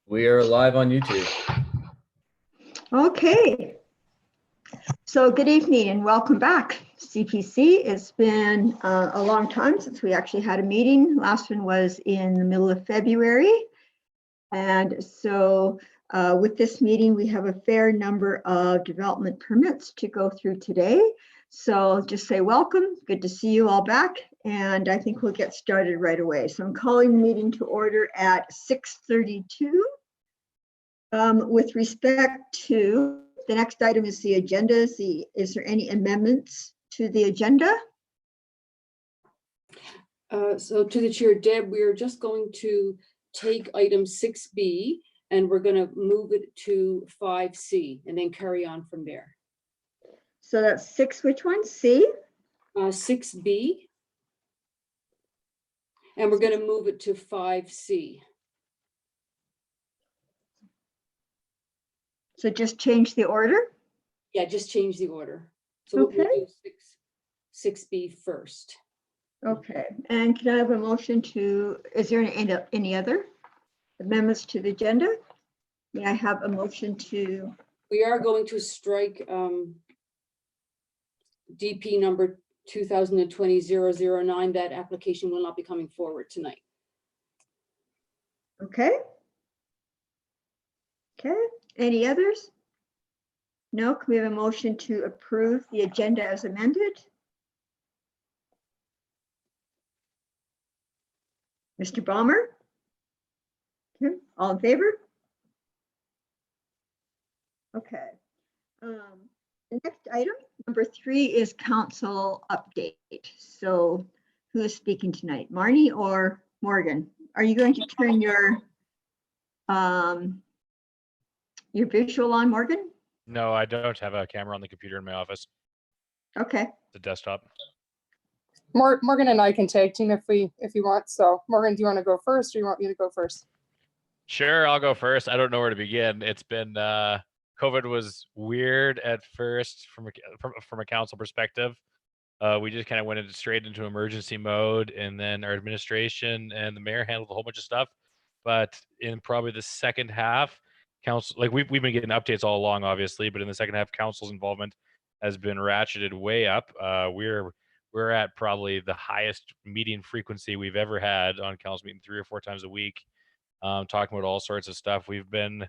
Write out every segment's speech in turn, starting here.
We are live on YouTube. Okay, so good evening and welcome back. CPC, it's been a long time since we actually had a meeting. Last one was in the middle of February. And so with this meeting, we have a fair number of development permits to go through today. So just say welcome, good to see you all back. And I think we'll get started right away. So I'm calling the meeting to order at 6:32. With respect to the next item is the agenda. Is there any amendments to the agenda? So to the chair, Deb, we are just going to take item 6B and we're going to move it to 5C and then carry on from there. So that's 6, which one? C? 6B. And we're going to move it to 5C. So just change the order? Yeah, just change the order. So Okay. we'll do 6B first. Okay, and can I have a motion to, is there any other amendments to the agenda? May I have a motion to? We are going to strike DP number 2020-009. That application will not be coming forward tonight. Okay. Okay, any others? No, can we have a motion to approve the agenda as amended? Mr. Balmer? Okay, all in favor? Okay. The next item, number 3, is council update. So who is speaking tonight, Marnie or Morgan? Are you going to turn your visual on, Morgan? No, I don't have a camera on the computer in my office. Okay. The desktop. Morgan and I can tag team if you want. So Morgan, do you want to go first or you want me to go first? Sure, I'll go first. I don't know where to begin. It's been COVID was weird at first from a council perspective. We just kind of went straight into emergency mode, and then our administration and the mayor handled a whole bunch of stuff. But in probably the second half, council, like we've been getting updates all along, obviously, but in the second half, council's involvement has been ratcheted way up. We're at probably the highest meeting frequency we've ever had on council, meeting 3 or 4 times a week, talking about all sorts of stuff. We've been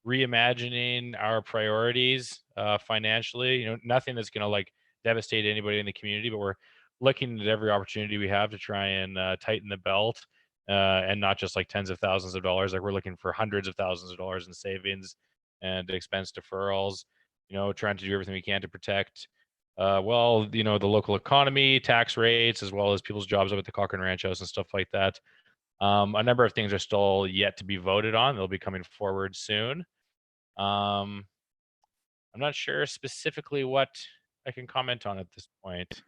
reimagining our priorities financially. You know, nothing that's going to like devastate anybody in the community, but we're looking at every opportunity we have to try and tighten the belt, and not just like tens of thousands of dollars. Like we're looking for hundreds of thousands of dollars in savings and expense deferrals. You know, trying to do everything we can to protect well, you know, the local economy, tax rates, as well as people's jobs up at the Cochrane Ranch House and stuff like that. A number of things are still yet to be voted on. They'll be coming forward soon. I'm not sure specifically what I can comment on at this point.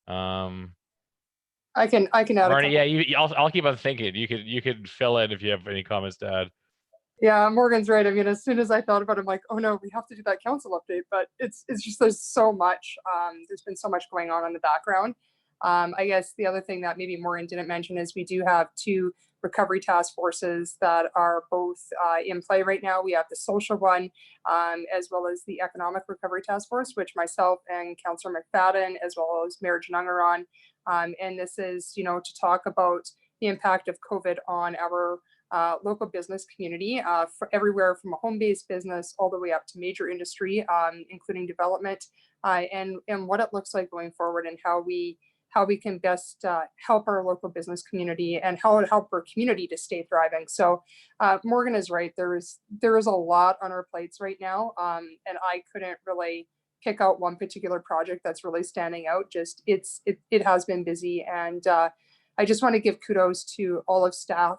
I can add Marnie, yeah, I'll keep on thinking. You could fill in if you have any comments to add. Yeah, Morgan's right. I mean, as soon as I thought about it, I'm like, oh no, we have to do that council update. But it's just there's so much. There's been so much going on in the background. I guess the other thing that maybe Morgan didn't mention is we do have 2 recovery task forces that are both in play right now. We have the social one, as well as the economic recovery task force, which myself and Councillor McFadden, as well as Mayor Janung are on. And this is, you know, to talk about the impact of COVID on our local business community, for everywhere from a home-based business all the way up to major industry, including development, and what it looks like going forward, and how we can best help our local business community and how it help our community to stay thriving. So Morgan is right. There is a lot on our plates right now, and I couldn't really pick out one particular project that's really standing out. Just it has been busy, and I just want to give kudos to all of staff,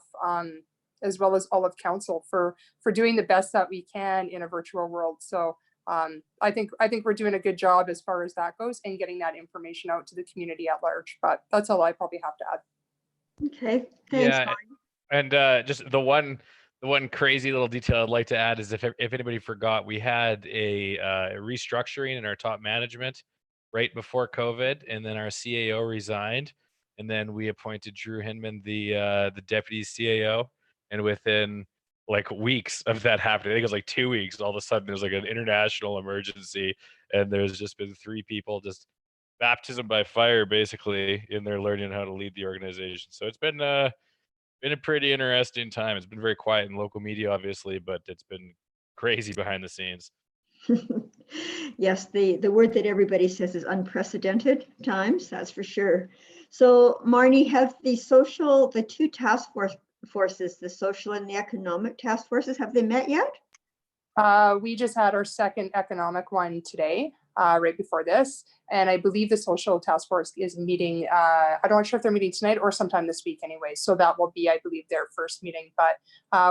as well as all of council for doing the best that we can in a virtual world. So I think we're doing a good job as far as that goes and getting that information out to the community at large. But that's all I probably have to add. Okay, thanks, Yeah, Marnie. and just the one crazy little detail I'd like to add is if anybody forgot, we had a restructuring in our top management right before COVID, and then our CAO resigned, and then we appointed Drew Hinman, the deputy CAO, and within like weeks of that happening, I think it was like 2 weeks, all of a sudden there's like an international emergency, and there's just been 3 people just baptism by fire basically in their learning how to lead the organization. So it's been a pretty interesting time. It's been very quiet in local media, obviously, but it's been crazy behind the scenes. Yes, the word that everybody says is unprecedented times, that's for sure. So Marnie, have the two task forces, the social and the economic task forces, have they met yet? We just had our second economic one today, right before this. And I believe the social task force is meeting, I'm not sure if they're meeting tonight or sometime this week anyway. So that will be, I believe, their first meeting. But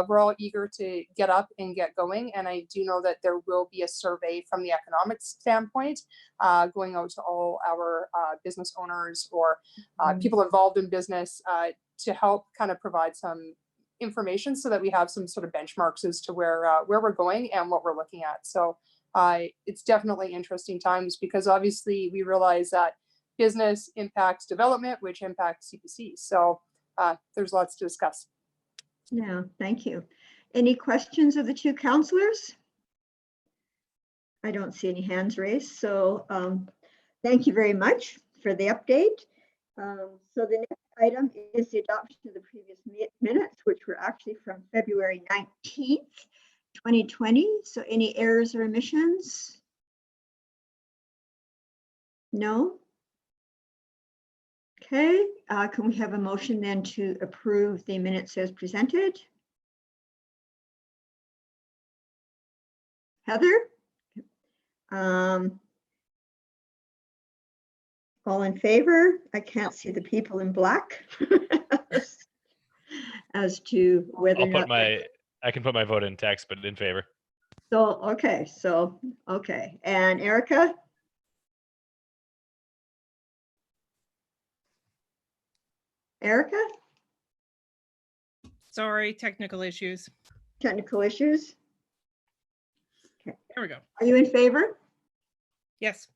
we're all eager to get up and get going. And I do know that there will be a survey from the economic standpoint going out to all our business owners or people involved in business to help kind of provide some information so that we have some sort of benchmarks as to where we're going and what we're looking at. So it's definitely interesting times because obviously we realize that business impacts development, which impacts CPC. So there's lots to discuss. Yeah, thank you. Any questions of the two counselors? I don't see any hands raised. So thank you very much for the update. So the next item is the adoption of the previous minutes, which were actually from February 19th, 2020. So any errors or omissions? No? Okay, can we have a motion then to approve the minutes as presented? Heather? All in favor? I can't see the people in black as to whether I'll or put not. I can put my vote in text, but in favor. So, okay. And Erica? Erica? Sorry, technical issues. Technical issues? There we go. Are you in favor? Yes.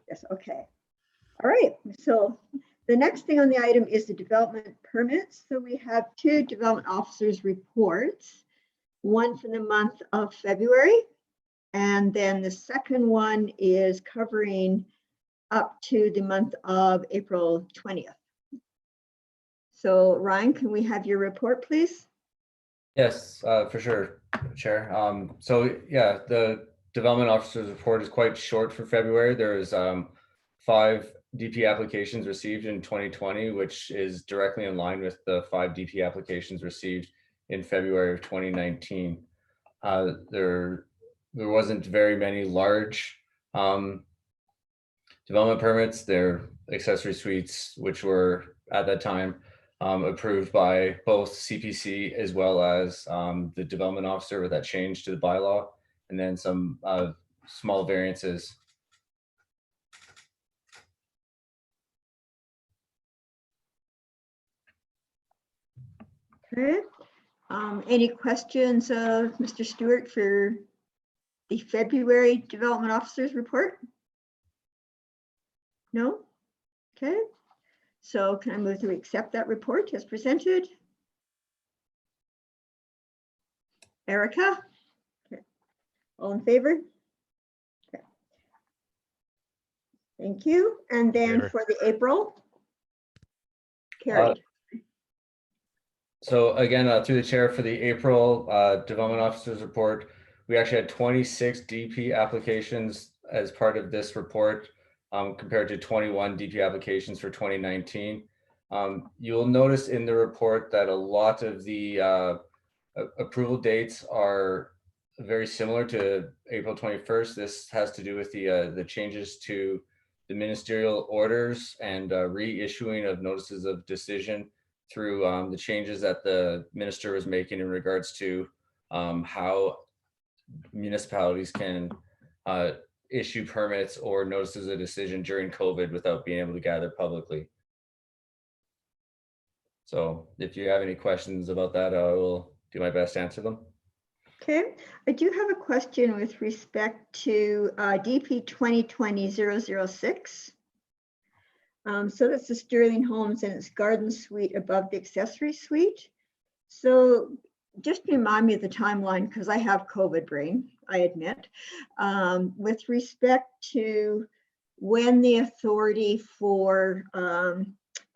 Yes, okay. All right, so the next thing on the item is the development permits. So we have two development officers' reports, one for the month of February, and then the second one is covering up to the month of April 20th. So Ryan, can we have your report, please? Yes, for sure, Chair. So yeah, the development officer's report is quite short for February. There is 5 DP applications received in 2020, which is directly in line with the 5 DP applications received in February of 2019. There wasn't very many large development permits. They're accessory suites, which were at that time approved by both CPC as well as the development officer with that change to the bylaw, and then some small variances. Okay. Any questions of Mr. Stewart for the February development officer's report? No? Okay. So can I move to accept that report as presented? Erica? Okay. All in favor? Okay. Thank you. And then Favor. for the April? Carried. So again, through the chair, for the April development officer's report, we actually had 26 DP applications as part of this report, compared to 21 DP applications for 2019. You'll notice in the report that a lot of the approval dates are very similar to April 21st. This has to do with the changes to the ministerial orders and reissuing of notices of decision through the changes that the minister was making in regards to how municipalities can issue permits or notices of decision during COVID without being able to gather publicly. So if you have any questions about that, I will do my best to answer them. Okay, I do have a question with respect to DP 2020-006. So that's the Sterling Homes and its garden suite above the accessory suite. So just remind me of the timeline, because I have COVID brain, I admit. With respect to when the authority for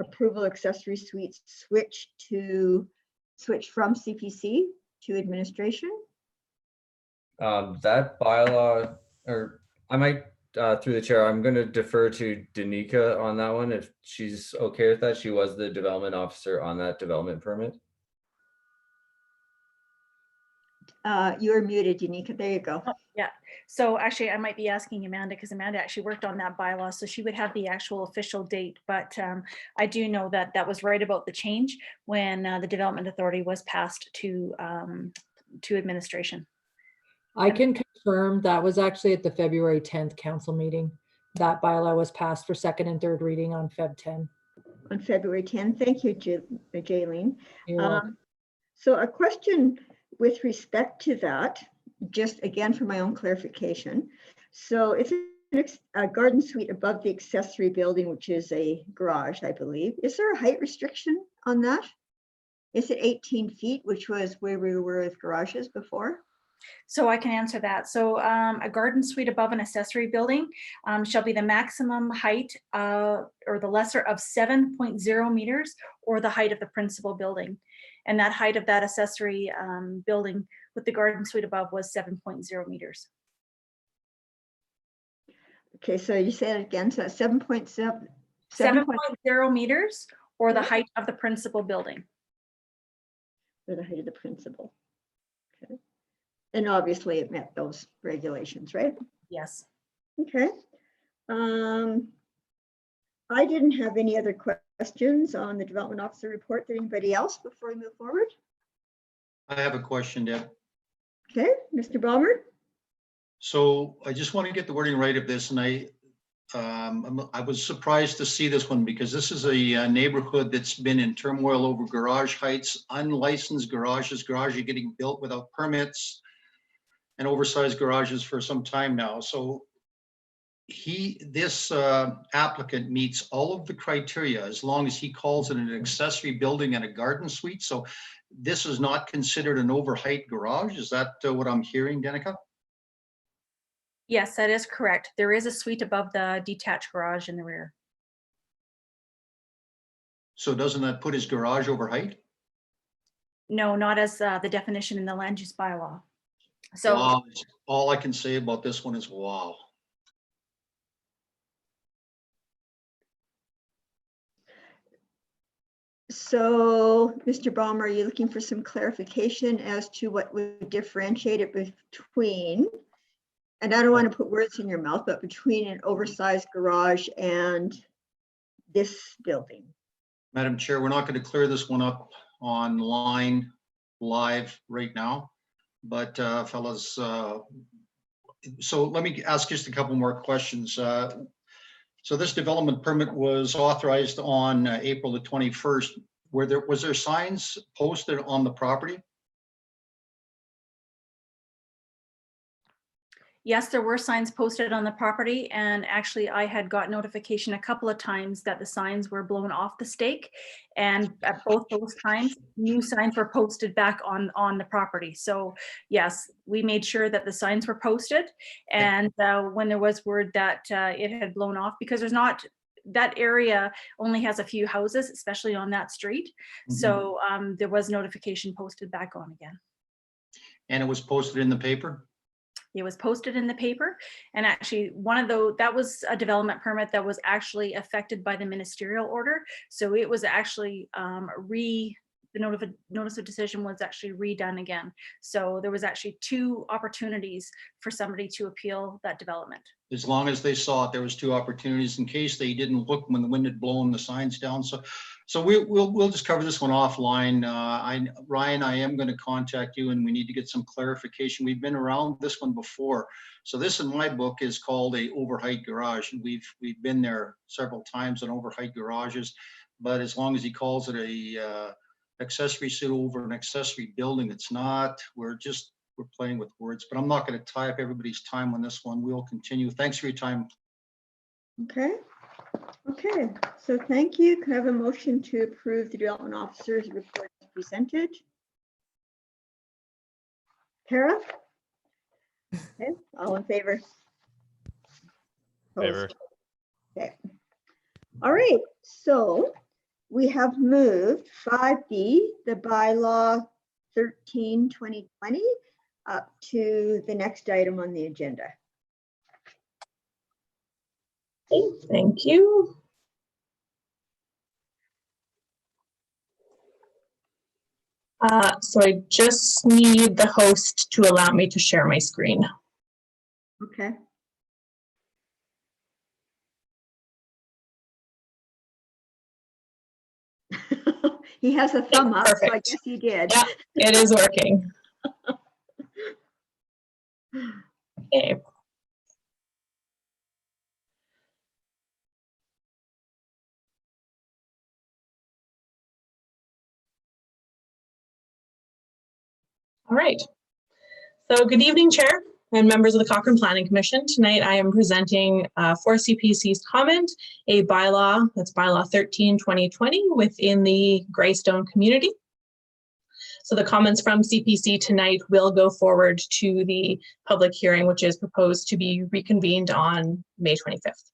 approval accessory suites switch from CPC to administration. That bylaw, or I might, through the chair, I'm going to defer to Danica on that one if she's okay with that. She was the development officer on that development permit. You're muted, Danica. There you go. Oh, yeah. So actually, I might be asking Amanda, because Amanda actually worked on that bylaw, so she would have the actual official date. But I do know that that was right about the change when the Development Authority was passed to administration. I can confirm that was actually at the February 10th council meeting. That bylaw was passed for second and third reading on Feb 10. On February 10th. Thank you, Jaylene. You're welcome. So a question with respect to that, just again for my own clarification. So it's a garden suite above the accessory building, which is a garage, I believe. Is there a height restriction on that? Is it 18 feet, which was where we were with garages before? So I can answer that. So a garden suite above an accessory building shall be the maximum height or the lesser of 7.0 meters or the height of the principal building. And that height of that accessory building with the garden suite above was 7.0 meters. Okay, so you said it again, so 7.7. 7.0 meters or the Yeah. height of the principal building. For the height of the principal. Okay. And obviously it met those regulations, right? Yes. Okay. I didn't have any other questions on the development officer report. Did anybody else before we move forward? I have a question, Deb. Okay, Mr. Ballmer? So I just want to get the wording right of this, and I was surprised to see this one because this is a neighborhood that's been in turmoil over garage heights, unlicensed garages getting built without permits, and oversized garages for some time now. So this applicant meets all of the criteria as long as he calls it an accessory building and a garden suite. So this is not considered an overheight garage. Is that what I'm hearing, Danica? Yes, that is correct. There is a suite above the detached garage in the rear. So doesn't that put his garage over height? No, not as the definition in the land use bylaw. So Wow, all I can say about this one is wow. So, Mr. Ballmer, are you looking for some clarification as to what would differentiate it between, and I don't want to put words in your mouth, but between an oversized garage and this building? Madam Chair, we're not going to clear this one up online live right now, but fellas, so let me ask just a couple more questions. So this development permit was authorized on April the 21st. Was there signs posted on the property? yes, there were signs posted on the property, and actually I had got notification a couple of times that the signs were blown off the stake, and at both those times new signs were posted back on the property. So yes, we made sure that the signs were posted, and when there was word that it had blown off, because there's not, that area only has a few houses, especially on that street. So there was notification posted back on again. And it was posted in the paper? It was posted in the paper, and actually that was a development permit that was actually affected by the ministerial order. So it was actually the notice of decision was actually redone again. So there was actually 2 opportunities for somebody to appeal that development. As long as they saw it, there was 2 opportunities in case they didn't look when the wind had blown the signs down. So we'll just cover this one offline. Ryan, I am going to contact you, and we need to get some clarification. We've been around this one before. So this in my book is called a overheight garage, and we've been there several times on overheight garages. But as long as he calls it a accessory suite over an accessory building, it's not. We're playing with words, but I'm not going to tie up everybody's time on this one. We'll continue. Thanks for your time. Okay. Okay, so thank you. Can I have a motion to approve the development officer's report as presented? Kara? Okay, all in favor? Opposed? Favor. Okay. All right, so we have moved 5B, the bylaw 13/2020, up to the next item on the agenda. Okay, thank you. So I just need the host to allow me to share my screen. Okay. He has a thumb up, so I Perfect. guess he did. Yeah, it is working. Okay. All right. So good evening, Chair and members of the Cochrane Planning Commission. Tonight I am presenting for CPC's comment, a bylaw, that's bylaw 13/2020 within the Greystone community. So the comments from CPC tonight will go forward to the public hearing, which is proposed to be reconvened on May 25th.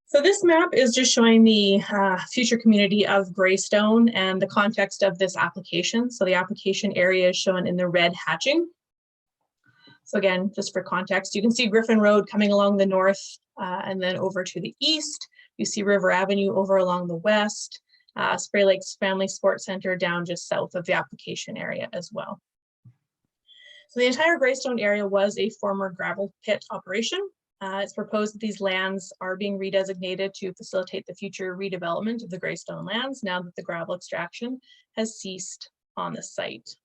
So this map is just showing the future community of Greystone and the context of this application. So the application area is shown in the red hatching. So again, just for context, you can see Griffin Road coming along the north and then over to the east. You see River Avenue over along the west, Spray Lakes Family Sports Center down just south of the application area as well. So the entire Greystone area was a former gravel pit operation. It's proposed that these lands are being redesignated to facilitate the future redevelopment of the Greystone lands now that the gravel extraction has ceased on the site.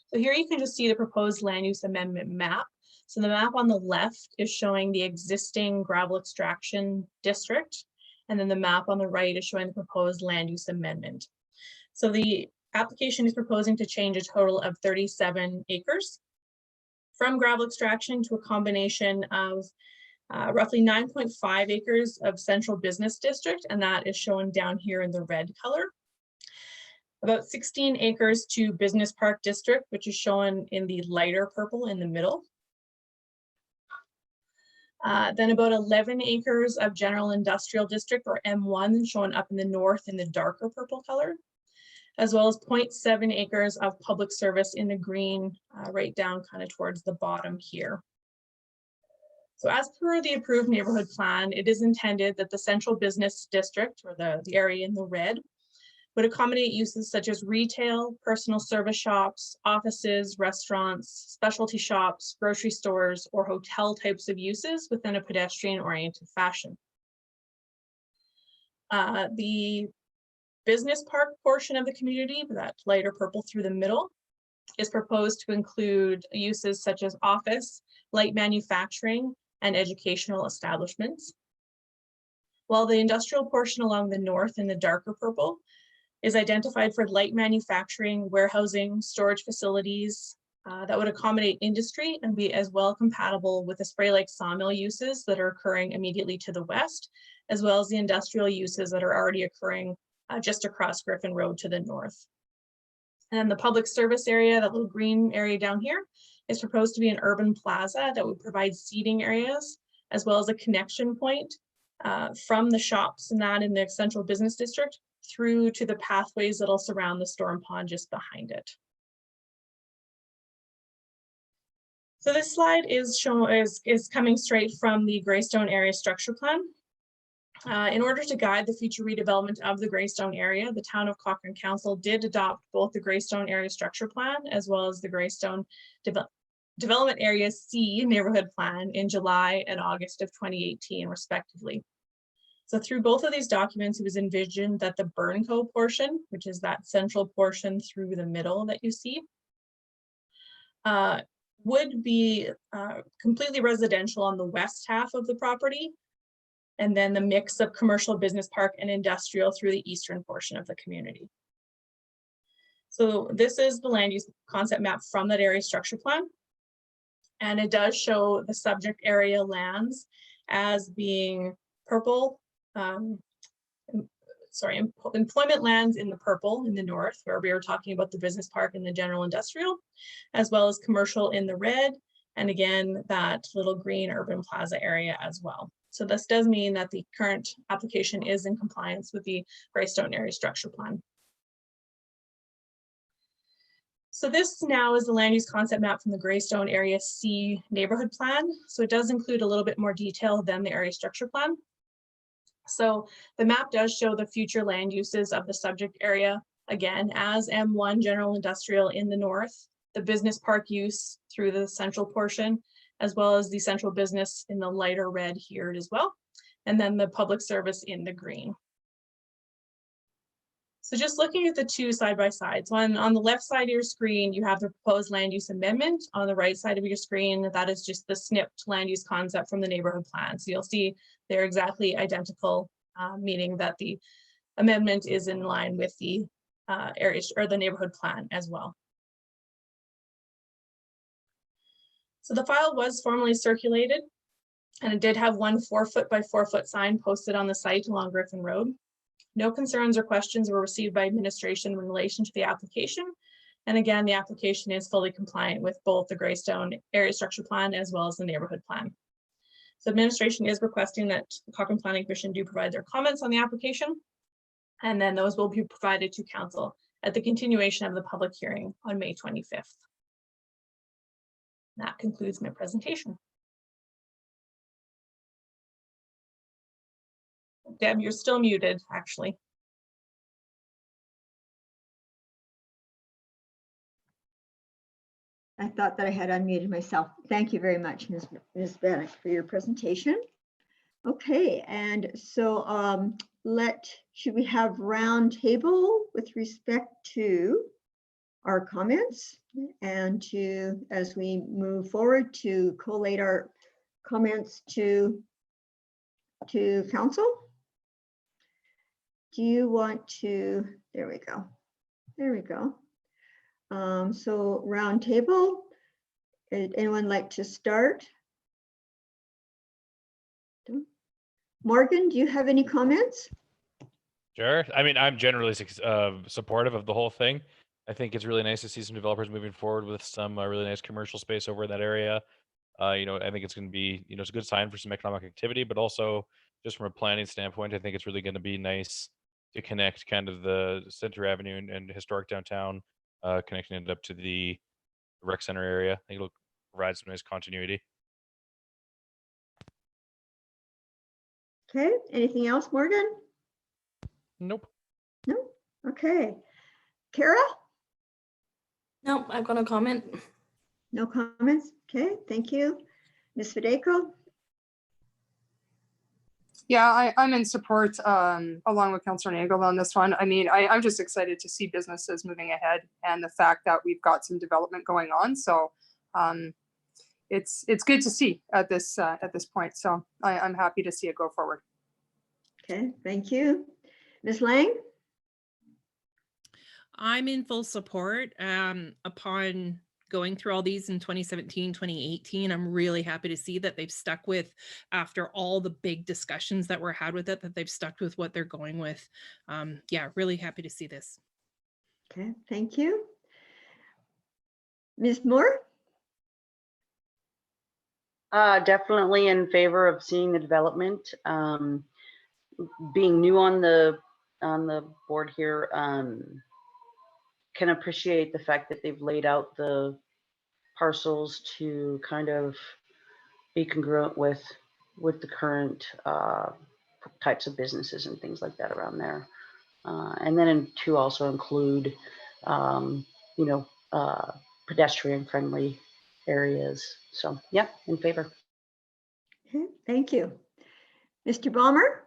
So here you can just see the proposed land use amendment map. So the map on the left is showing the existing gravel extraction district, and then the map on the right is showing the proposed land use amendment. So the application is proposing to change a total of 37 acres from gravel extraction to a combination of roughly 9.5 acres of central business district, and that is shown down here in the red color. About 16 acres to business park district, which is shown in the lighter purple in the middle. Then about 11 acres of general industrial district, or M1, shown up in the north in the darker purple color, as well as 0.7 acres of public service in the green, right down kind of towards the bottom here. So as per the approved neighborhood plan, it is intended that the central business district, or the area in the red, would accommodate uses such as retail, personal service shops, offices, restaurants, specialty shops, grocery stores, or hotel types of uses within a pedestrian-oriented fashion. The business park portion of the community, that lighter purple through the middle, is proposed to include uses such as office, light manufacturing, and educational establishments. While the industrial portion along the north in the darker purple is identified for light manufacturing, warehousing, storage facilities that would accommodate industry and be as well compatible with the Spray Lake sawmill uses that are occurring immediately to the west, as well as the industrial uses that are already occurring just across Griffin Road to the north. And the public service area, that little green area down here, is proposed to be an urban plaza that would provide seating areas, as well as a connection point from the shops and that in the central business district through to the pathways that'll surround the storm pond just behind it. So this slide is coming straight from the Greystone area structure plan. In order to guide the future redevelopment of the Greystone area, the Town of Cochrane Council did adopt both the Greystone area structure plan as well as the Greystone Development Area C neighborhood plan in July and August of 2018, respectively. So through both of these documents, it was envisioned that the Burnco portion, which is that central portion through the middle that you see, would be completely residential on the west half of the property, and then the mix of commercial, business park, and industrial through the eastern portion of the community. So this is the land use concept map from that area structure plan. And it does show the subject area lands as being purple, employment lands in the purple in the north, where we were talking about the business park and the general industrial, as well as commercial in the red, and again, that little green urban plaza area as well. So this does mean that the current application is in compliance with the Greystone Area Structure Plan. So this now is the land use concept map from the Greystone Area C neighborhood plan. So it does include a little bit more detail than the area structure plan. So the map does show the future land uses of the subject area, again, as M1 general industrial in the north, the business park use through the central portion, as well as the central business in the lighter red here as well, and then the public service in the green. So just looking at the two side by side. So on the left side of your screen, you have the proposed land use amendment. On the right side of your screen, that is just the snipped land use concept from the neighborhood plan. So you'll see they're exactly identical, meaning that the amendment is in line with the area or the neighborhood plan as well. So the file was formally circulated, and it did have one 4-foot by 4-foot sign posted on the site along Griffin Road. No concerns or questions were received by administration in relation to the application. And again, the application is fully compliant with both the Greystone Area Structure Plan as well as the neighborhood plan. So administration is requesting that the Cochrane Planning Commission do provide their comments on the application. And then those will be provided to council at the continuation of the public hearing on May 25th. That concludes my presentation. Deb, you're still muted, actually. I thought that I had unmuted myself. Thank you very much, Ms. Bannock, for your presentation. Okay, and so should we have round table with respect to our comments and as we move forward, to collate our comments to council? Do you want to, there we go. So round table, anyone like to start? Morgan, do you have any comments? Sure. I mean, I'm generally supportive of the whole thing. I think it's really nice to see some developers moving forward with some really nice commercial space over in that area. I think it's going to be, it's a good sign for some economic activity, but also just from a planning standpoint, I think it's really going to be nice to connect kind of the Center Avenue and historic downtown, connecting it up to the rec center area. I think it'll provide some nice continuity. Okay, anything else, Morgan? Nope. No? Okay. Kara? Nope, I've got a comment. No comments? Okay, thank you. Ms. Federico? Yeah, I'm in support along with Councillor Nagel on this one. I mean, I'm just excited to see businesses moving ahead and the fact that we've got some development going on. So it's good to see at this point. So I'm happy to see it go forward. Okay, thank you. Ms. Lang? I'm in full support. Upon going through all these in 2017, 2018, I'm really happy to see that they've stuck with, after all the big discussions that were had with it, that they've stuck with what they're going with. Yeah, really happy to see this. Okay, thank you. Ms. Moore? Definitely in favor of seeing the development. Being new on the board here, can appreciate the fact that they've laid out the parcels to kind of be congruent with the current types of businesses and things like that around there. And then to also include, pedestrian friendly areas. So yeah, in favor. Okay, thank you. Mr. Balmer?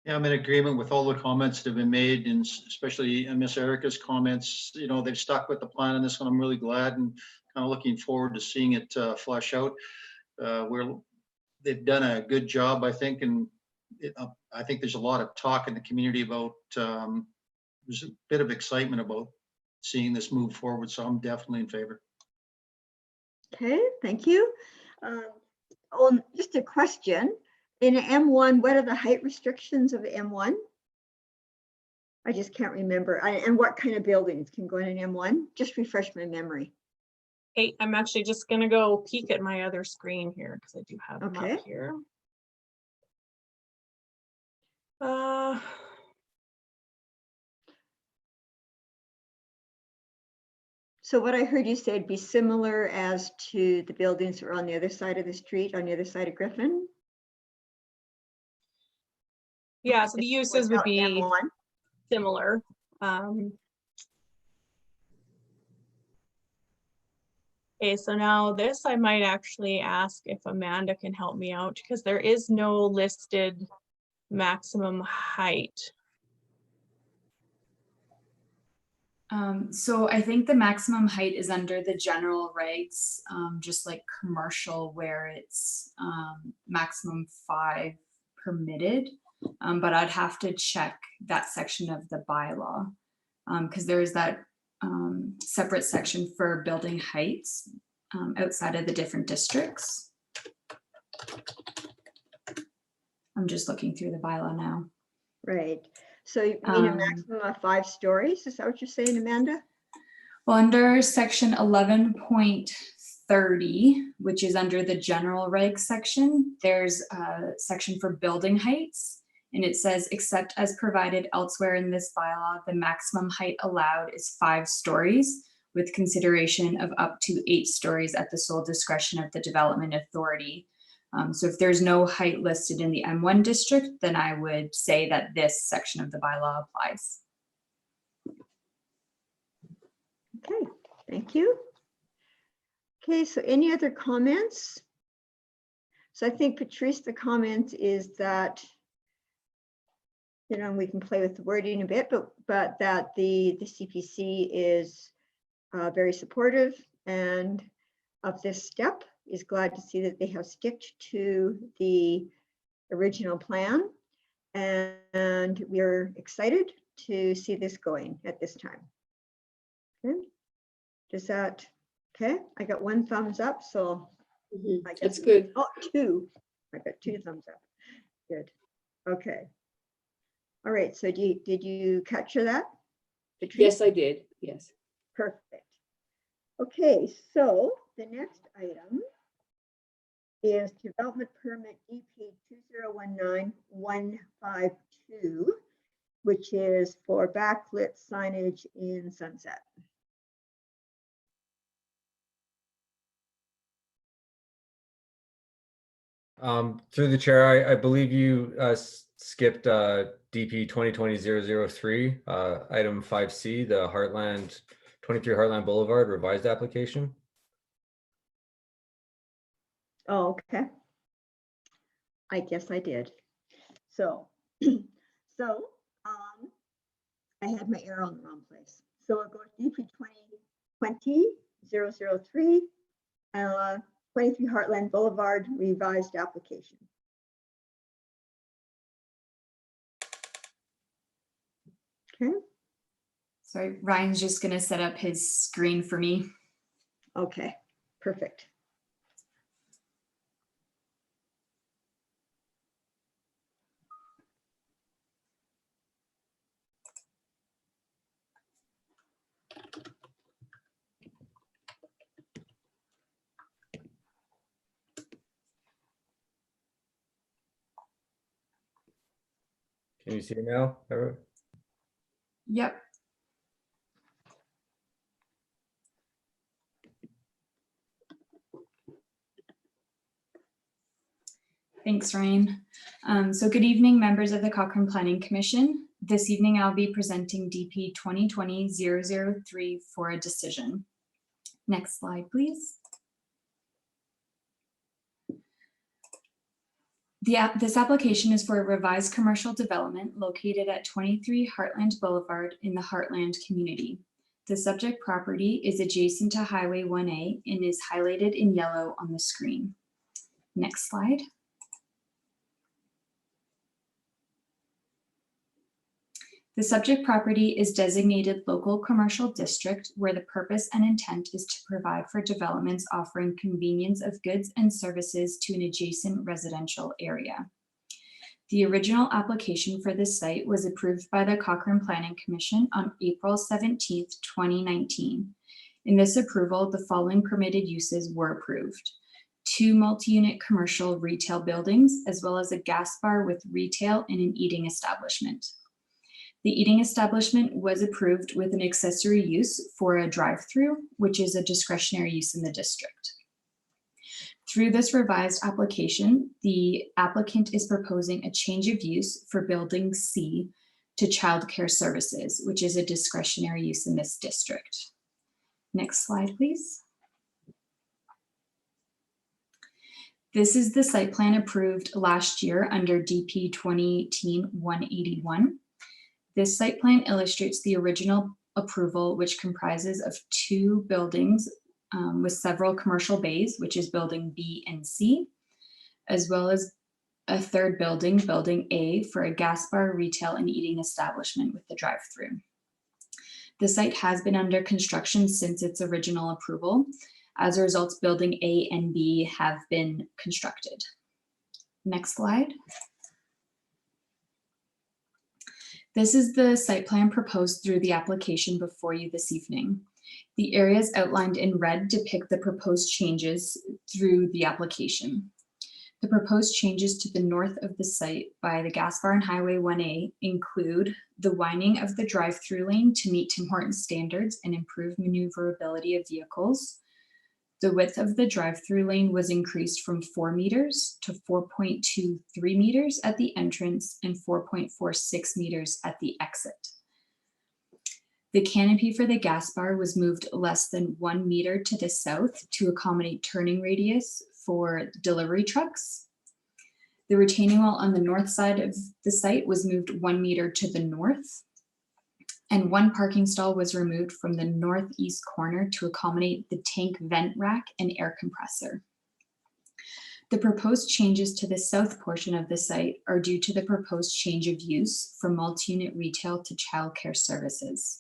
Yeah, I'm in agreement with all the comments that have been made, and especially Miss Erica's comments. They've stuck with the plan on this one. I'm really glad and kind of looking forward to seeing it flesh out. They've done a good job, I think, and I think there's a lot of talk in the community about, there's a bit of excitement about seeing this move forward, so I'm definitely in favor. Okay, thank you. Oh, just a question. In M1, what are the height restrictions of M1? I just can't remember. And what kind of buildings can go in an M1? Just refresh my memory. Hey, I'm actually just gonna go peek at my other screen here because I do have them Okay. up here. So what I heard you say would be similar as to the buildings that are on the other side of the street, on the other side of Griffin? Yeah, so the uses would Without be M1? similar. Okay, so now this I might actually ask if Amanda can help me out because there is no listed maximum height. So I think the maximum height is under the general regs, just like commercial where it's maximum 5 permitted. But I'd have to check that section of the bylaw because there is that separate section for building heights outside of the different districts. I'm just looking through the bylaw now. Right. So you mean a maximum of 5 stories? Is that what you're saying, Amanda? Well, under section 11.30, which is under the general reg section, there's a section for building heights. And it says, except as provided elsewhere in this bylaw, the maximum height allowed is 5 stories with consideration of up to 8 stories at the sole discretion of the development authority. So if there's no height listed in the M1 district, then I would say that this section of the bylaw applies. Okay, thank you. Okay, so any other comments? So I think, Patrice, the comment is that, you know, we can play with the wording a bit, but that the CPC is very supportive and of this step, is glad to see that they have sticked to the original plan. And we are excited to see this going at this time. Okay. Does that, okay? I got 1 thumbs up, so I guess That's good. Oh, 2. I got 2 thumbs up. Good. Okay. All right. So did you capture that, Patrice? Yes, I did. Yes. Perfect. Okay, so the next item is development permit EP 2019152, which is for backlit signage in Sunset. Through the chair, I believe you skipped DP 2020-003, item 5C, the Heartland 23 Heartland Boulevard revised application. Oh, okay. I guess I did. So, I had my arrow in the wrong place. So I'll go to DP 2020-003, 23 Heartland Boulevard revised application. Okay. Sorry, Ryan's just gonna set up his screen for me. Okay, perfect. Can you see it now? Yep. Thanks, Ryan. So good evening, members of the Cochrane Planning Commission. This evening, I'll be presenting DP 2020-003 for a decision. Next slide, please. This application is for a revised commercial development located at 23 Heartland Boulevard in the Heartland community. The subject property is adjacent to Highway 1A and is highlighted in yellow on the screen. Next slide. The subject property is designated local commercial district where the purpose and intent is to provide for developments offering convenience of goods and services to an adjacent residential area. The original application for this site was approved by the Cochrane Planning Commission on April 17th, 2019. In this approval, the following permitted uses were approved: 2 multi-unit commercial retail buildings, as well as a gas bar with retail and an eating establishment. The eating establishment was approved with an accessory use for a drive-through, which is a discretionary use in the district. Through this revised application, the applicant is proposing a change of use for building C to childcare services, which is a discretionary use in this district. Next slide, please. This is the site plan approved last year under DP 2018-181. This site plan illustrates the original approval, which comprises of 2 buildings with several commercial bays, which is building B and C, as well as a 3rd building, building A, for a gas bar, retail, and eating establishment with the drive-through. The site has been under construction since its original approval. As a result, building A and B have been constructed. Next slide. This is the site plan proposed through the application before you this evening. The areas outlined in red depict the proposed changes through the application. The proposed changes to the north of the site by the gas bar and Highway 1A include the widening of the drive-through lane to meet Tim Hortons standards and improve maneuverability of vehicles. The width of the drive-through lane was increased from 4 meters to 4.23 meters at the entrance and 4.46 meters at the exit. The canopy for the gas bar was moved less than 1 meter to the south to accommodate turning radius for delivery trucks. The retaining wall on the north side of the site was moved 1 meter to the north, and 1 parking stall was removed from the northeast corner to accommodate the tank vent rack and air compressor. The proposed changes to the south portion of the site are due to the proposed change of use from multi-unit retail to childcare services.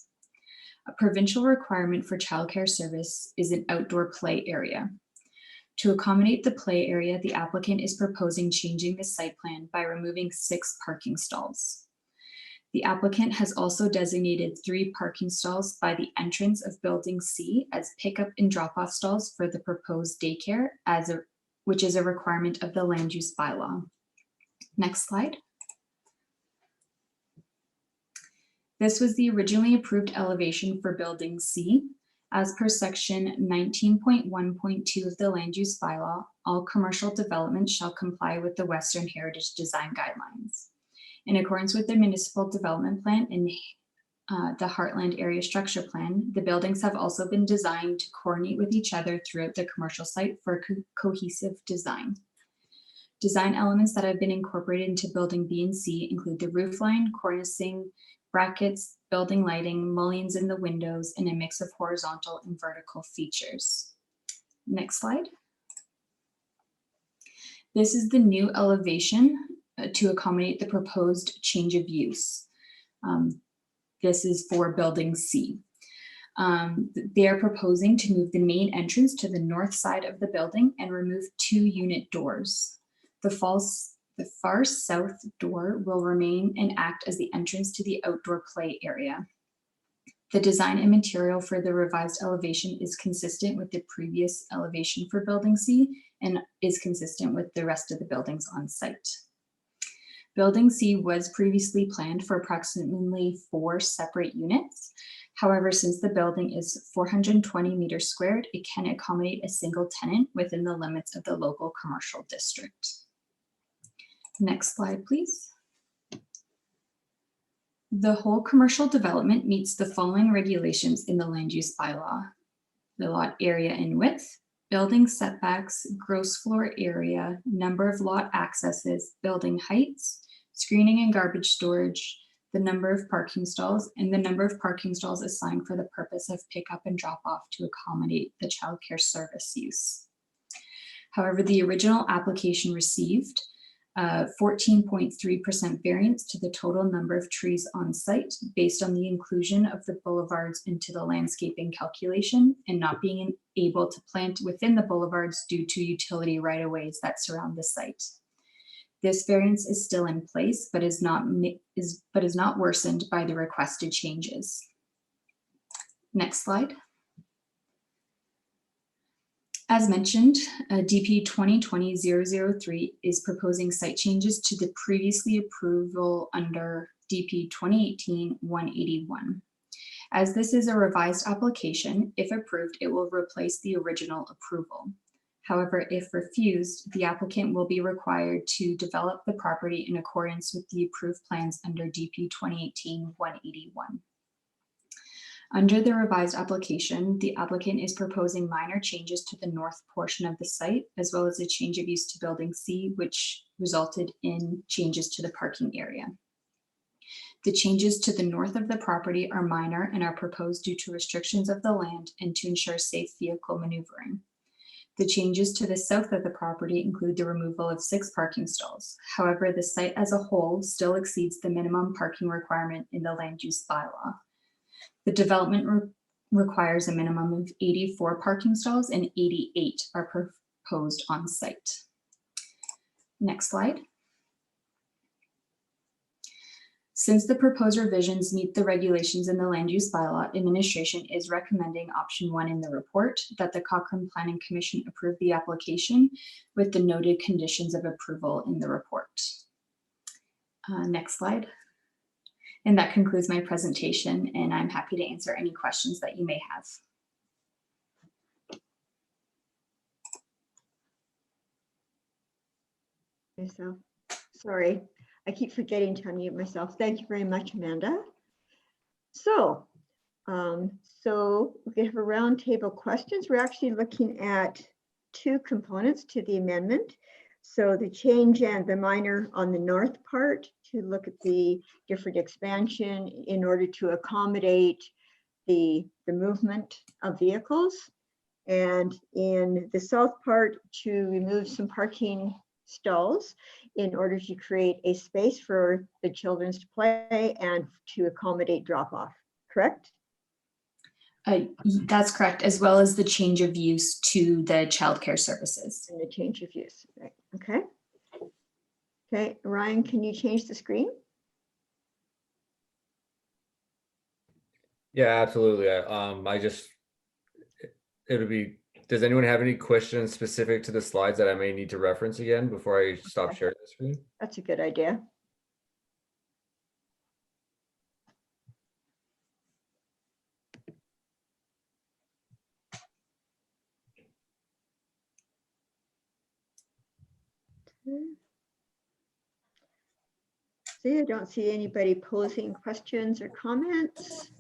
A provincial requirement for childcare service is an outdoor play area. To accommodate the play area, the applicant is proposing changing the site plan by removing 6 parking stalls. The applicant has also designated 3 parking stalls by the entrance of Building C as pickup and drop-off stalls for the proposed daycare, which is a requirement of the land use bylaw. Next slide. This was the originally approved elevation for Building C. As per section 19.1.2 of the land use bylaw, all commercial developments shall comply with the Western Heritage Design Guidelines. In accordance with the municipal development plan and the Heartland Area Structure Plan, the buildings have also been designed to coordinate with each other throughout the commercial site for cohesive design. Design elements that have been incorporated into Building B and C include the roofline, cornicing, brackets, building lighting, mullions in the windows, and a mix of horizontal and vertical features. Next slide. This is the new elevation to accommodate the proposed change of use. This is for Building C. They are proposing to move the main entrance to the north side of the building and remove 2 unit doors. The far south door will remain and act as the entrance to the outdoor play area. The design and material for the revised elevation is consistent with the previous elevation for Building C and is consistent with the rest of the buildings on site. Building C was previously planned for approximately 4 separate units. However, since the building is 420 meters squared, it can accommodate a single tenant within the limits of the local commercial district. Next slide, please. The whole commercial development meets the following regulations in the land use bylaw: the lot area and width, building setbacks, gross floor area, number of lot accesses, building heights, screening and garbage storage, the number of parking stalls, and the number of parking stalls assigned for the purpose of pickup and drop off to accommodate the childcare service use. However, the original application received 14.3% variance to the total number of trees on site based on the inclusion of the boulevards into the landscaping calculation and not being able to plant within the boulevards due to utility right-of-ways that surround the site. This variance is still in place, but is not worsened by the requested changes. Next slide. As mentioned, DP 2020-003 is proposing site changes to the previously approval under DP 2018-181. As this is a revised application, if approved, it will replace the original approval. However, if refused, the applicant will be required to develop the property in accordance with the approved plans under DP 2018-181. Under the revised application, the applicant is proposing minor changes to the north portion of the site, as well as a change of use to building C, which resulted in changes to the parking area. The changes to the north of the property are minor and are proposed due to restrictions of the land and to ensure safe vehicle maneuvering. The changes to the south of the property include the removal of 6 parking stalls. However, the site as a whole still exceeds the minimum parking requirement in the land use bylaw. The development requires a minimum of 84 parking stalls and 88 are proposed on site. Next slide. Since the proposed revisions meet the regulations in the land use bylaw, administration is recommending option 1 in the report, that the Cochrane Planning Commission approve the application with the noted conditions of approval in the report. Next slide. And that concludes my presentation, and I'm happy to answer any questions that you may have. So, sorry, I keep forgetting to unmute myself. Thank you very much, Amanda. So, we have a roundtable questions. We're actually looking at 2 components to the amendment. So the change and the minor on the north part to look at the different expansion in order to accommodate the movement of vehicles. And in the south part to remove some parking stalls in order to create a space for the children to play and to accommodate drop off, correct? That's correct, as well as the change of use to the childcare services. And the change of use, right, okay. Okay, Ryan, can you change the screen? Yeah, absolutely. It'll be, does anyone have any questions specific to the slides that I may need to reference again before I stop sharing the screen? That's a good idea. See, I don't see anybody posing questions or comments.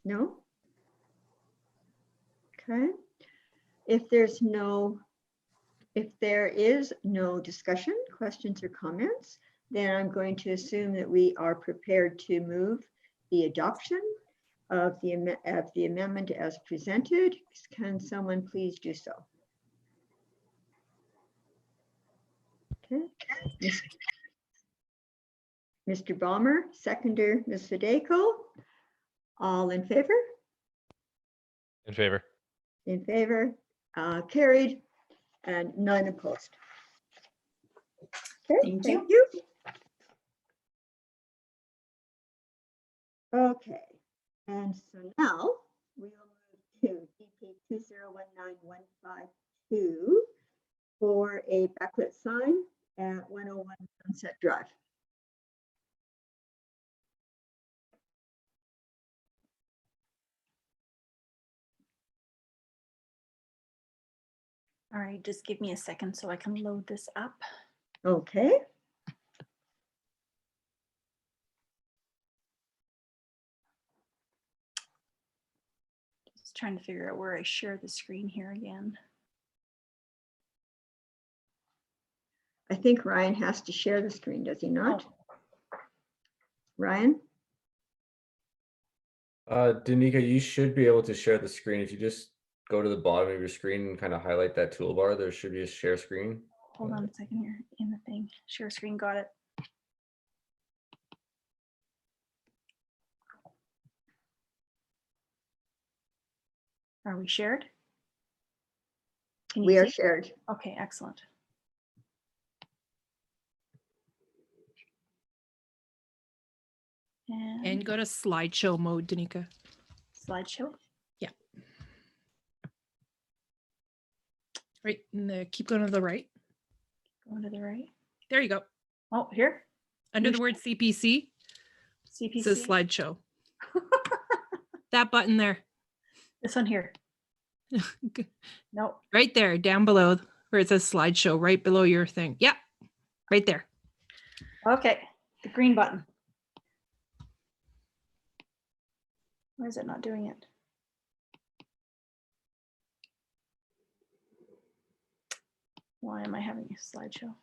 No? Okay. If there is no discussion, questions or comments, then I'm going to assume that we are prepared to move the adoption of the amendment as presented. Can someone please do so? Okay. Mr. Balmer, seconder, Ms. Fideko. All in favor? In favor. In favor, carried, and none opposed. Okay, thank you. Okay, and so now we will move to DP 2019152 for a backlit sign at 101 Sunset Drive. All right, just give me a second so I can load this up. Okay. Just trying to figure out where I share the screen here again. I think Ryan has to share the screen, does he not? Oh. Ryan? Danica, you should be able to share the screen if you just go to the bottom of your screen and kind of highlight that toolbar. There should be a share screen. Hold on a second here in the thing. Share screen, got it. Are we shared? Can you We are see? shared. Okay, excellent. And go to slideshow mode, Danica. Slideshow. Right, keep going to the right. Going to the right. There you go. Oh, here. Under the word CPC, it says CPC. slideshow. That button there. This one here. Nope. Right there, down below where it says slideshow, right below your thing. Yeah, right there. Okay, the green button. Why is it not doing it? Why am I having a slideshow?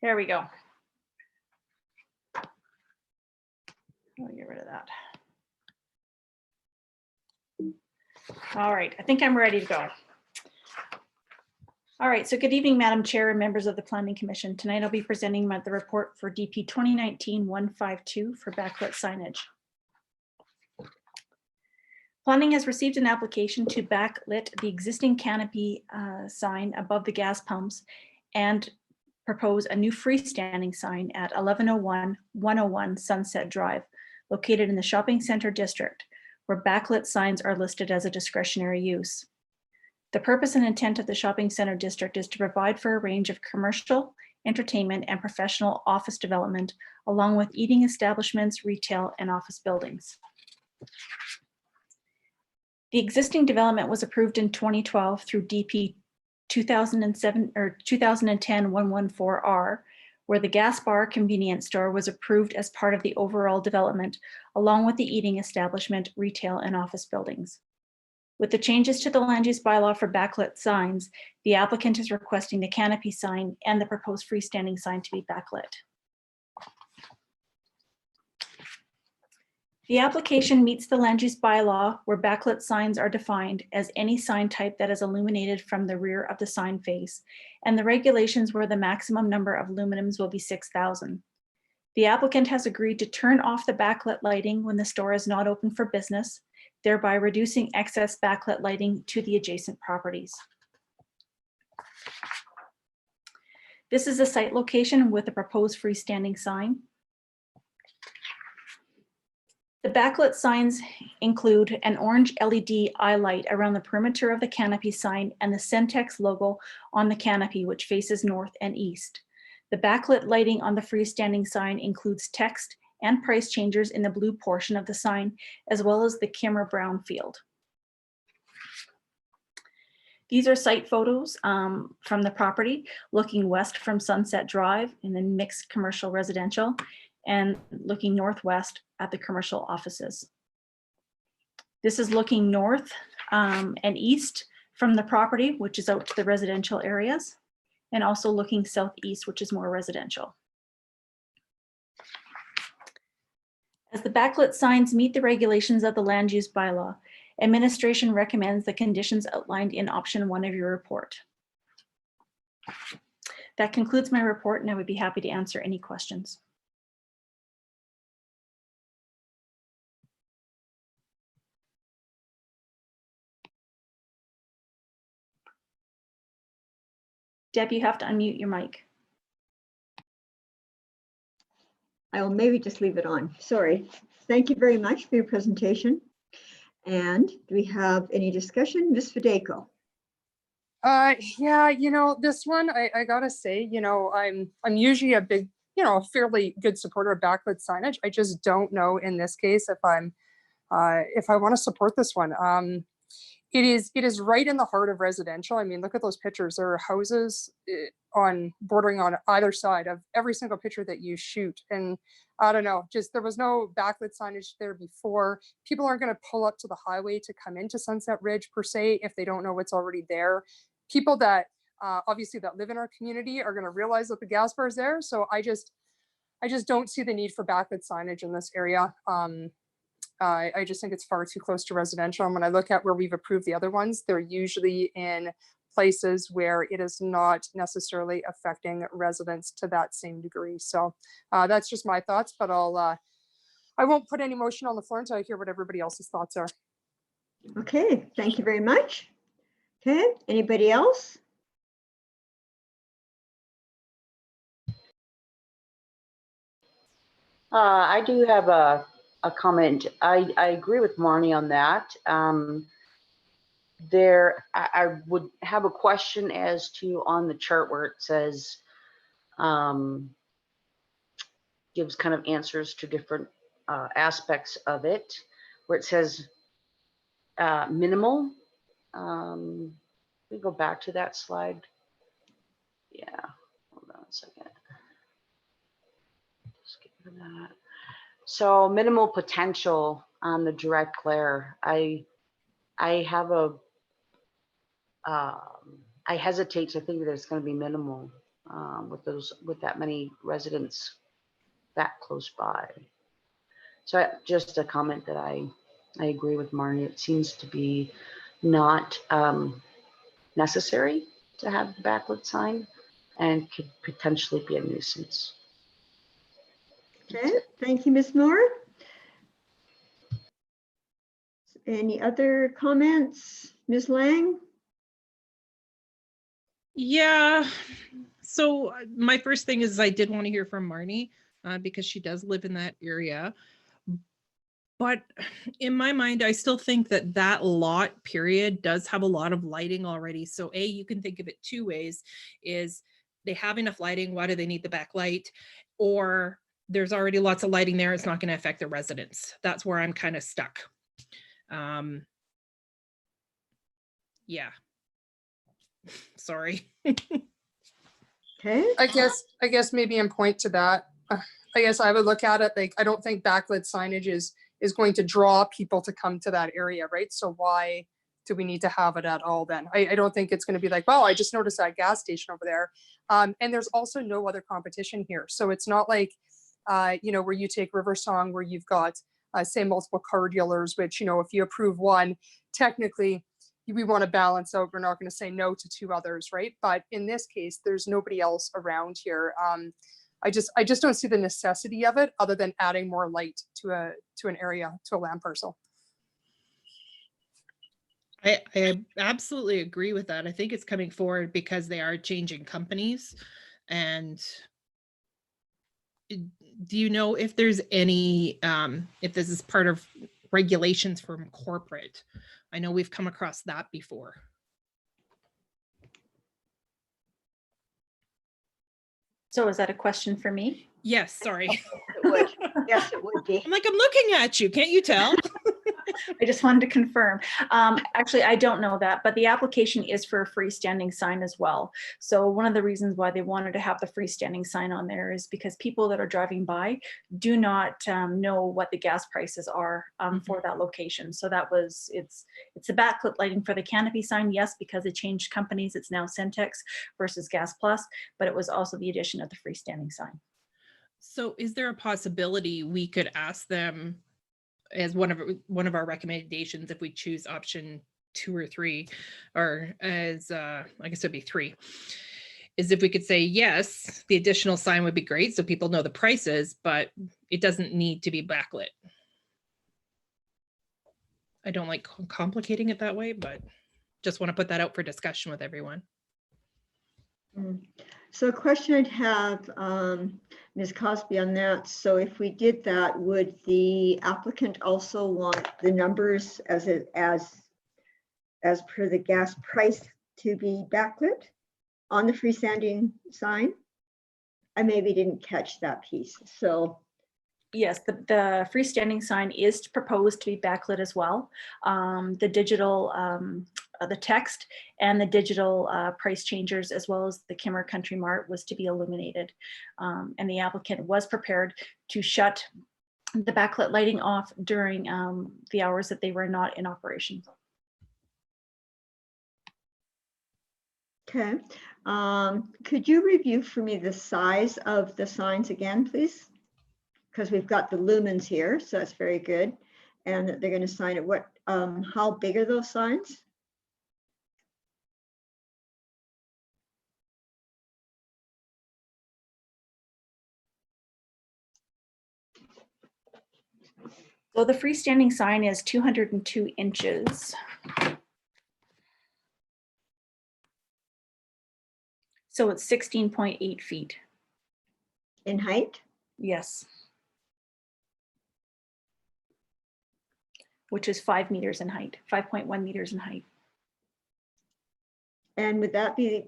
There we go. I'll get rid of that. All right, I think I'm ready to go. All right, so good evening, Madam Chair and members of the Planning Commission. Tonight I'll be presenting the report for DP 2019-152 for backlit signage. Planning has received an application to backlit the existing canopy sign above the gas pumps and propose a new freestanding sign at 1101 Sunset Drive, located in the shopping center district, where backlit signs are listed as a discretionary use. The purpose and intent of the shopping center district is to provide for a range of commercial, entertainment, and professional office development, along with eating establishments, retail, and office buildings. The existing development was approved in 2012 through DP 2007 or 2010-114R, where the gas bar convenience store was approved as part of the overall development, along with the eating establishment, retail, and office buildings. With the changes to the land use bylaw for backlit signs, the applicant is requesting the canopy sign and the proposed freestanding sign to be backlit. The application meets the land use bylaw where backlit signs are defined as any sign type that is illuminated from the rear of the sign face, and the regulations where the maximum number of luminums will be 6,000. The applicant has agreed to turn off the backlit lighting when the store is not open for business, thereby reducing excess backlit lighting to the adjacent properties. This is a site location with a proposed freestanding sign. The backlit signs include an orange LED eye light around the perimeter of the canopy sign and the Centex logo on the canopy, which faces north and east. The backlit lighting on the freestanding sign includes text and price changers in the blue portion of the sign, as well as the camera brown field. These are site photos from the property, looking west from Sunset Drive in the mixed commercial residential, and looking northwest at the commercial offices. This is looking north and east from the property, which is out to the residential areas, and also looking southeast, which is more residential. As the backlit signs meet the regulations of the land use bylaw, administration recommends the conditions outlined in option 1 of your report. That concludes my report, and I would be happy to answer any questions. Deb, you have to unmute your mic. I will maybe just leave it on. Sorry. Thank you very much for your presentation. And do we have any discussion? Ms. Fideko? Yeah, you know, this one, I gotta say, you know, I'm usually a big, you know, a fairly good supporter of backlit signage. I just don't know in this case if I want to support this one. It is right in the heart of residential. I mean, look at those pictures. There are houses bordering on either side of every single picture that you shoot. And I don't know, just there was no backlit signage there before. People aren't going to pull up to the highway to come into Sunset Ridge per se if they don't know what's already there. People that obviously that live in our community are going to realize that the gas bar is there. So I just don't see the need for backlit signage in this area. I just think it's far too close to residential. And when I look at where we've approved the other ones, they're usually in places where it is not necessarily affecting residents to that same degree. So that's just my thoughts, but I won't put any motion on the floor until I hear what everybody else's thoughts are. Okay, thank you very much. Okay, anybody else? I do have a comment. I agree with Marnie on that. I would have a question as to on the chart where it says, gives kind of answers to different aspects of it, where it says minimal. Let me go back to that slide. Yeah, hold on a second. Skip that. So minimal potential on the direct glare. I have a, I hesitate to think that it's going to be minimal with that many residents that close by. So just a comment that I agree with Marnie. It seems to be not necessary to have the backlit sign and could potentially be a nuisance. Okay, thank you, Ms. Moore. Any other comments, Ms. Lang? Yeah. So my first thing is I did want to hear from Marnie because she does live in that area. But in my mind, I still think that that lot period does have a lot of lighting already. So A, you can think of it two ways, is they have enough lighting, why do they need the backlight? Or there's already lots of lighting there, it's not going to affect the residents. That's where I'm kind of stuck. Yeah. Sorry. Okay. I guess maybe in point to that, I guess I would look at it like, I don't think backlit signage is going to draw people to come to that area, right? So why do we need to have it at all then? I don't think it's going to be like, well, I just noticed that gas station over there. And there's also no other competition here. So it's not like, you know, where you take Riversong, where you've got, say, multiple car dealers, which, you know, if you approve one, technically, we want to balance out. We're not going to say no to two others, right? But in this case, there's nobody else around here. I just don't see the necessity of it other than adding more light to an area, to a land parcel. I absolutely agree with that. I think it's coming forward because they are changing companies. And do you know if there's any, if this is part of regulations from corporate? I know we've come across that before. So is that a question for me? Yes, sorry. It would. Yes, it would be. I'm like, I'm looking at you. Can't you tell? I just wanted to confirm. Actually, I don't know that, but the application is for a freestanding sign as well. So one of the reasons why they wanted to have the freestanding sign on there is because people that are driving by do not know what the gas prices are for that location. So that was, it's a backlit lighting for the canopy sign, yes, because it changed companies. It's now Centex versus Gas Plus, but it was also the addition of the freestanding sign. So is there a possibility we could ask them as one of our recommendations if we choose option 2 or 3, or as I guess it'd be 3, is if we could say yes, the additional sign would be great so people know the prices, but it doesn't need to be backlit. I don't like complicating it that way, but just want to put that out for discussion with everyone. So a question I'd have, Ms. Cosby, on that. So if we did that, would the applicant also want the numbers as per the gas price to be backlit on the freestanding sign? I maybe didn't catch that piece. So yes, the freestanding sign is proposed to be backlit as well. The digital, the text and the digital price changers, as well as the Kimmer Country Mart, was to be illuminated. And the applicant was prepared to shut the backlit lighting off during the hours that they were not in operation. okay, could you review for me the size of the signs again, please? Because we've got the lumens here, so that's very good. and that they're going to sign it. What, how big are those signs? So the freestanding sign is 202 inches. So it's 16.8 feet. In height? Yes. Which is 5 meters in height, 5.1 meters in height. And would that be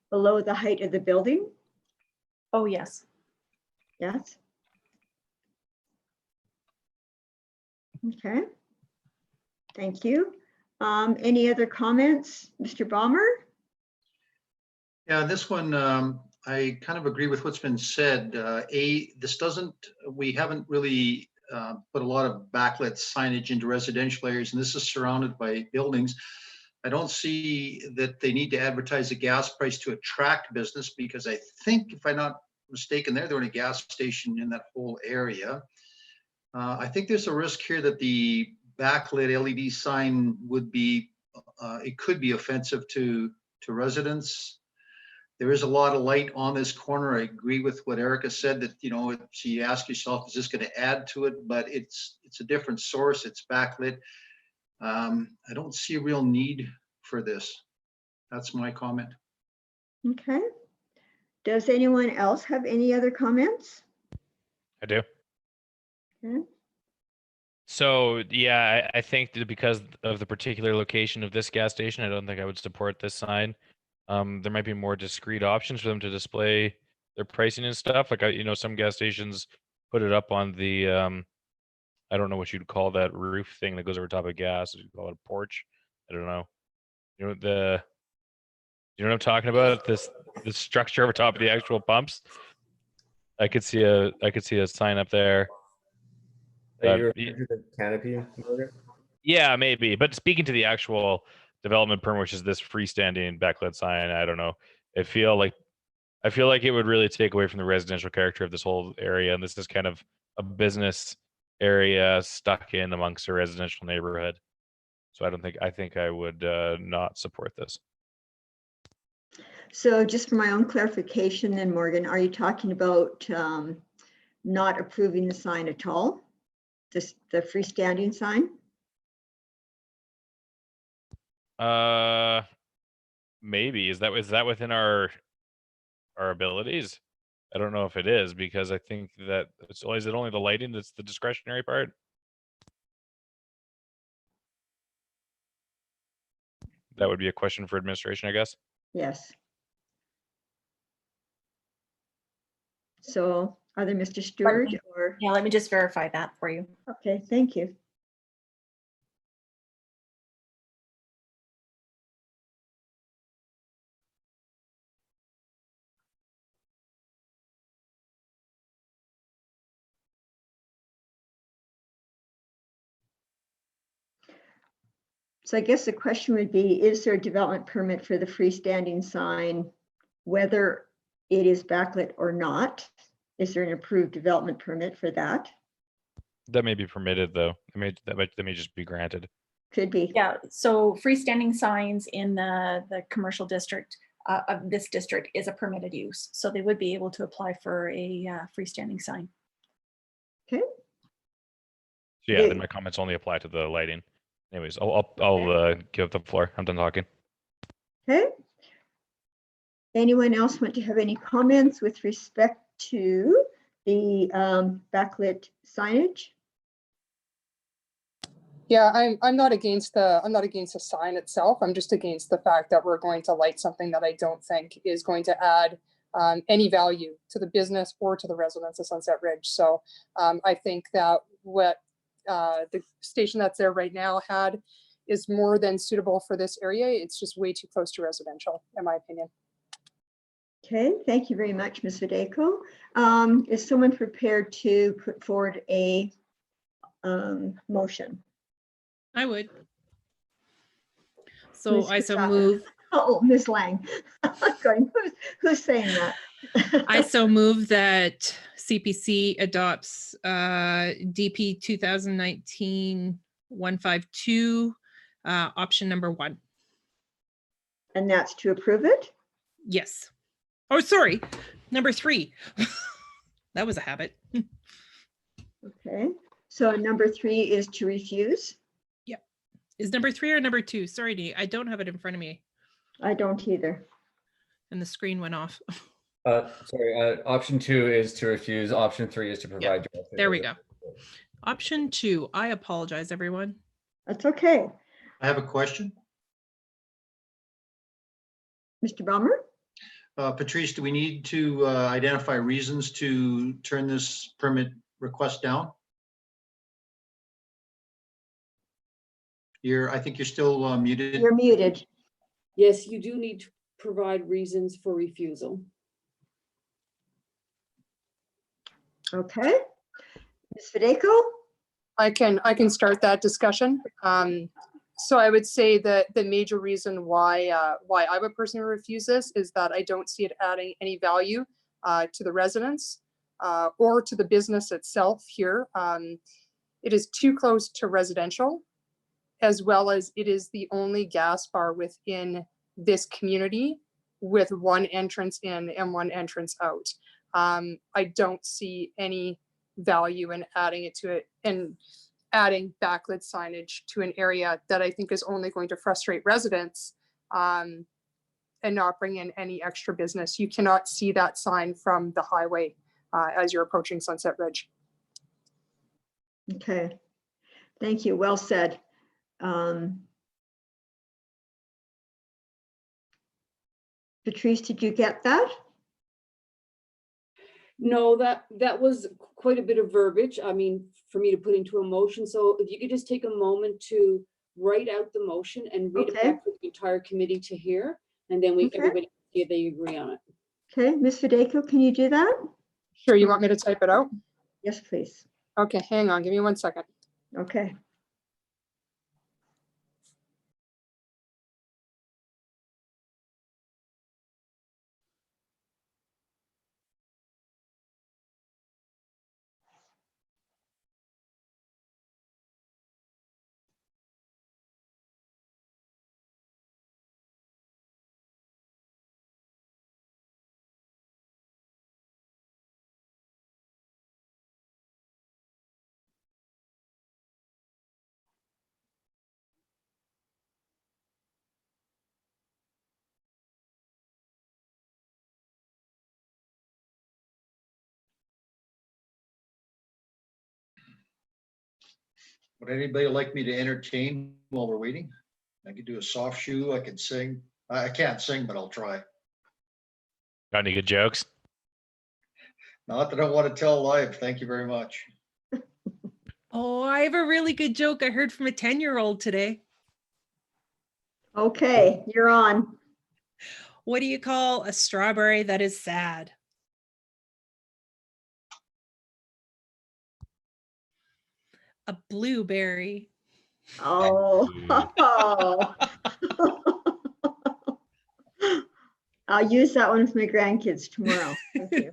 below the height of the building? Oh, yes. Yes. Okay. Thank you. Any other comments, Mr. Balmer? Yeah, this one, I kind of agree with what's been said. This doesn't, we haven't really put a lot of backlit signage into residential areas, and this is surrounded by buildings. I don't see that they need to advertise a gas price to attract business, because I think, if I'm not mistaken, they're the only gas station in that whole area. I think there's a risk here that the backlit LED sign would be, it could be offensive to residents. There is a lot of light on this corner. I agree with what Erica said, that, you know, so you ask yourself, is this going to add to it? But it's a different source. It's backlit. I don't see a real need for this. That's my comment. Okay. Does anyone else have any other comments? I do. Okay. So yeah, I think that because of the particular location of this gas station, I don't think I would support this sign. There might be more discrete options for them to display their pricing and stuff. Like, you know, some gas stations put it up on the, I don't know what you'd call that roof thing that goes over top of gas. You call it a porch. I don't know. You know you know what I'm talking about? This structure over top of the actual pumps. I could see a sign up there. You're referring to the canopy, Morgan? Yeah, maybe. But speaking to the actual development permit, which is this freestanding backlit sign, I don't know. I feel like it would really take away from the residential character of this whole area, and this is kind of a business area stuck in amongst a residential neighborhood. So I think I would not support this. So just for my own clarification then, Morgan, are you talking about not approving the sign at all? The freestanding sign? Maybe is that within our abilities? I don't know if it is, because I think that is it only the lighting that's the discretionary part? That would be a question for administration, I guess. Yes. So either Mr. Stewart or, Yeah, let me just verify that for you. okay, thank you. So I guess the question would be, is there a development permit for the freestanding sign, whether it is backlit or not? Is there an approved development permit for that? That may be permitted, though. That may just be granted. Could be. Yeah, so freestanding signs in the commercial district of this district is a permitted use. So they would be able to apply for a freestanding sign. Okay. So yeah, then my comments only apply to the lighting. Anyways, I'll give the floor. I'm done talking. Okay. Anyone else want to have any comments with respect to the backlit signage? Yeah, I'm not against the sign itself. I'm just against the fact that we're going to light something that I don't think is going to add any value to the business or to the residents of Sunset Ridge. So I think that what the station that's there right now is more than suitable for this area. It's just way too close to residential, in my opinion. Okay, thank you very much, Ms. Videko. Is someone prepared to put forward a motion? I would. So I so Mr. move. Oh, Ms. Lang. Going, who's saying that? I so move that CPC adopts DP 2019-152, option number 1. And that's to approve it? Yes. Oh, sorry, number 3. That was a habit. Okay, so number 3 is to refuse. Is number 3 or number 2? Sorry, Dee, I don't have it in front of me I don't either. and the screen went off. Sorry, option 2 is to refuse. Option 3 is to provide. directly There we with go. Option 2. I apologize, everyone. That's okay. I have a question. Mr. Bummer? Patrice, do we need to identify reasons to turn this permit request down? I think you're still muted. You're muted. Yes, you do need to provide reasons for refusal. Okay. Ms. Fideko? I can start that discussion. So I would say that the major reason why I would personally refuse this is that I don't see it adding any value to the residents or to the business itself here. It is too close to residential, as well as it is the only gas bar within this community with one entrance in and one entrance out. I don't see any value in adding it to it and adding backlit signage to an area that I think is only going to frustrate residents and not bring in any extra business. You cannot see that sign from the highway as you're approaching Sunset Ridge. Okay. Thank you. Well said. Patrice, did you get that? No, that was quite a bit of verbiage. I mean, for me to put into a motion. So if you could just take a moment to write out the motion and read it Okay. back to the entire committee to hear, and then Okay. everybody see if they agree on it. Okay, Ms. Fideko, can you do that? Sure, you want me to type it out? Yes, please. Okay, hang on, give me 1 second. Okay. Would anybody like me to entertain while we're waiting? I could do a soft shoe. I could sing. I can't sing, but I'll try. Got any good jokes? Not that I want to tell live. Thank you very much. Oh, I have a really good joke I heard from a 10-year-old today. Okay, you're on. What do you call a strawberry that is sad? A blueberry. Oh. I'll use that one with my grandkids tomorrow. Thank you.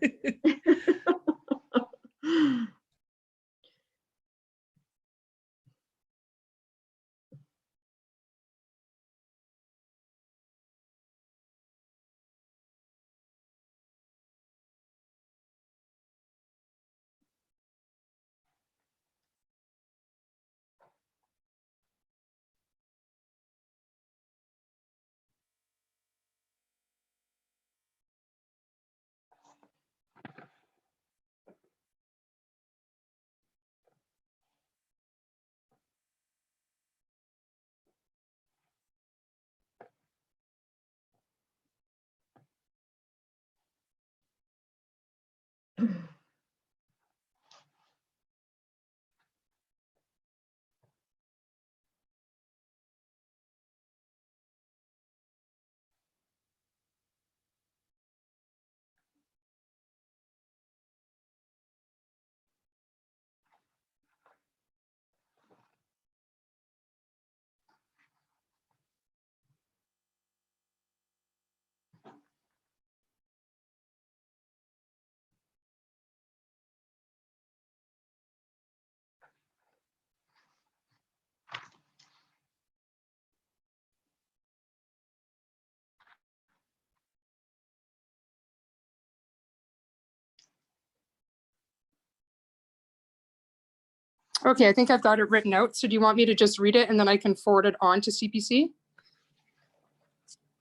Okay, I think I've got it written out. So do you want me to just read it and then I can forward it on to CPC?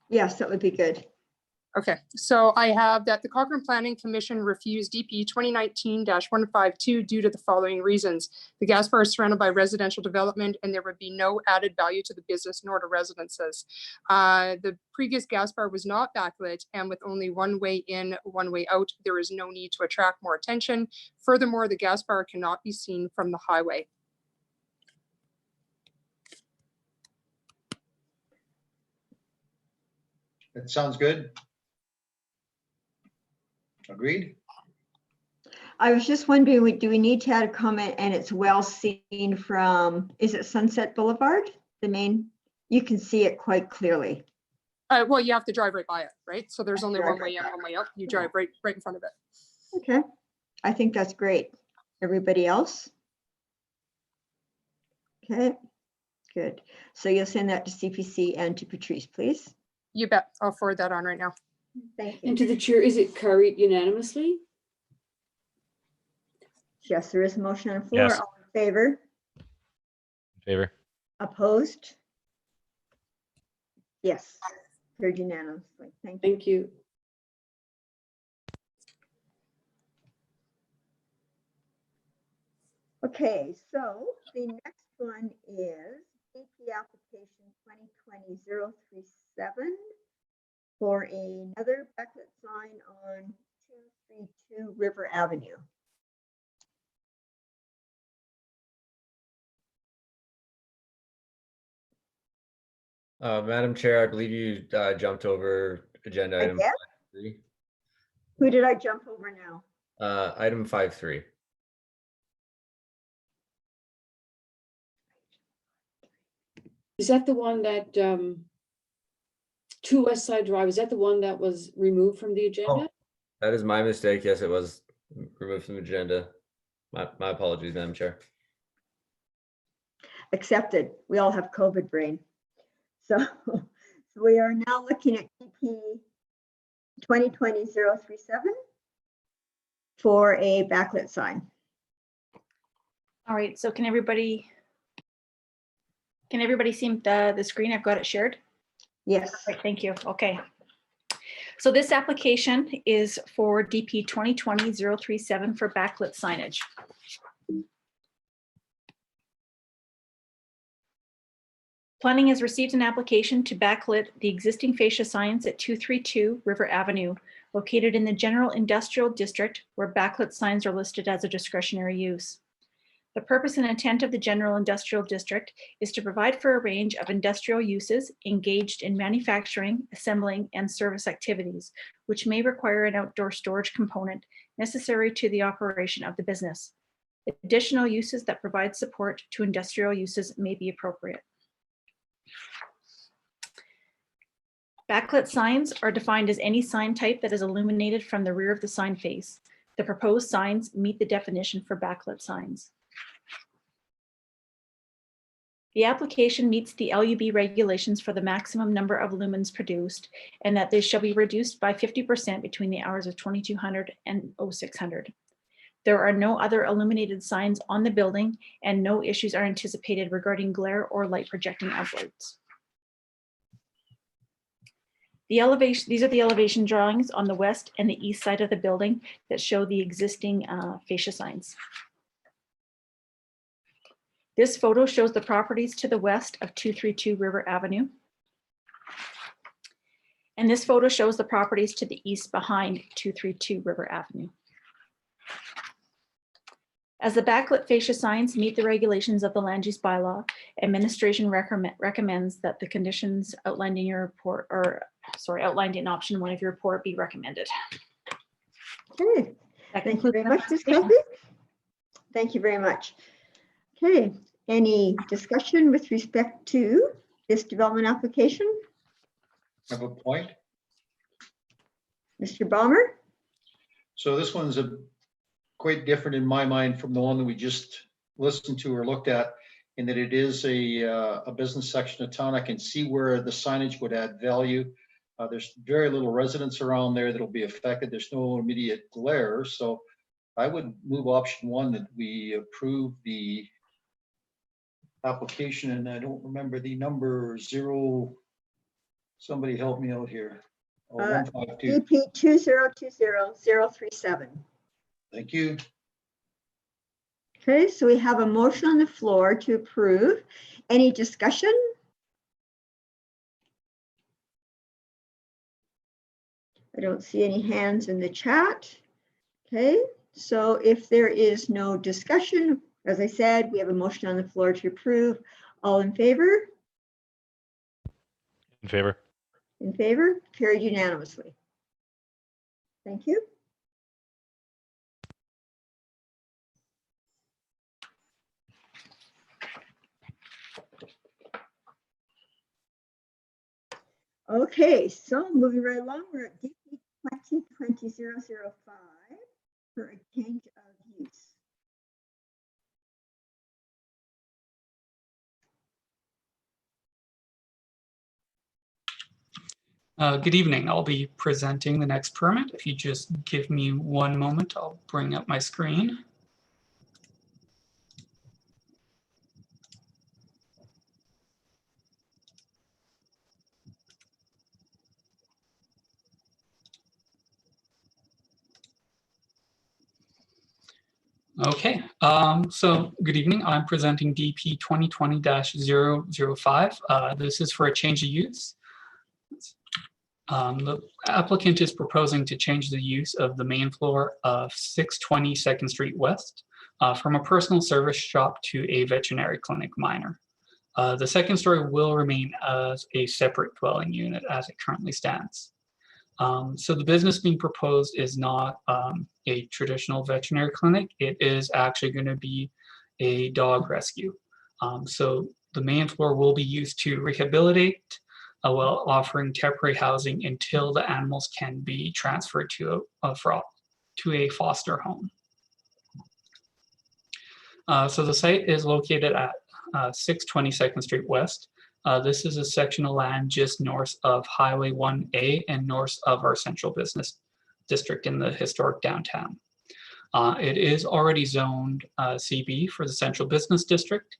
Yes, that would be good. Okay, so I have that the Cochrane Planning Commission refused DP 2019-152 due to the following reasons. The gas bar is surrounded by residential development and there would be no added value to the business nor to residences. The previous gas bar was not backlit, and with only one way in, one way out, there is no need to attract more attention. Furthermore, the gas bar cannot be seen from the highway. That sounds good. Agreed? I was just wondering, do we need to add a comment and it's well seen from, is it Sunset Boulevard? The main, you can see it quite clearly. Well, you have to drive right by it, right? So there's only Drive one way in, one way out. You drive right in front of it. Okay, I think that's great. Everybody else? Okay, good. So you'll send that to CPC and to Patrice, please. You bet. I'll forward that on right now. Thank you. And to the chair, is it carried unanimously? Yes, there is a motion on the floor. Yes. All in favor? In favor. Opposed? Yes, carried unanimously. Thank you. Thank you. Okay, so the next one is DP application 2020-037 for another backlit sign on 232 River Avenue. Madam Chair, I believe you jumped over agenda I item did? 5.3. Who did I jump over now? Item 5.3. Is that the one that, 2 West Side Drive, is that the one that was removed from the agenda? That is my mistake. Yes, it was removed from the agenda. My apologies, Madam Chair. Accepted. We all have COVID brain. So we are now looking at DP 2020-037 for a backlit sign. All right, so can everybody see the screen? I've got it shared. Yes. Right, thank you. Okay. So this application is for DP 2020-037 for backlit signage. Planning has received an application to backlit the existing fascia signs at 232 River Avenue, located in the general industrial district where backlit signs are listed as a discretionary use. The purpose and intent of the general industrial district is to provide for a range of industrial uses engaged in manufacturing, assembling, and service activities, which may require an outdoor storage component necessary to the operation of the business. Additional uses that provide support to industrial uses may be appropriate. Backlit signs are defined as any sign type that is illuminated from the rear of the sign face. The proposed signs meet the definition for backlit signs. The application meets the LUB regulations for the maximum number of lumens produced, and that they shall be reduced by 50% between the hours of 2200 and 0600. There are no other illuminated signs on the building, and no issues are anticipated regarding glare or light projecting outwards. These are the elevation drawings on the west and the east side of the building that show the existing fascia signs. This photo shows the properties to the west of 232 River Avenue. And this photo shows the properties to the east behind 232 River Avenue. As the backlit fascia signs meet the regulations of the land use bylaw, administration recommends that the conditions outlined in your report, outlined in option 1 of your report, be recommended. Okay, thank you very much, Ms. Kelsey. Thank you very much. Okay, any discussion with respect to this development application? I have a point. Mr. Balmer? So this one's quite different in my mind from the one that we just listened to or looked at, in that it is a business section of town. I can see where the signage would add value. There's very little residents around there that'll be affected. There's no immediate glare. So I would move option 1, that we approve the application, and I don't remember the number, somebody help me out here. Oh, 152. DP 2020-037. Thank you. Okay, so we have a motion on the floor to approve. Any discussion? I don't see any hands in the chat. Okay, so if there is no discussion, as I said, we have a motion on the floor to approve. All in favor? In favor. In favor? Carried unanimously. Thank you. Okay, so moving right along, we're at DP 2020-005 for a change of use. Good evening. I'll be presenting the next permit. If you just give me one moment, I'll bring up my screen. Okay, so good evening. I'm presenting DP 2020-005. This is for a change of use. The applicant is proposing to change the use of the main floor of 620 2nd Street West from a personal service shop to a veterinary clinic minor. The second story will remain as a separate dwelling unit as it currently stands. So the business being proposed is not a traditional veterinary clinic. It is actually going to be a dog rescue. So the main floor will be used to rehabilitate while offering temporary housing until the animals can be transferred to a foster home. So the site is located at 620 2nd Street West. This is a section of land just north of Highway 1A and north of our central business district in the historic downtown. It is already zoned CB for the central business district,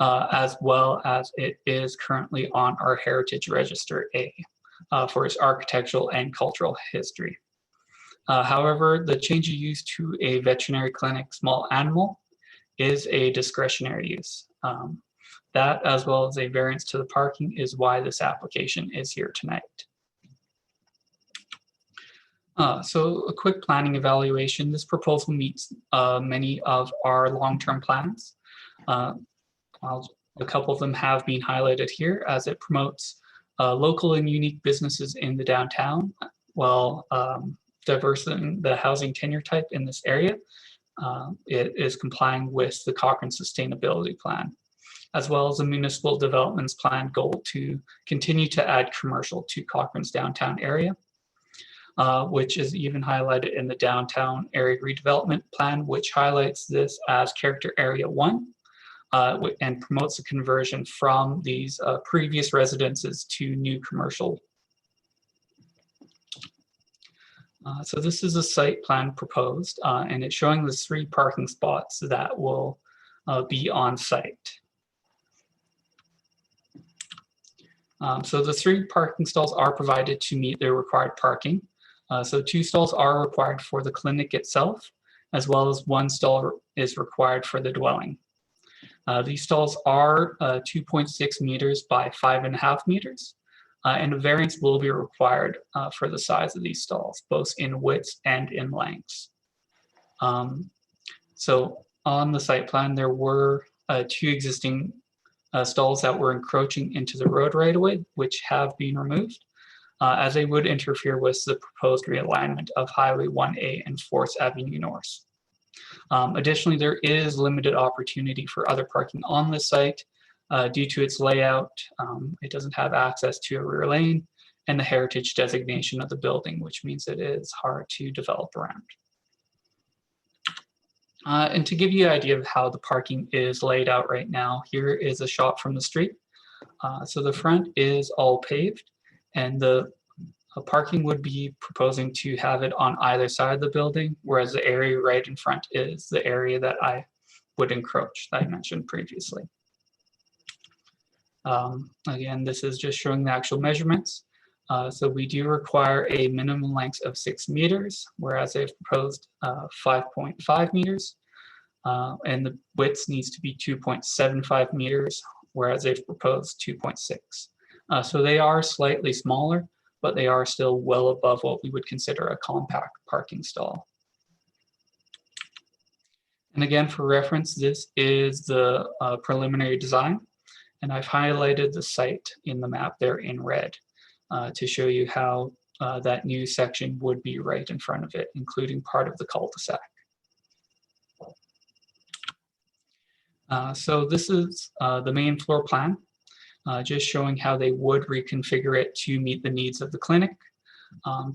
as well as it is currently on our Heritage Register A for its architectural and cultural history. However, the change of use to a veterinary clinic small animal is a discretionary use. That, as well as a variance to the parking, is why this application is here tonight. So a quick planning evaluation. This proposal meets many of our long-term plans. A couple of them have been highlighted here as it promotes local and unique businesses in the downtown while diversifying the housing tenure type in this area. It is complying with the Cochrane Sustainability Plan, as well as the Municipal Development's Plan goal to continue to add commercial to Cochrane's downtown area, which is even highlighted in the Downtown Area Redevelopment Plan, which highlights this as Character Area 1 and promotes the conversion from these previous residences to new commercial. So this is a site plan proposed, and it's showing the 3 parking spots that will be on site. So the 3 parking stalls are provided to meet their required parking. So 2 stalls are required for the clinic itself, as well as 1 stall is required for the dwelling. These stalls are 2.6 meters by 5.5 meters, and a variance will be required for the size of these stalls, both in width and in length. So on the site plan, there were 2 existing stalls that were encroaching into the road right away, which have been removed, as they would interfere with the proposed realignment of Highway 1A and 4th Avenue North. Additionally, there is limited opportunity for other parking on the site due to its layout. It doesn't have access to a rear lane and the heritage designation of the building, which means it is hard to develop around. And to give you an idea of how the parking is laid out right now, here is a shot from the street. So the front is all paved, and the parking would be proposing to have it on either side of the building, whereas the area right in front is the area that I would encroach that I mentioned previously. Again, this is just showing the actual measurements. So we do require a minimum length of 6 meters, whereas they've proposed 5.5 meters. And the width needs to be 2.75 meters, whereas they've proposed 2.6. So they are slightly smaller, but they are still well above what we would consider a compact parking stall. And again, for reference, this is the preliminary design, and I've highlighted the site in the map there in red to show you how that new section would be right in front of it, including part of the cul-de-sac. So this is the main floor plan, just showing how they would reconfigure it to meet the needs of the clinic.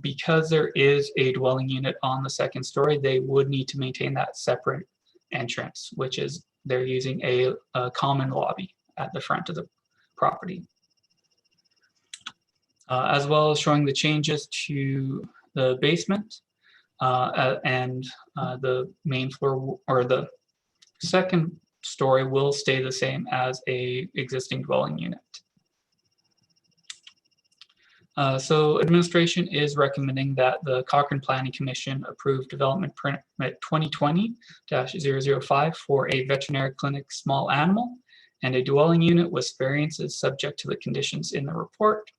Because there is a dwelling unit on the second story, they would need to maintain that separate entrance, which is they're using a common lobby at the front of the property. As well as showing the changes to the basement and the main floor, or the second story will stay the same as a existing dwelling unit. So administration is recommending that the Cochrane Planning Commission approve development permit 2020-005 for a veterinary clinic small animal and a dwelling unit with variances subject to the conditions in the report.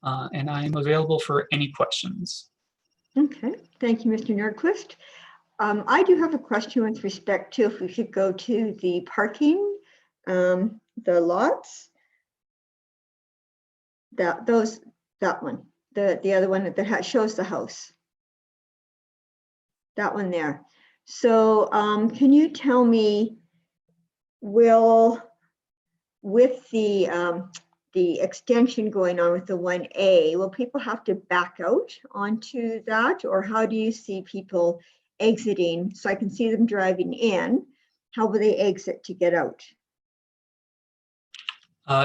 And I am available for any questions. Okay, thank you, Mr. Nordquist. I do have a question with respect to if we could go to the parking, the lots. That one, the other one that shows the house. That one there. So can you tell me, with the extension going on with the 1A, will people have to back out onto that, or how do you see people exiting? So I can see them driving in. How will they exit to get out?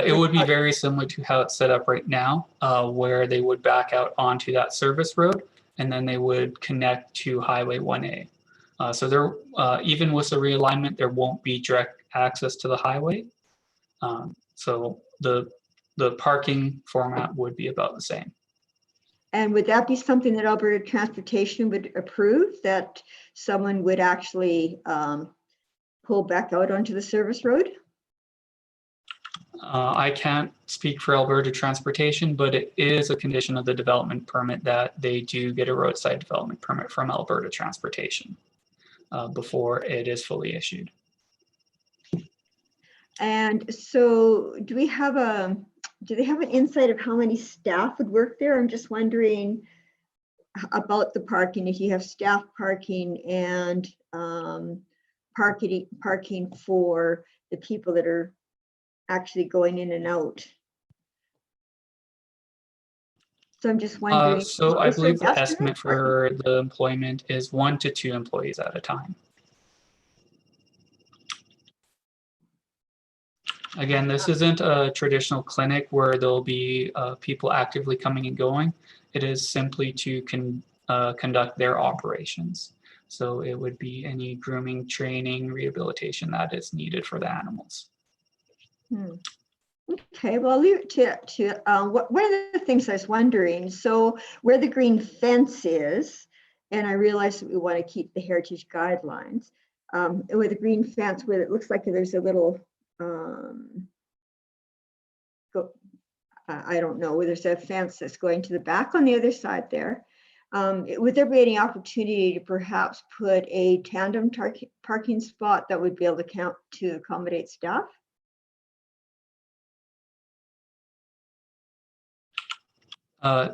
It would be very similar to how it's set up right now, where they would back out onto that service road, and then they would connect to Highway 1A. So there, even with the realignment, there won't be direct access to the highway. So the parking format would be about the same. And would that be something that Alberta Transportation would approve, that someone would actually pull back out onto the service road? I can't speak for Alberta Transportation, but it is a condition of the development permit that they do get a roadside development permit from Alberta Transportation before it is fully issued. And so do they have an insight of how many staff would work there? I'm just wondering about the parking, if you have staff parking and parking for the people that are actually going in and out. So I'm just wondering. So I believe the estimate for the employment is 1 to 2 employees at a time. Again, this isn't a traditional clinic where there'll be people actively coming and going. It is simply to conduct their operations. So it would be any grooming, training, rehabilitation that is needed for the animals. Okay, well, I'll leave it to one of the things I was wondering, so where the green fence is, and I realize that we want to keep the heritage guidelines, with the green fence where it looks like there's a little, I don't know, where there's a fence that's going to the back on the other side there. Would there be any opportunity to perhaps put a tandem parking spot that would be able to accommodate staff?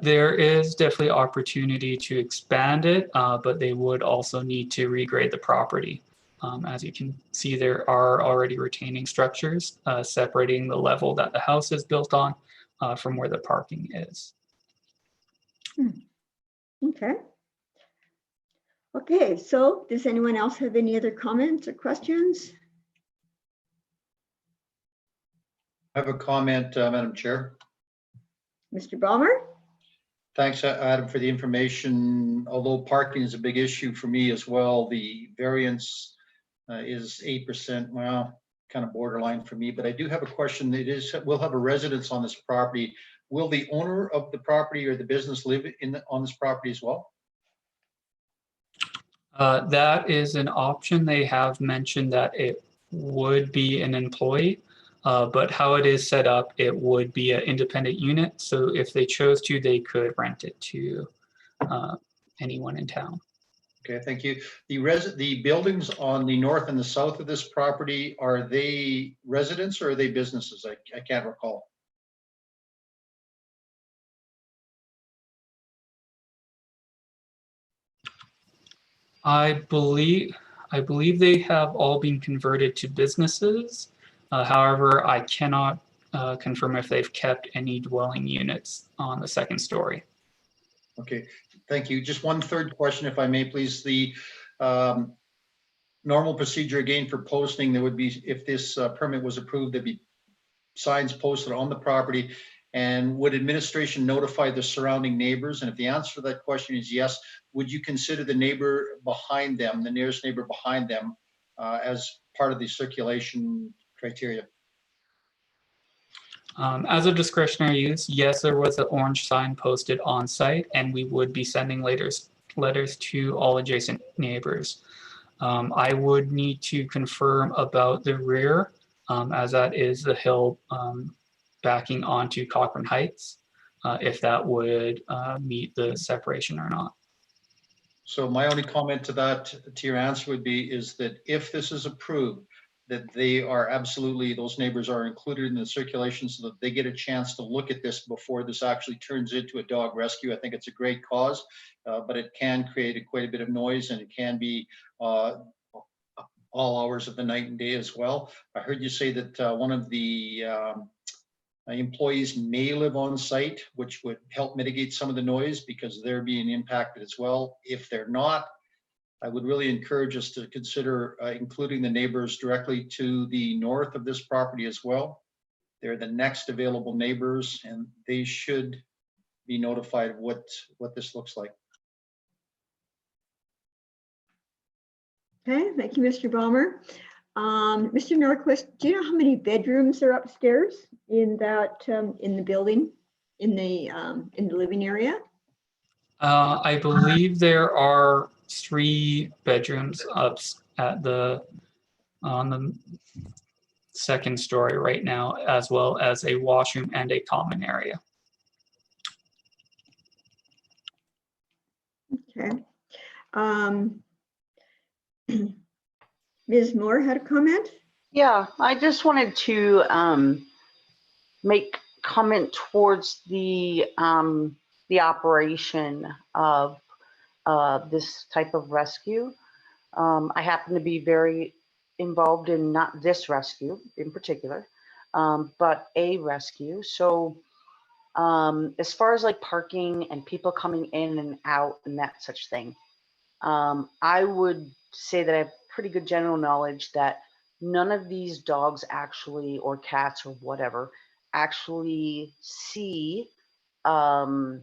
There is definitely opportunity to expand it, but they would also need to regrade the property. As you can see, there are already retaining structures separating the level that the house is built on from where the parking is. Okay. Okay, so does anyone else have any other comments or questions? I have a comment, Madam Chair. Mr. Ballmer? Thanks, Adam, for the information. Although parking is a big issue for me as well, the variance is 8%. Well, kind of borderline for me, but I do have a question. We'll have a residence on this property. Will the owner of the property or the business live on this property as well? That is an option. They have mentioned that it would be an employee, but how it is set up, it would be an independent unit. So if they chose to, they could rent it to anyone in town. Okay, thank you. The buildings on the north and the south of this property, are they residents or are they businesses? I can't recall. I believe they have all been converted to businesses. However, I cannot confirm if they've kept any dwelling units on the second story. Okay, thank you. Just one third question, if I may, please. The normal procedure again for posting, there would be, if this permit was approved, there'd be signs posted on the property. And would administration notify the surrounding neighbors? And if the answer to that question is yes, would you consider the neighbor behind them, the nearest neighbor behind them, as part of the circulation criteria? As a discretionary use, yes, there was an orange sign posted on site, and we would be sending letters to all adjacent neighbors. I would need to confirm about the rear, as that is the hill backing onto Cochrane Heights, if that would meet the separation or not. So my only comment to that, to your answer would be, is that if this is approved, that they are absolutely, those neighbors are included in the circulation so that they get a chance to look at this before this actually turns into a dog rescue. I think it's a great cause, but it can create quite a bit of noise, and it can be all hours of the night and day as well. I heard you say that one of the employees may live on site, which would help mitigate some of the noise because they're being impacted as well. If they're not, I would really encourage us to consider including the neighbors directly to the north of this property as well. They're the next available neighbors, and they should be notified of what this looks like. Okay, thank you, Mr. Balmer. Mr. Norquist, do you know how many bedrooms are upstairs in that in the building, in the living area? I believe there are 3 bedrooms up on the second story right now, as well as a washroom and a common area. Okay. Ms. Moore had a comment? Yeah, I just wanted to make comment towards the operation of this type of rescue. I happen to be very involved in not this rescue in particular, but a rescue. So as far as like parking and people coming in and out and that such thing, I would say that I have pretty good general knowledge that none of these dogs actually, or cats or whatever, actually see a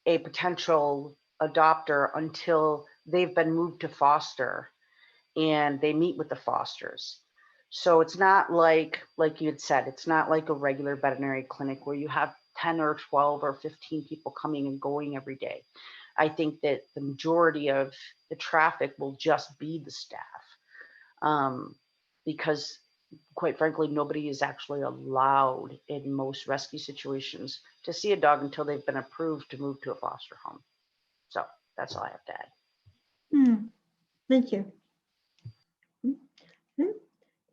potential adopter until they've been moved to foster and they meet with the fosters. So it's not like you had said, it's not like a regular veterinary clinic where you have 10 or 12 or 15 people coming and going every day. I think that the majority of the traffic will just be the staff, because quite frankly, nobody is actually allowed in most rescue situations to see a dog until they've been approved to move to a foster home. So that's all I have to add. Thank you.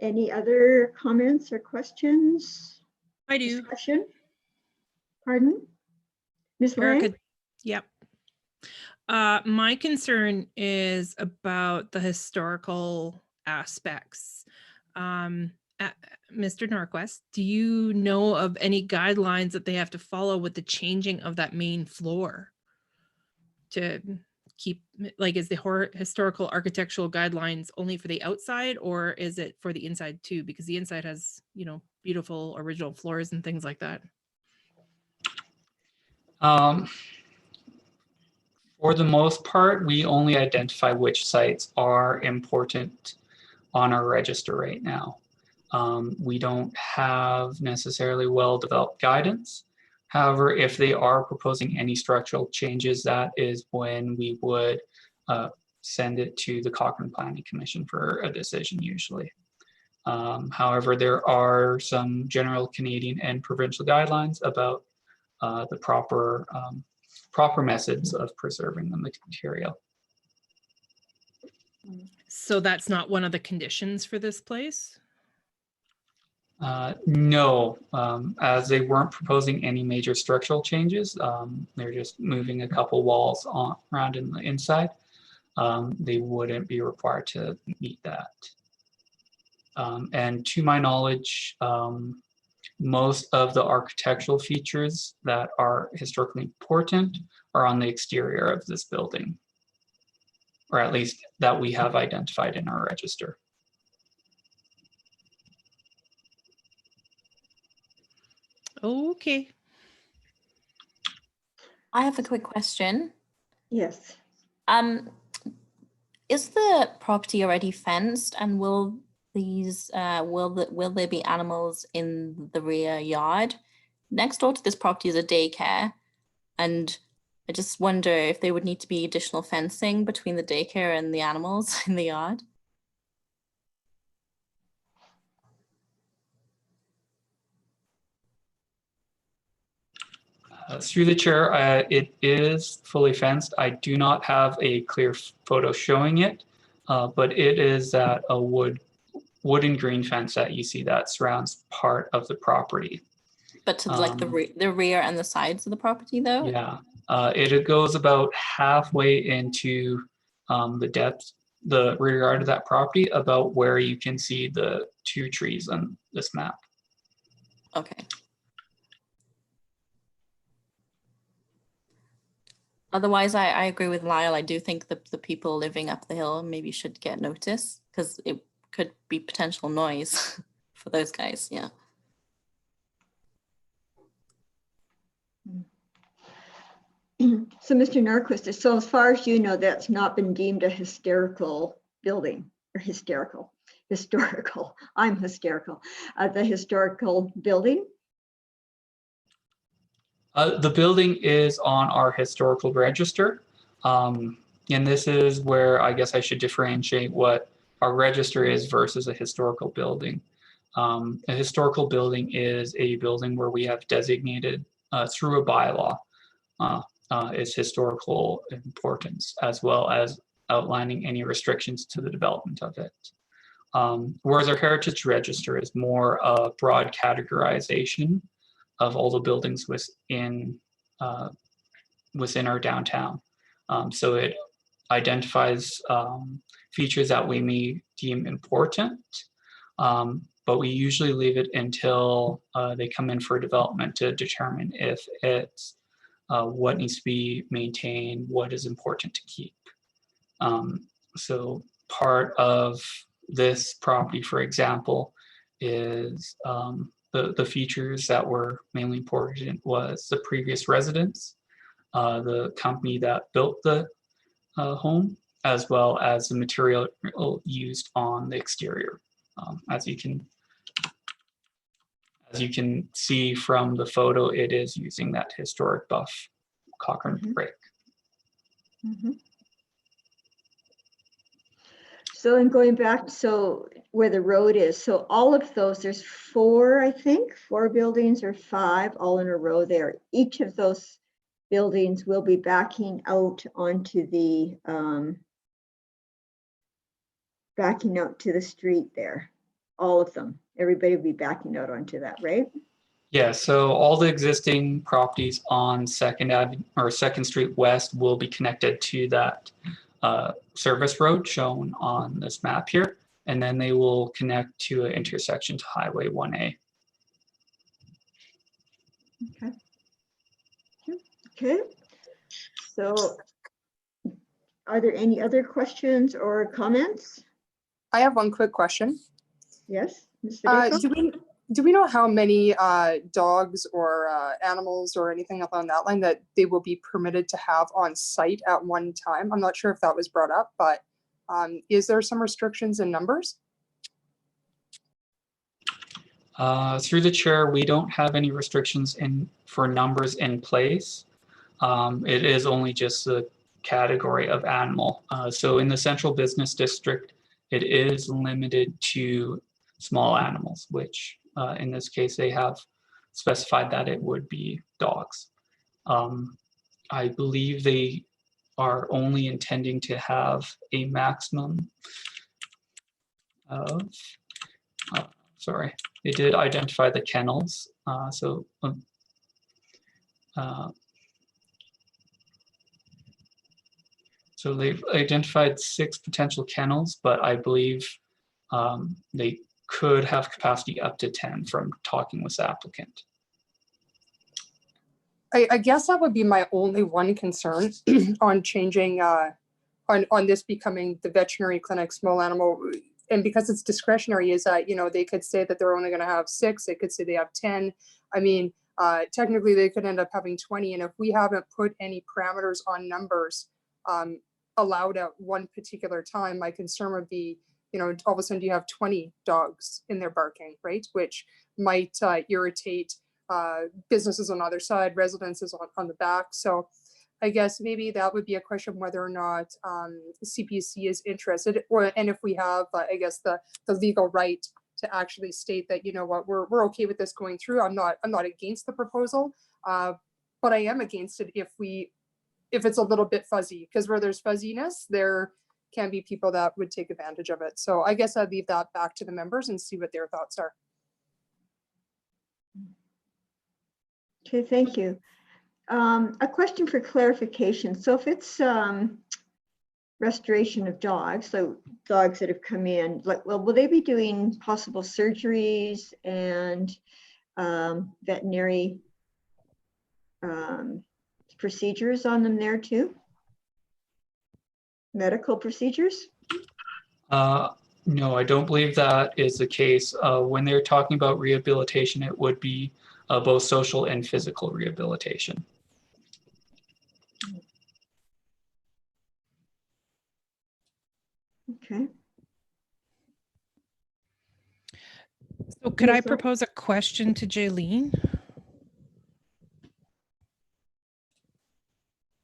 Any other comments or questions? I do. Discussion? Pardon? Ms. Lang? Erica, yep. My concern is about the historical aspects. Mr. Norquist, do you know of any guidelines that they have to follow with the changing of that main floor to keep, like, is the historical architectural guidelines only for the outside, or is it for the inside too? Because the inside has, you know, beautiful original floors and things like that. For the most part, we only identify which sites are important on our register right now. We don't have necessarily well-developed guidance. However, if they are proposing any structural changes, that is when we would send it to the Cochrane Planning Commission for a decision usually. However, there are some general Canadian and provincial guidelines about the proper methods of preserving the material. So that's not one of the conditions for this place? No, as they weren't proposing any major structural changes, they're just moving a couple walls around in the inside. They wouldn't be required to meet that. And to my knowledge, most of the architectural features that are historically important are on the exterior of this building, or at least that we have identified in our register. Okay. I have a quick question. Yes. Is the property already fenced, and will these will there be animals in the rear yard? Next door to this property is a daycare, and I just wonder if there would need to be additional fencing between the daycare and the animals in the yard. Through the chair, it is fully fenced. I do not have a clear photo showing it, but it is that a wooden green fence that you see that surrounds part of the property. But to like the rear and the sides of the property, though. Yeah, it goes about halfway into the rear yard of that property, about where you can see the 2 trees on this map. Okay. Otherwise, I agree with Lyle. I do think the people living up the hill maybe should get notice, because it could be potential noise for those guys. Yeah. So, Mr. Norquist, so as far as you know, that's not been deemed a hysterical building, or historical. I'm hysterical. The historical building. The building is on our historical register. And this is where I guess I should differentiate what our register is versus a historical building. A historical building is a building where we have designated through a bylaw its historical importance, as well as outlining any restrictions to the development of it. Whereas our heritage register is more a broad categorization of all the buildings within our downtown. So it identifies features that we may deem important, but we usually leave it until they come in for development to determine if it's what needs to be maintained, what is important to keep. So part of this property, for example, is the features that were mainly important was the previous residence, the company that built the home, as well as the material used on the exterior. As you can see from the photo, it is using that historic buff Cochrane brick. Mm-hmm. So, and going back, so where the road is, so all of those, there's 4, I think, 4 buildings or 5 all in a row there. Each of those buildings will be backing out onto the street there. All of them, everybody will be backing out onto that, right? Yeah, so all the existing properties on 2nd Avenue or 2nd Street West will be connected to that service road shown on this map here, and then they will connect to an intersection to Highway 1A. Okay. Okay. So are there any other questions or comments? I have one quick question. Yes, Ms. Federico? Do we know how many dogs or animals or anything up on that line that they will be permitted to have on site at one time? I'm not sure if that was brought up, but is there some restrictions in numbers? Through the chair, we don't have any restrictions for numbers in place. It is only just the category of animal. So in the central business district, it is limited to small animals, which in this case, they have specified that it would be dogs. I believe they are only intending to have a maximum of, sorry, they did identify the kennels. So they've identified 6 potential kennels, but I believe they could have capacity up to 10 from talking with the applicant. I guess that would be my only one concern on changing, on this becoming the veterinary clinic small animal. And because it's discretionary, is that, you know, they could say that they're only going to have 6, they could say they have 10. I mean, technically they could end up having 20. And if we haven't put any parameters on numbers allowed at one particular time, my concern would be, you know, all of a sudden you have 20 dogs in there barking, right? Which might irritate businesses on the other side, residences on the back. So I guess maybe that would be a question whether or not CPC is interested, and if we have, I guess, the legal right to actually state that, you know what, we're okay with this going through. I'm not against the proposal, but I am against it if it's a little bit fuzzy, because where there's fuzziness, there can be people that would take advantage of it. So I guess I'd leave that back to the members and see what their thoughts are. Okay, thank you. A question for clarification. So if it's restoration of dogs, so dogs that have come in, like, well, will they be doing possible surgeries and veterinary procedures on them there too? Medical procedures? No, I don't believe that is the case. When they're talking about rehabilitation, it would be both social and physical rehabilitation. Okay. So could I propose a question to Jaylene?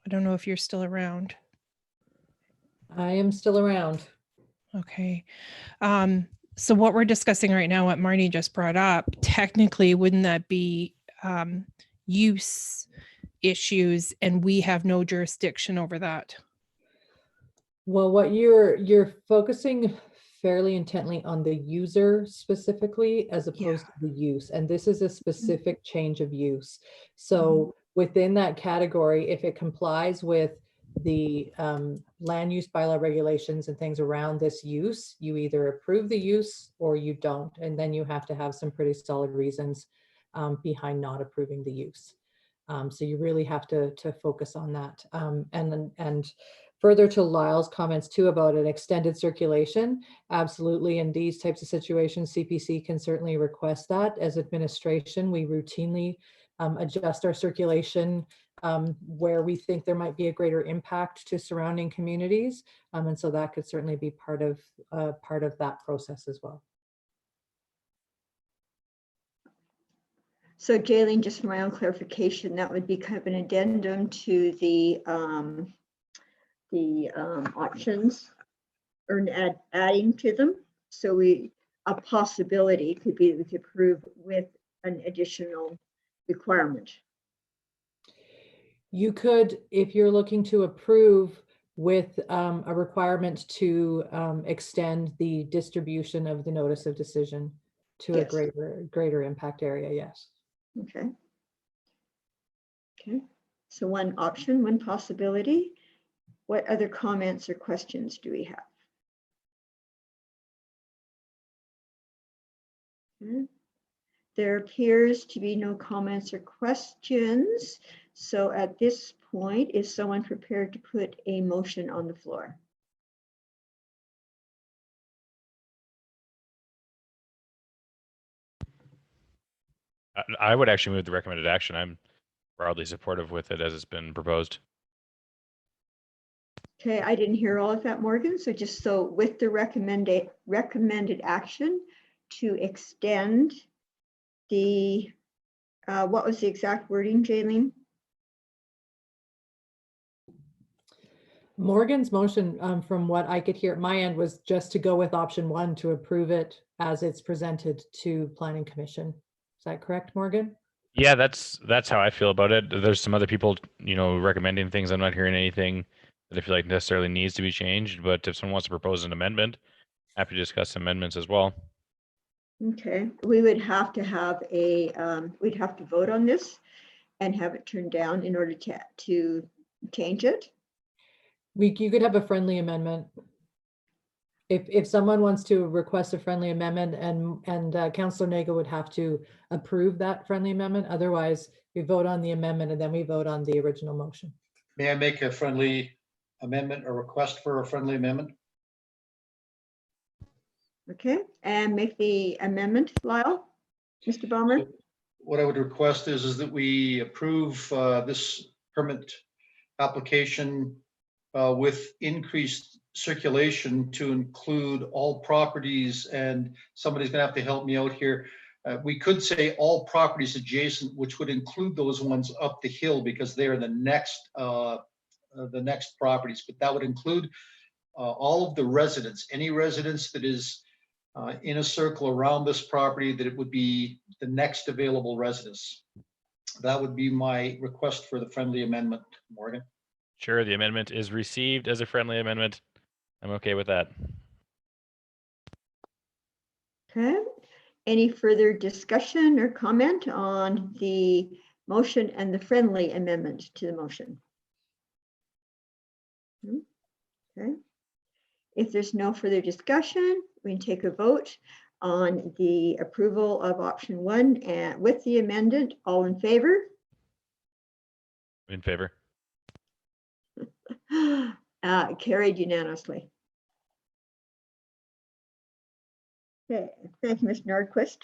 I don't know if you're still around. I am still around. Okay. So what we're discussing right now, what Marnie just brought up, technically, wouldn't that be use issues, and we have no jurisdiction over that? Well, what you're focusing fairly intently on the user specifically, as opposed to the use. And this is a specific change of use. So within that category, if it complies with the land use bylaw regulations and things around this use, you either approve the use or you don't. And then you have to have some pretty solid reasons behind not approving the use. So you really have to focus on that. And further to Lyle's comments too about an extended circulation, absolutely. In these types of situations, CPC can certainly request that. As administration, we routinely adjust our circulation where we think there might be a greater impact to surrounding communities. And so that could certainly be part of that process as well. So Jaylene, just for my own clarification, that would be kind of an addendum to the options, or adding to them. So a possibility could be that we could approve with an additional requirement. You could, if you're looking to approve with a requirement to extend the distribution of the notice of decision to a greater impact area, yes. Okay. Okay. So one option, one possibility. What other comments or questions do we have? Okay. There appears to be no comments or questions. So at this point, is someone prepared to put a motion on the floor? I would actually move the recommended action. I'm broadly supportive with it as it's been proposed. Okay, I didn't hear all of that, Morgan. So just so with the recommended action to extend the, what was the exact wording, Jaylene? Morgan's motion, from what I could hear at my end, was just to go with option 1 to approve it as it's presented to Planning Commission. Is that correct, Morgan? Yeah, that's how I feel about it. There's some other people, recommending things. I'm not hearing anything that I feel like necessarily needs to be changed. But if someone wants to propose an amendment, happy to discuss amendments as well. Okay, we would have to have we'd have to vote on this and have it turned down in order to change it. You could have a friendly amendment. If someone wants to request a friendly amendment, and Councillor Nagle would have to approve that friendly amendment. Otherwise, we vote on the amendment and then we vote on the original motion. May I make a friendly amendment or request for a friendly amendment? Okay, and make the amendment, Lyle, Mr. Baumer. What I would request is that we approve this permit application with increased circulation to include all properties, and somebody's gonna have to help me out here. We could say all properties adjacent, which would include those ones up the hill because they're the next properties, but that would include all of the residents, any residence that is in a circle around this property, that it would be the next available residence. That would be my request for the friendly amendment, Morgan. Sure, the amendment is received as a friendly amendment. I'm okay with that. Okay, any further discussion or comment on the motion and the friendly amendment to the motion? Okay, if there's no further discussion, we can take a vote on the approval of option 1 and with the amendment. All in favor? In favor. Carried unanimously. Okay, thank you, Ms. Nordquist.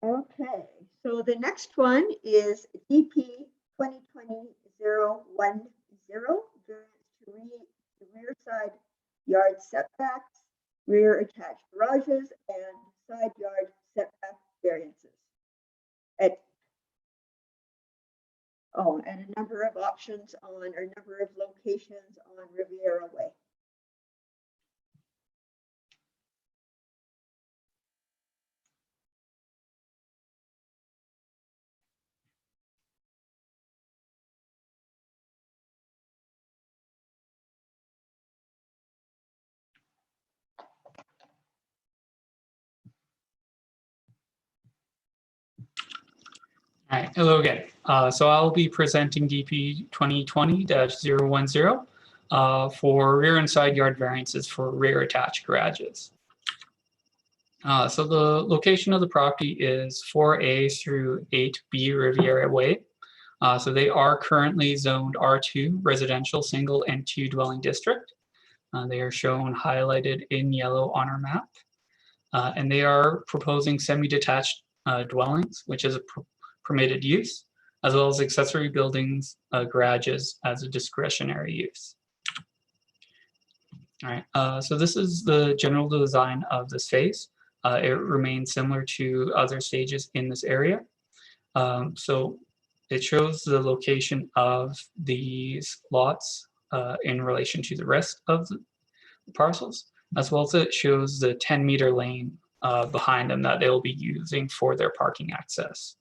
Okay, so the next one is DP 2020-010, rear side yard setbacks, rear attached garages, and side yard setback variances. And a number of options on, or a number of locations on Riviera Way. All right, hello again. So I'll be presenting DP 2020-010 for rear and side yard variances for rear attached garages. So the location of the property is 4A through 8B Riviera Way. So they are currently zoned R2 residential single and 2 dwelling district. They are shown highlighted in yellow on our map. And they are proposing semi-detached dwellings, which is a permitted use, as well as accessory buildings, garages as a discretionary use. All right, so this is the general design of this phase. It remains similar to other stages in this area. So it shows the location of these lots in relation to the rest of the parcels, as well as it shows the 10-meter lane behind them that they'll be using for their parking access.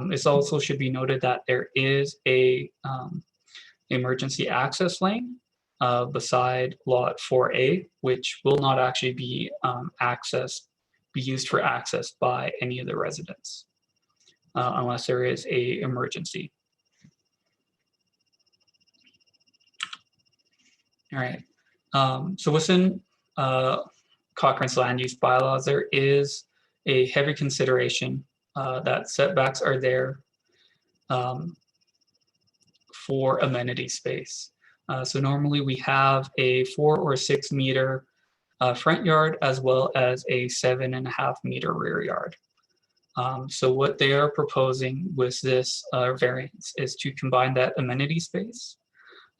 This also should be noted that there is a emergency access lane beside lot 4A, which will not actually be used for access by any of the residents unless there is a emergency. All right. So within Cochrane's land use bylaws, there is a heavy consideration that setbacks are there for amenity space. So normally we have a 4 or 6 meter front yard as well as a 7.5 meter rear yard. So what they are proposing with this variance is to combine that amenity space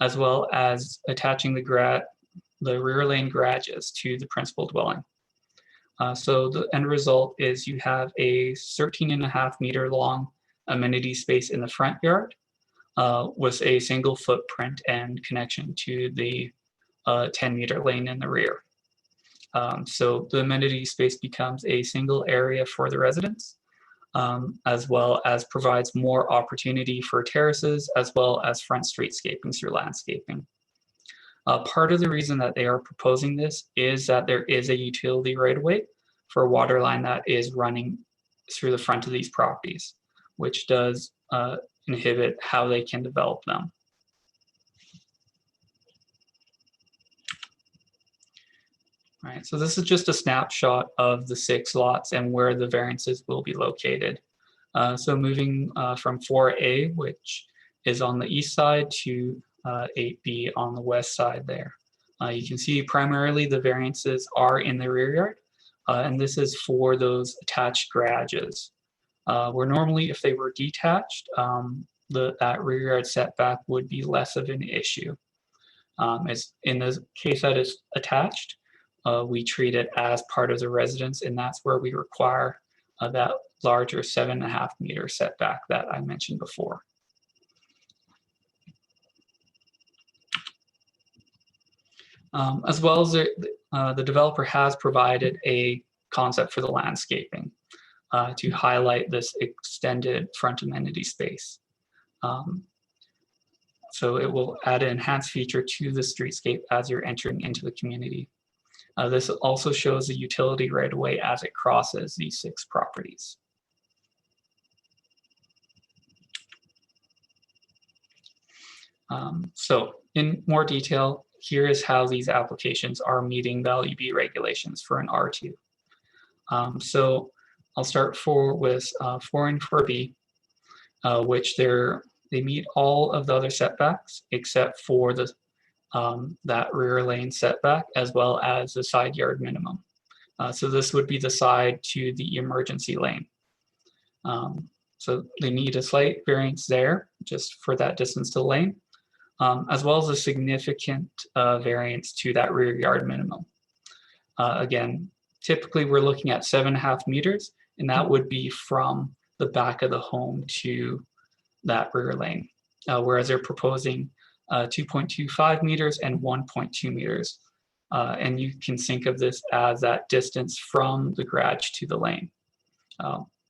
as well as attaching the rear lane garages to the principal dwelling. So the end result is you have a 13.5-meter long amenity space in the front yard with a single footprint and connection to the 10-meter lane in the rear. So the amenity space becomes a single area for the residents, as well as provides more opportunity for terraces as well as front streetscaping through landscaping. Part of the reason that they are proposing this is that there is a utility right of way for a water line that is running through the front of these properties, which does inhibit how they can develop them. All right, so this is just a snapshot of the 6 lots and where the variances will be located. So moving from 4A, which is on the east side, to 8B on the west side there. You can see primarily the variances are in the rear yard, and this is for those attached garages. Where normally if they were detached, that rear yard setback would be less of an issue. As in the case that is attached, we treat it as part of the residence, and that's where we require that larger 7.5-meter setback that I mentioned before. As well as the developer has provided a concept for the landscaping to highlight this extended front amenity space. So it will add an enhanced feature to the streetscape as you're entering into the community. This also shows the utility right away as it crosses these 6 properties. So in more detail, here is how these applications are meeting Value B regulations for an R2. So I'll start with 4 and 4B, which they meet all of the other setbacks except for the that rear lane setback as well as the side yard minimum. So this would be the side to the emergency lane. So they need a slight variance there just for that distance to the lane, as well as a significant variance to that rear yard minimum. Again, typically we're looking at 7.5 meters, and that would be from the back of the home to that rear lane, whereas they're proposing 2.25 meters and 1.2 meters. And you can think of this as that distance from the garage to the lane,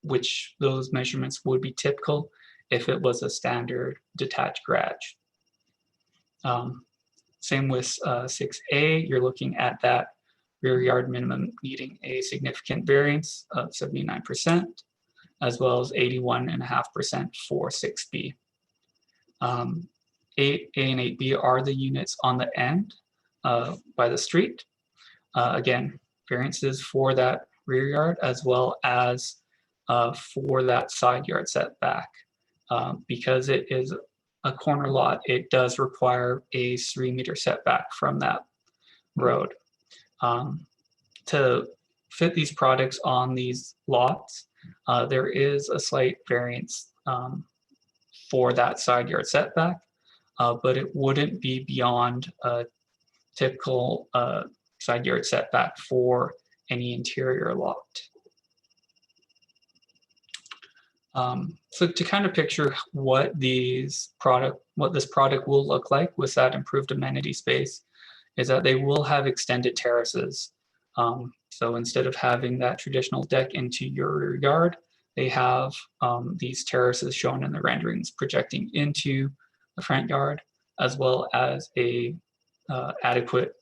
which those measurements would be typical if it was a standard detached garage. Same with 6A, you're looking at that rear yard minimum needing a significant variance of 79%, as well as 81.5% for 6B. 8A and 8B are the units on the end by the street. Again, variances for that rear yard as well as for that side yard setback. Because it is a corner lot, it does require a 3-meter setback from that road. To fit these products on these lots, there is a slight variance for that side yard setback, but it wouldn't be beyond a typical side yard setback for any interior lot. So to kind of picture what this product will look like with that improved amenity space is that they will have extended terraces. So instead of having that traditional deck into your rear yard, they have these terraces shown in the renderings projecting into the front yard, as well as a adequate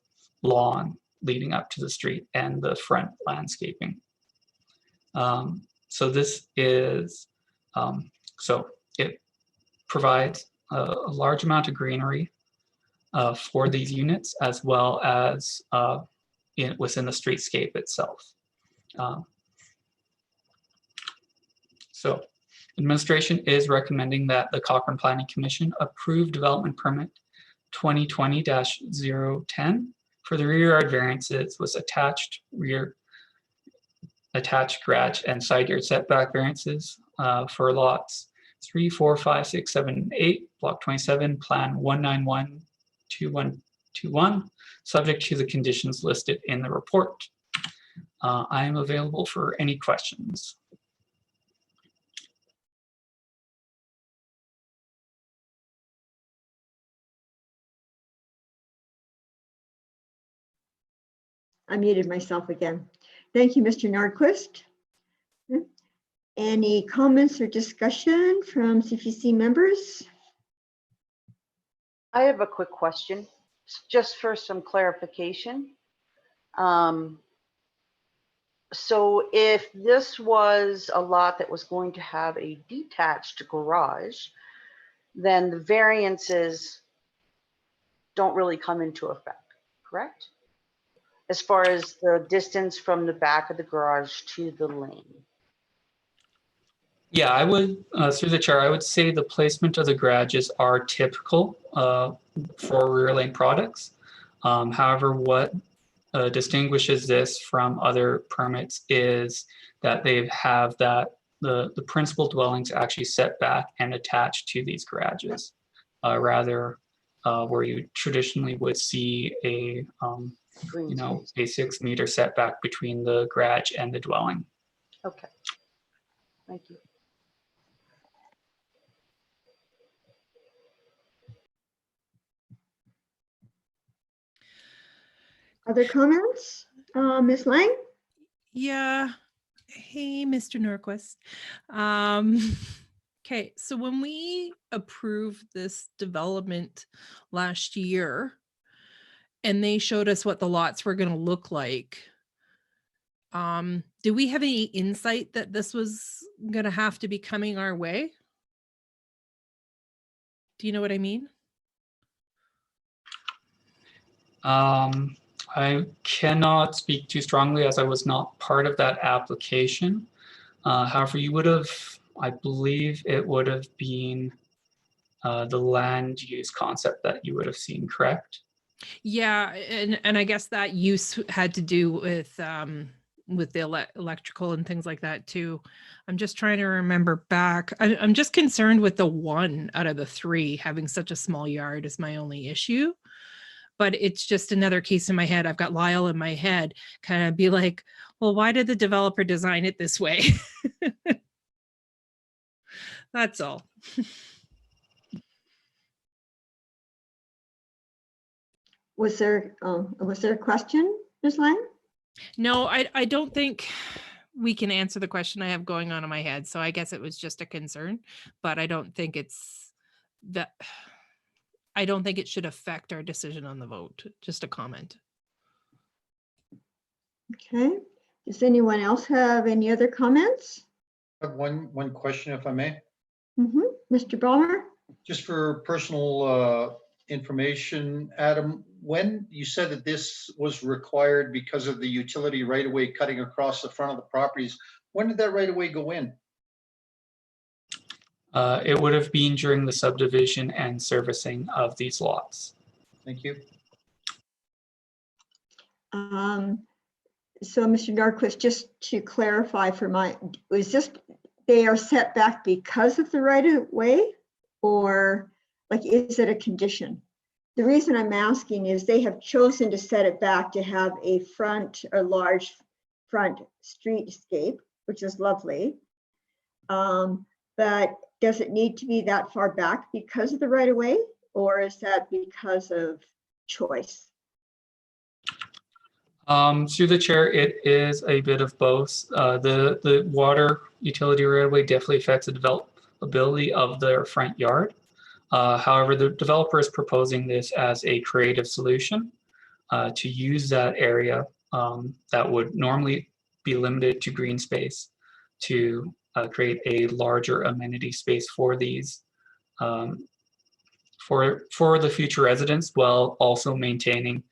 lawn leading up to the street and the front landscaping. So this is, so it provides a large amount of greenery for these units, as well as within the streetscape itself. So administration is recommending that the Cochrane Planning Commission approve development permit 2020-010 for the rear yard variances with attached rear attached garage and side yard setback variances for lots 3, 4, 5, 6, 7, 8, block 27, plan 1912121, subject to the conditions listed in the report. I am available for any questions. I muted myself again. Thank you, Mr. Nordquist. Any comments or discussion from CPC members? I have a quick question, just for some clarification. So if this was a lot that was going to have a detached garage, then the variances don't really come into effect, correct? As far as the distance from the back of the garage to the lane. Yeah, I would, through the chair, I would say the placement of the garages are typical for rear lane products. However, what distinguishes this from other permits is that they have that the principal dwellings actually set back and attached to these garages, rather where you traditionally would see a a 6 meter setback between the garage and the dwelling. Okay, thank you. Other comments? Ms. Lang? Yeah. Hey, Mr. Norquist. Okay, so when we approved this development last year, and they showed us what the lots were going to look like, do we have any insight that this was going to have to be coming our way? Do you know what I mean? I cannot speak too strongly as I was not part of that application. However, you would have, I believe it would have been the land use concept that you would have seen, correct? Yeah, and I guess that use had to do with the electrical and things like that too. I'm just trying to remember back. I'm just concerned with the 1 out of the 3 having such a small yard is my only issue. But it's just another case in my head. I've got Lyle in my head, kind of be like, well, why did the developer design it this way? That's all. Was there a question, Ms. Lang? No, I don't think we can answer the question I have going on in my head. So I guess it was just a concern, but I don't think it's that. I don't think it should affect our decision on the vote. Just a comment. Okay. Does anyone else have any other comments? I have one question, if I may. Mr. Ballmer? Just for personal information, Adam, when you said that this was required because of the utility right-of-way cutting across the front of the properties, when did that right-of-way go in? It would have been during the subdivision and servicing of these lots. Thank you. So, Mr. Nordquist, just to clarify for was this, they are set back because of the right-of-way, or like, is it a condition? The reason I'm asking is they have chosen to set it back to have a large front streetscape, which is lovely. But does it need to be that far back because of the right-of-way, or is that because of choice? Through the chair, it is a bit of both. The water utility right-of-way definitely affects the developability of their front yard. However, the developer is proposing this as a creative solution to use that area that would normally be limited to green space to create a larger amenity space for these for the future residents, while also maintaining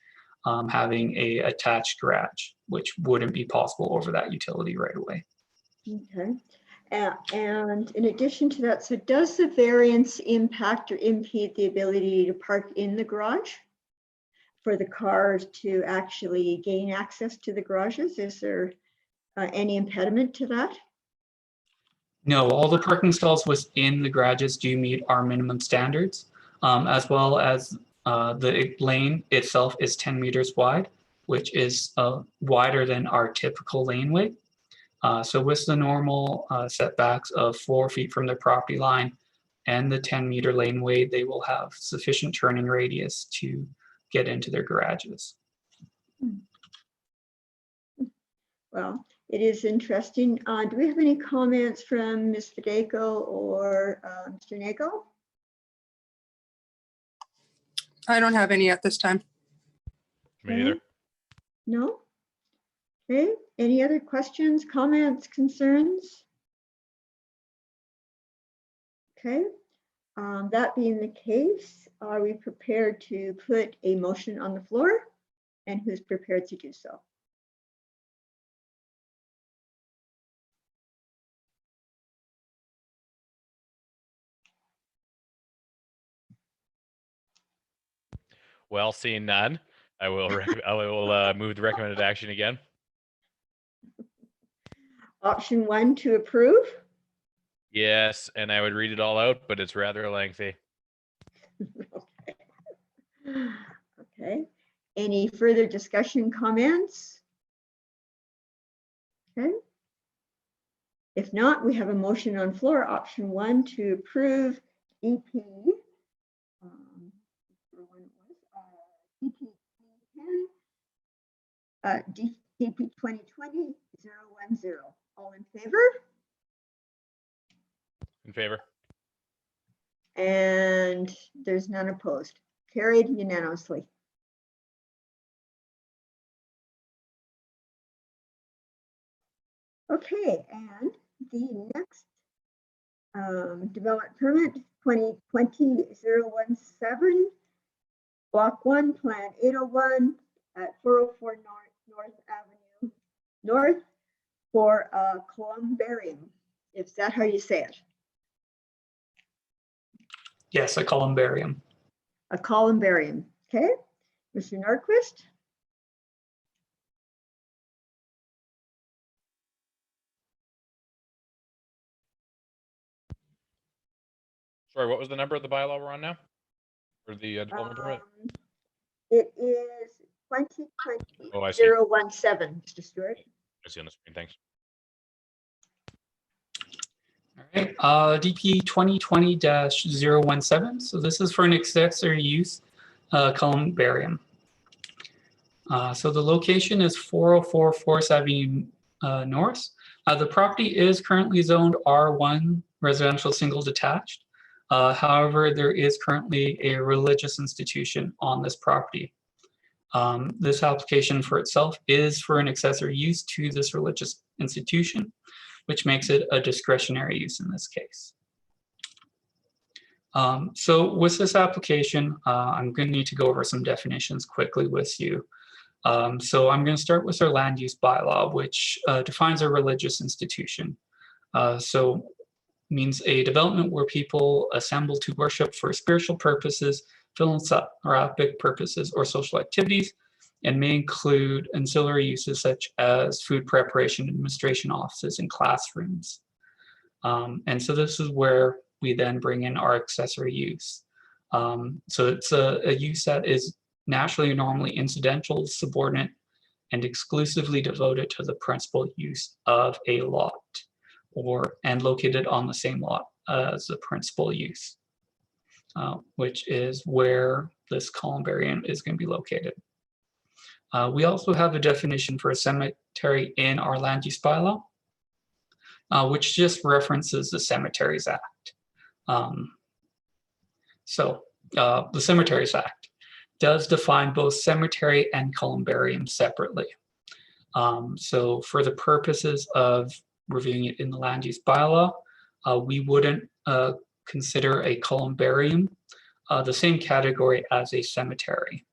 having a attached garage, which wouldn't be possible over that utility right away. Okay. And in addition to that, so does the variance impact or impede the ability to park in the garage for the cars to actually gain access to the garages? Is there any impediment to that? No, all the parking stalls within the garages do meet our minimum standards, as well as the lane itself is 10 meters wide, which is wider than our typical laneway. So with the normal setbacks of 4 feet from the property line and the 10-meter laneway, they will have sufficient turning radius to get into their garages. Well, it is interesting. Do we have any comments from Ms. Fideko or Mr. Nago? I don't have any at this time. Me neither. No? Okay, any other questions, comments, concerns? Okay, that being the case, are we prepared to put a motion on the floor? And who's prepared to do so? Well, seeing none, I will move the recommended action again. Option 1 to approve. Yes, and I would read it all out, but it's rather lengthy. Okay. Any further discussion, comments? Okay. If not, we have a motion on floor. Option 1 to approve EP. DP 2020-010. All in favor? In favor. And there's none opposed. Carried unanimously. Okay, and the next development permit 2020-017, Block 1, Plan 801 at 404 North Avenue North for a columbarium. Is that how you say it? Yes, a columbarium. A columbarium. Okay, Mr. Nordquist. Sorry, what was the number of the bylaw we're on now? For the development permit? It is 2020-017, Oh, I see. Mr. Stewart. I see on the screen. Thanks. All right, DP 2020-017. So this is for an accessory use columbarium. So the location is 404 4th Avenue North. The property is currently zoned R1 residential single detached. However, there is currently a religious institution on this property. This application for itself is for an accessory use to this religious institution, which makes it a discretionary use in this case. So with this application, I'm going to need to go over some definitions quickly with you. So I'm going to start with our land use bylaw, which defines a religious institution. So means a development where people assemble to worship for spiritual purposes, philanthropic purposes, or social activities, and may include ancillary uses such as food preparation, administration offices, and classrooms. And so this is where we then bring in our accessory use. So it's a use that is naturally or normally incidental, subordinate, and exclusively devoted to the principal use of a lot, and located on the same lot as the principal use, which is where this columbarium is going to be located. We also have a definition for a cemetery in our land use bylaw, which just references the Cemeteries Act. The Cemeteries Act does define both cemetery and columbarium separately. So for the purposes of reviewing it in the land use bylaw, we wouldn't consider a columbarium the same category as a cemetery.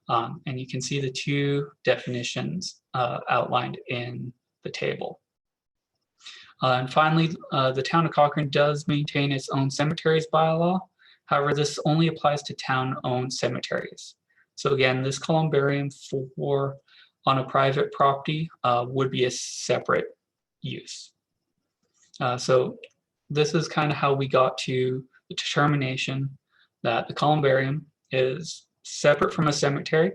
And you can see the two definitions outlined in the table. And finally, the town of Cochrane does maintain its own cemeteries bylaw. However, this only applies to town-owned cemeteries. So again, this columbarium for on a private property would be a separate use. So this is kind of how we got to the determination that the columbarium is separate from a cemetery,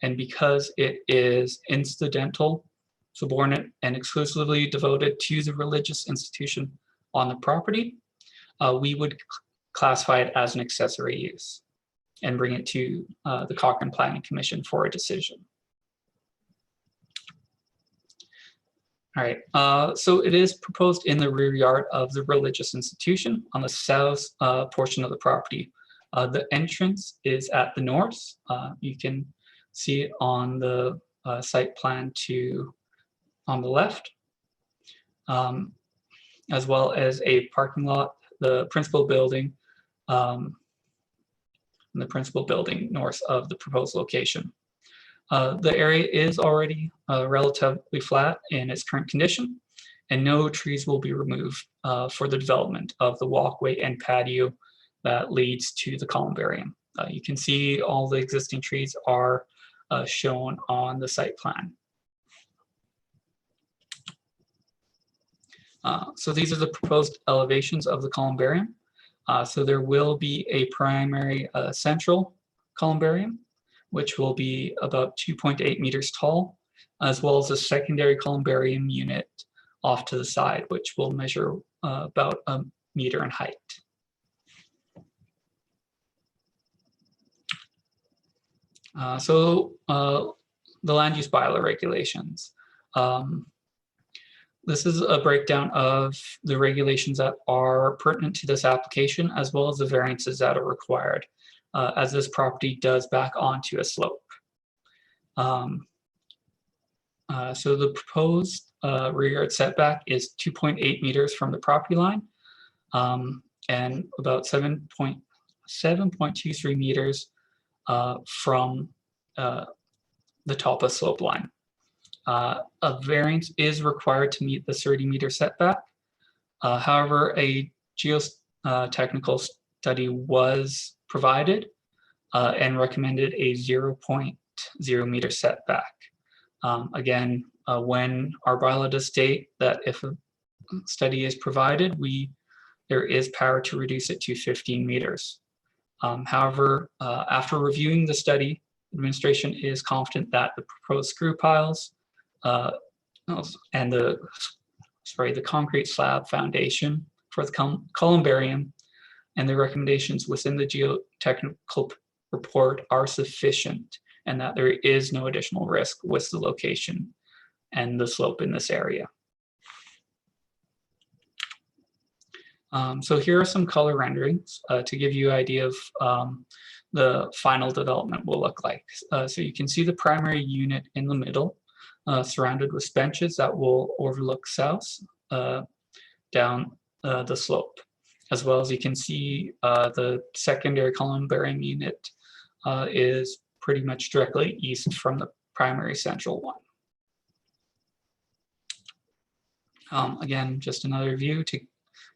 and because it is incidental, subordinate, and exclusively devoted to the religious institution on the property, we would classify it as an accessory use and bring it to the Cochrane Planning Commission for a decision. All right, so it is proposed in the rear yard of the religious institution on the south portion of the property. The entrance is at the north. You can see it on the site plan on the left, as well as a parking lot, the principal building, north of the proposed location. The area is already relatively flat in its current condition, and no trees will be removed for the development of the walkway and patio that leads to the columbarium. You can see all the existing trees are shown on the site plan. So these are the proposed elevations of the columbarium. So there will be a primary central columbarium, which will be about 2.8 meters tall, as well as a secondary columbarium unit off to the side, which will measure about a meter in height. The land use bylaw regulations. This is a breakdown of the regulations that are pertinent to this application, as well as the variances that are required, as this property does back onto a slope. So the proposed rear yard setback is 2.8 meters from the property line, and about 7.23 meters from the top of slope line. A variance is required to meet the 30-meter setback. However, a geotechnical study was provided and recommended a 0.0 meter setback. Again, when our bylaw does state that if a study is provided, there is power to reduce it to 15 meters. However, after reviewing the study, administration is confident that the proposed screw piles and the concrete slab foundation for the columbarium and the recommendations within the geotechnical report are sufficient, and that there is no additional risk with the location and the slope in this area. So here are some color renderings to give you an idea of the final development will look like. So you can see the primary unit in the middle, surrounded with benches that will overlook south down the slope. As well as you can see the secondary columbarium unit is pretty much directly east from the primary central one. Again, just another view to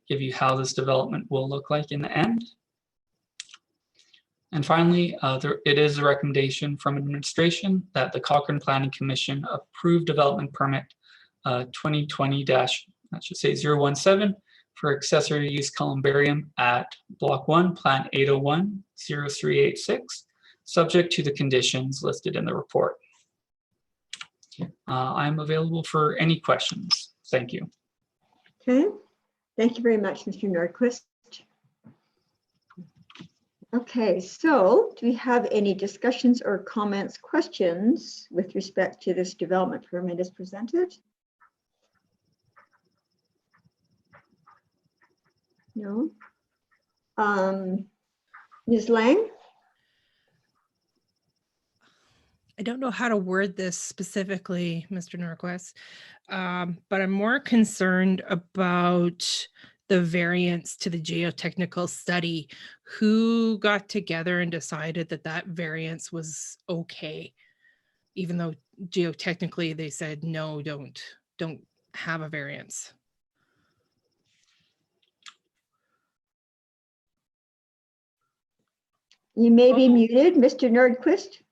give you how this development will look like in the end. And finally, it is a recommendation from administration that the Cochrane Planning Commission approve development permit 2020-017 for accessory use columbarium at Block 1, Plan 801-0386, subject to the conditions listed in the report. I'm available for any questions. Thank you. Okay, thank you very much, Mr. Nordquist. Okay, so do we have any discussions or comments, questions with respect to this development permit as presented? No. Ms. Lang? I don't know how to word this specifically, Mr. Norquist, but I'm more concerned about the variance to the geotechnical study. Who got together and decided that that variance was okay, even though geotechnically they said no, don't have a variance? You may be muted, Mr. Nordquist.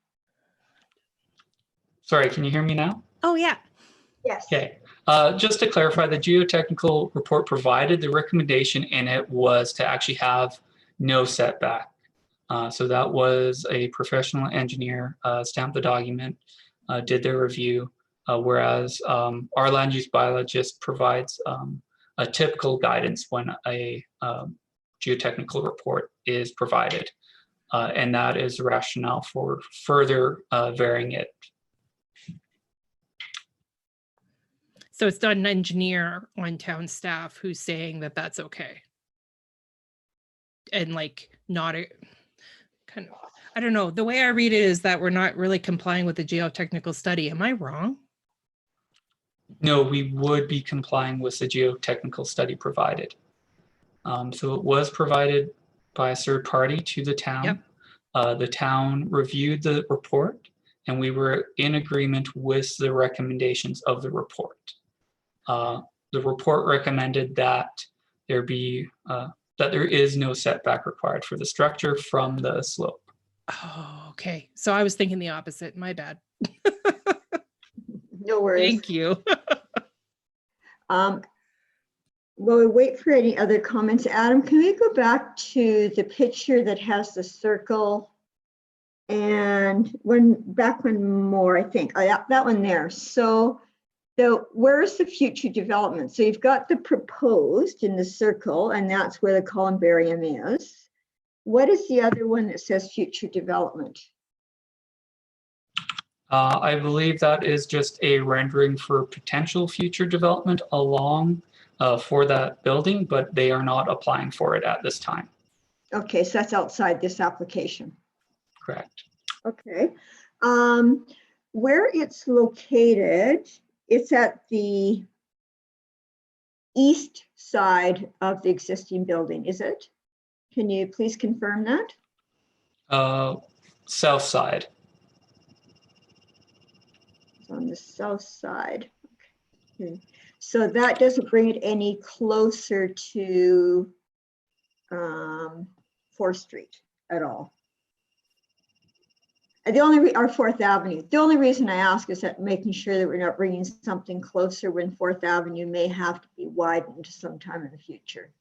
Sorry, can you hear me now? Oh, yeah. Yes. Okay. Just to clarify, the geotechnical report provided, the recommendation in it was to actually have no setback. So that was a professional engineer stamped the document, did their review, whereas our land use bylaw just provides a typical guidance when a geotechnical report is provided. And that is the rationale for further varying it. So it's not an engineer on town staff who's saying that that's okay. And like not a kind of, I don't know. The way I read it is that we're not really complying with the geotechnical study. Am I wrong? No, we would be complying with the geotechnical study provided. So it was provided by a third party to the town. Yep. The town reviewed the report and we were in agreement with the recommendations of the report. The report recommended that there be that there is no setback required for the structure from the slope. Oh, okay. So I was thinking the opposite. My bad. No worries. Thank you. While we wait for any other comments, Adam, can we go back to the picture that has the circle and back one more, I think. Oh, yeah, that one there. So where's the future development? So you've got the proposed in the circle, and that's where the columbarium is. What is the other one that says future development? I believe that is just a rendering for potential future development along for that building, but they are not applying for it at this time. Okay, so that's outside this application. Correct. Okay. Where it's located, it's at the east side of the existing building, is it? Can you please confirm that? South side. It's on the south side. Okay. So that doesn't bring it any closer to 4th Street at all. Or 4th Avenue. The only reason I ask is that making sure that we're not bringing something closer when 4th Avenue may have to be widened sometime in the future.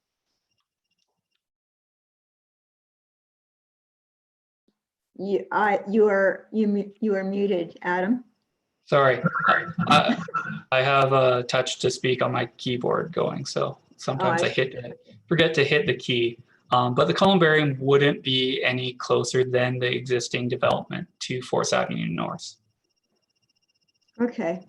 You are muted, Adam. Sorry, I have a touch to speak on my keyboard going, so sometimes I forget to hit the key. But the columbarium wouldn't be any closer than the existing development to 4th Avenue North. Okay.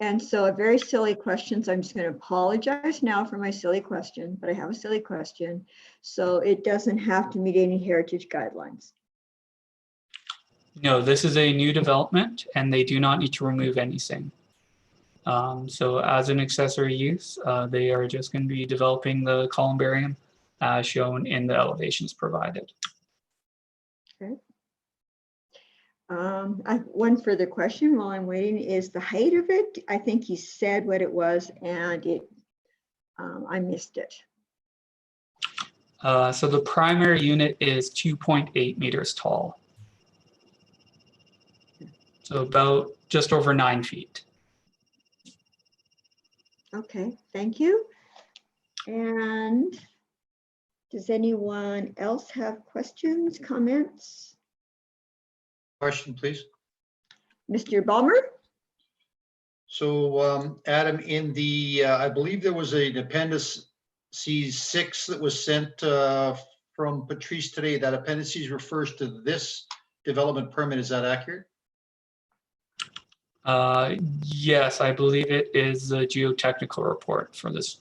And so a very silly question. So I'm just going to apologize now for my silly question, but I have a silly question. So it doesn't have to meet any heritage guidelines. No, this is a new development and they do not need to remove anything. So as an accessory use, they are just going to be developing the columbarium as shown in the elevations provided. Okay. I have one further question while I'm waiting. Is the height of it? I think you said what it was and I missed it. So the primary unit is 2.8 meters tall. So about just over 9 feet. Okay, thank you. And does anyone else have questions, comments? Question, please. Mr. Ballmer? So Adam, in the, I believe there was an appendice C6 that was sent from Patrice today. That appendices refers to this development permit. Is that accurate? Yes, I believe it is the geotechnical report for this.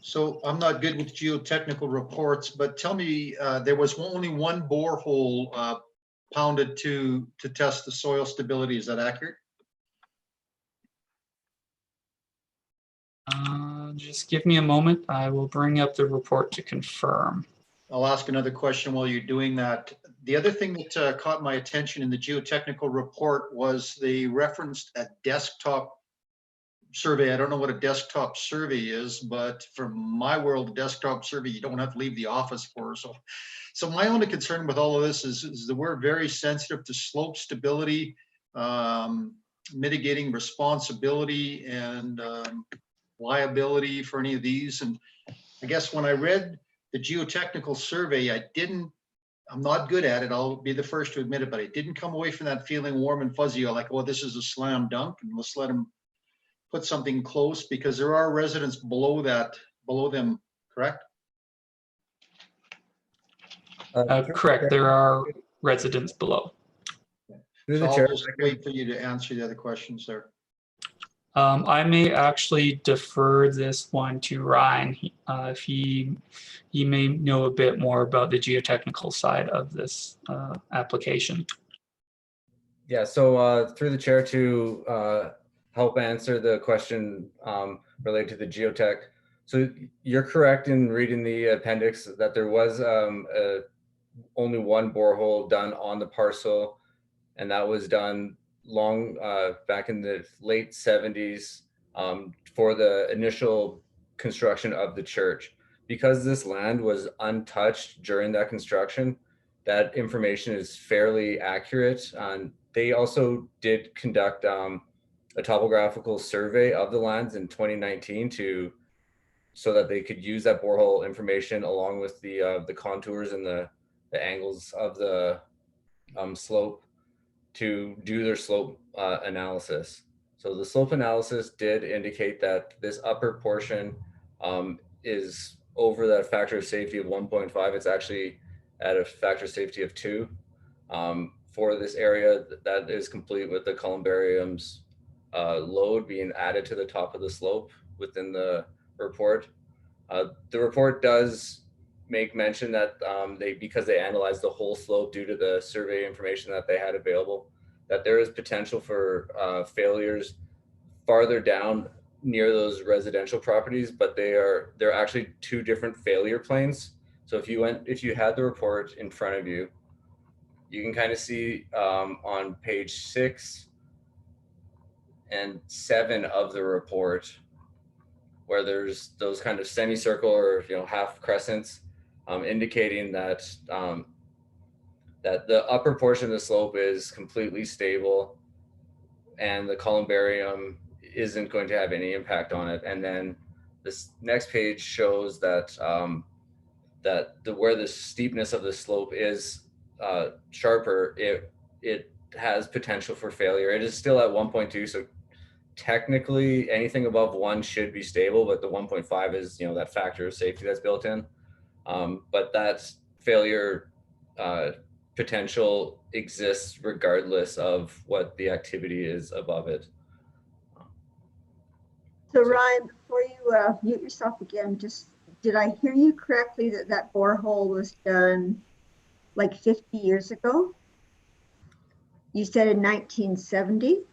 So I'm not good with geotechnical reports, but tell me, there was only one borehole pounded to test the soil stability. Is that accurate? Just give me a moment. I will bring up the report to confirm. I'll ask another question while you're doing that. The other thing that caught my attention in the geotechnical report was they referenced a desktop survey. I don't know what a desktop survey is, but from my world, a desktop survey, you don't have to leave the office for. So my only concern with all of this is that we're very sensitive to slope stability. mitigating responsibility and liability for any of these. And I guess when I read the geotechnical survey, I'm not good at it. I'll be the first to admit it, but I didn't come away from that feeling warm and fuzzy, like, oh, this is a slam dunk and let's let them put something close, because there are residents below them, correct? Correct. There are residents below. Through So the I'll chair, just wait for you to answer the other questions there. I may actually defer this one to Ryan. If he may know a bit more about the geotechnical side of this application. yeah, so through the chair to help answer the question related to the geotech. So you're correct in reading the appendix that there was only one borehole done on the parcel, and that was done long back in the late 70s for the initial construction of the church. Because this land was untouched during that construction, that information is fairly accurate. They also did conduct a topographical survey of the lands in 2019 so that they could use that borehole information along with the contours and the angles of the slope to do their slope analysis. So the slope analysis did indicate that this upper portion is over that factor of safety of 1.5. It's actually at a factor of safety of 2 for this area that is complete with the columbariums load being added to the top of the slope within the report. The report does make mention that because they analyzed the whole slope due to the survey information that they had available, that there is potential for failures farther down near those residential properties, but they're actually 2 different failure planes. So if you had the report in front of you, you can kind of see on page 6 and 7 of the report where there's those kind of semicircle or half crescents indicating that that the upper portion of the slope is completely stable and the columbarium isn't going to have any impact on it. And then this next page shows that where the steepness of the slope is sharper, it has potential for failure. It is still at 1.2, so technically anything above 1 should be stable, but the 1.5 is that factor of safety that's built in. But that failure potential exists regardless of what the activity is above it. So Ryan, before you mute yourself again, did I hear you correctly that borehole was done like 50 years ago? You said in 1970?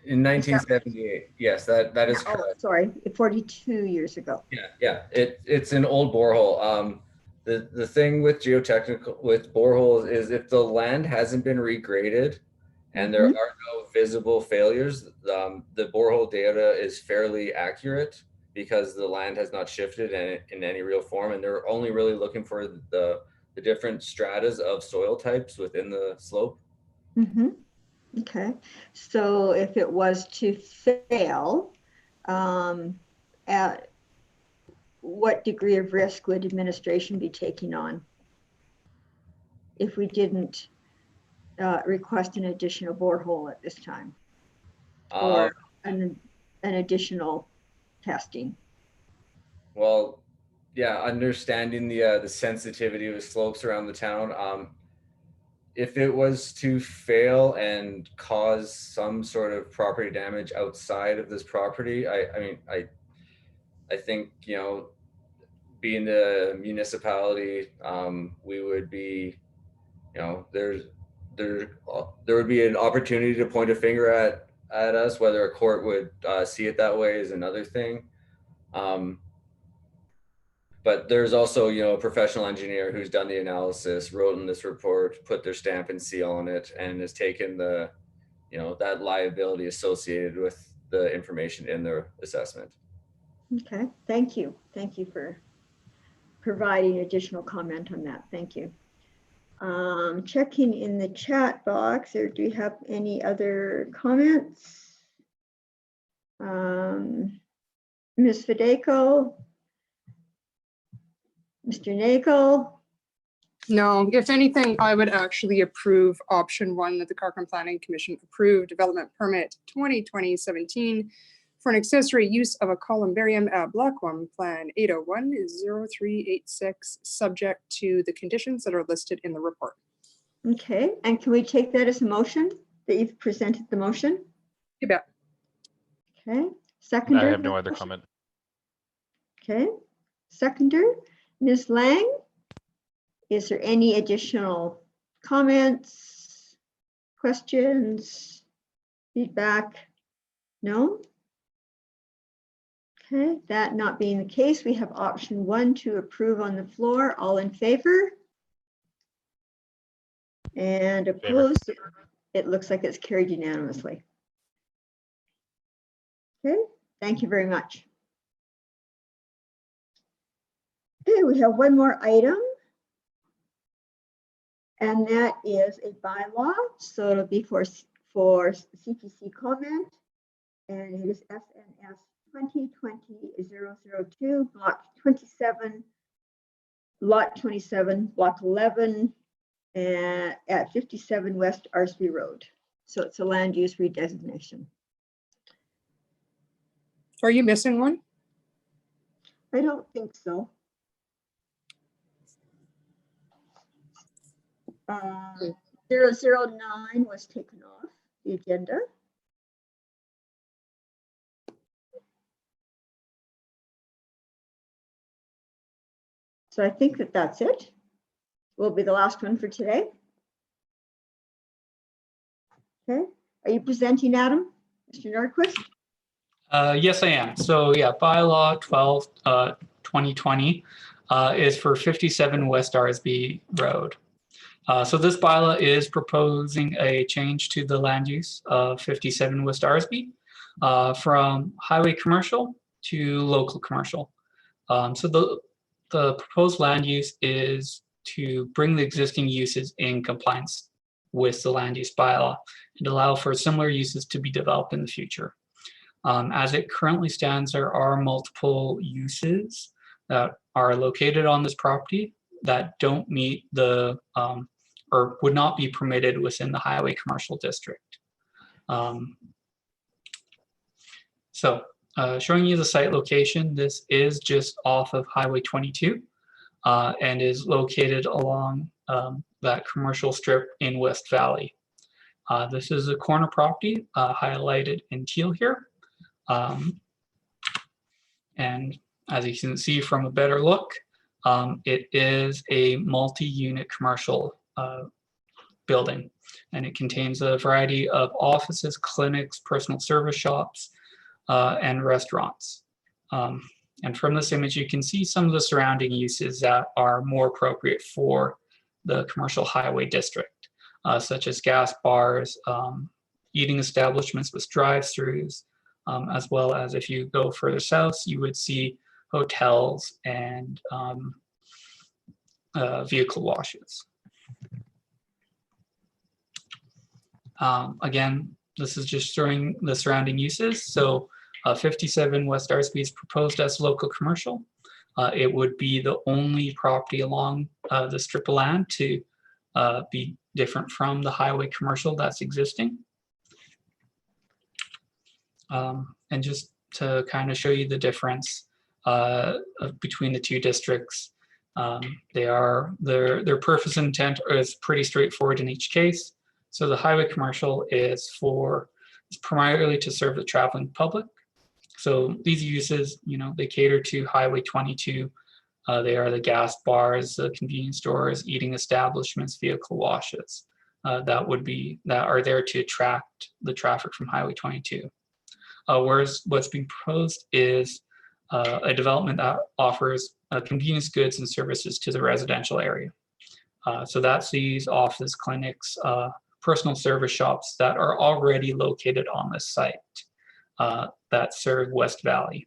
In 1978, yes, that is correct. Oh, sorry, 42 years ago. Yeah, it's an old borehole. The thing with boreholes is if the land hasn't been regraded and there are no visible failures, the borehole data is fairly accurate because the land has not shifted in any real form, and they're only really looking for the different stratas of soil types within the slope. Okay, so if it was to fail, at what degree of risk would administration be taking on if we didn't request an additional borehole at this time, or an additional testing? Well, yeah, understanding the sensitivity of the slopes around the town. If it was to fail and cause some sort of property damage outside of this property, I think, being the municipality, we would be, there would be an opportunity to point a finger at us. Whether a court would see it that way is another thing. But there's also, a professional engineer who's done the analysis, wrote in this report, put their stamp and seal on it, and has taken the, that liability associated with the information in their assessment. Okay, thank you. Thank you for providing additional comment on that. Thank you. Checking in the chat box, or do we have any other comments? Ms. Fedeko? Mr. Nagel? No, if anything, I would actually approve option 1 that the Cochrane Planning Commission approved development permit 2020-17 for an accessory use of a columbarium at Block 1 Plan 801-0386, subject to the conditions that are listed in the report. Okay, and can we take that as a motion, that you've presented the motion? You bet. Okay, seconder? I have no other comment. Okay, seconder, Ms. Lang? Is there any additional comments, questions, feedback? No? Okay, that not being the case, we have option 1 to approve on the floor. All in favor? And opposed? It looks like it's carried unanimously. Okay, thank you very much. Okay, we have one more item. And that is a bylaw, so it'll be for CPC comment, and it is SNS 2020-002, block 27, lot 27, block 11, at 57 West Arsby Road. So it's a land use redesignation. Are you missing one? I don't think so. 009 was taken off the agenda. So I think that that's it. Will be the last one for today. Okay, are you presenting, Adam? Mr. Nordquist? Yes, I am. So yeah, bylaw 12, 2020 is for 57 West Arsby Road. So this bylaw is proposing a change to the land use of 57 West Arsby from highway commercial to local commercial. So the proposed land use is to bring the existing uses in compliance with the land use bylaw and allow for similar uses to be developed in the future. As it currently stands, there are multiple uses that are located on this property that don't meet the or would not be permitted within the highway commercial district. Showing you the site location, this is just off of Highway 22 and is located along that commercial strip in West Valley. This is a corner property highlighted in teal here. And as you can see from a better look, it is a multi-unit commercial building, and it contains a variety of offices, clinics, personal service shops, and restaurants. And from this image, you can see some of the surrounding uses that are more appropriate for the commercial highway district, such as gas bars, eating establishments with drive-throughs, as well as if you go further south, you would see hotels and vehicle washes. Again, this is just showing the surrounding uses. So 57 West Arsby is proposed as local commercial. It would be the only property along the strip of land to be different from the highway commercial that's existing. And just to kind of show you the difference between the two districts, their purpose and intent is pretty straightforward in each case. So the highway commercial is primarily to serve the traveling public. So these uses, they cater to Highway 22. They are the gas bars, the convenience stores, eating establishments, vehicle washes that are there to attract the traffic from Highway 22. Whereas what's being proposed is a development that offers convenience goods and services to the residential area. So that's these office, clinics, personal service shops that are already located on this site that serve West Valley.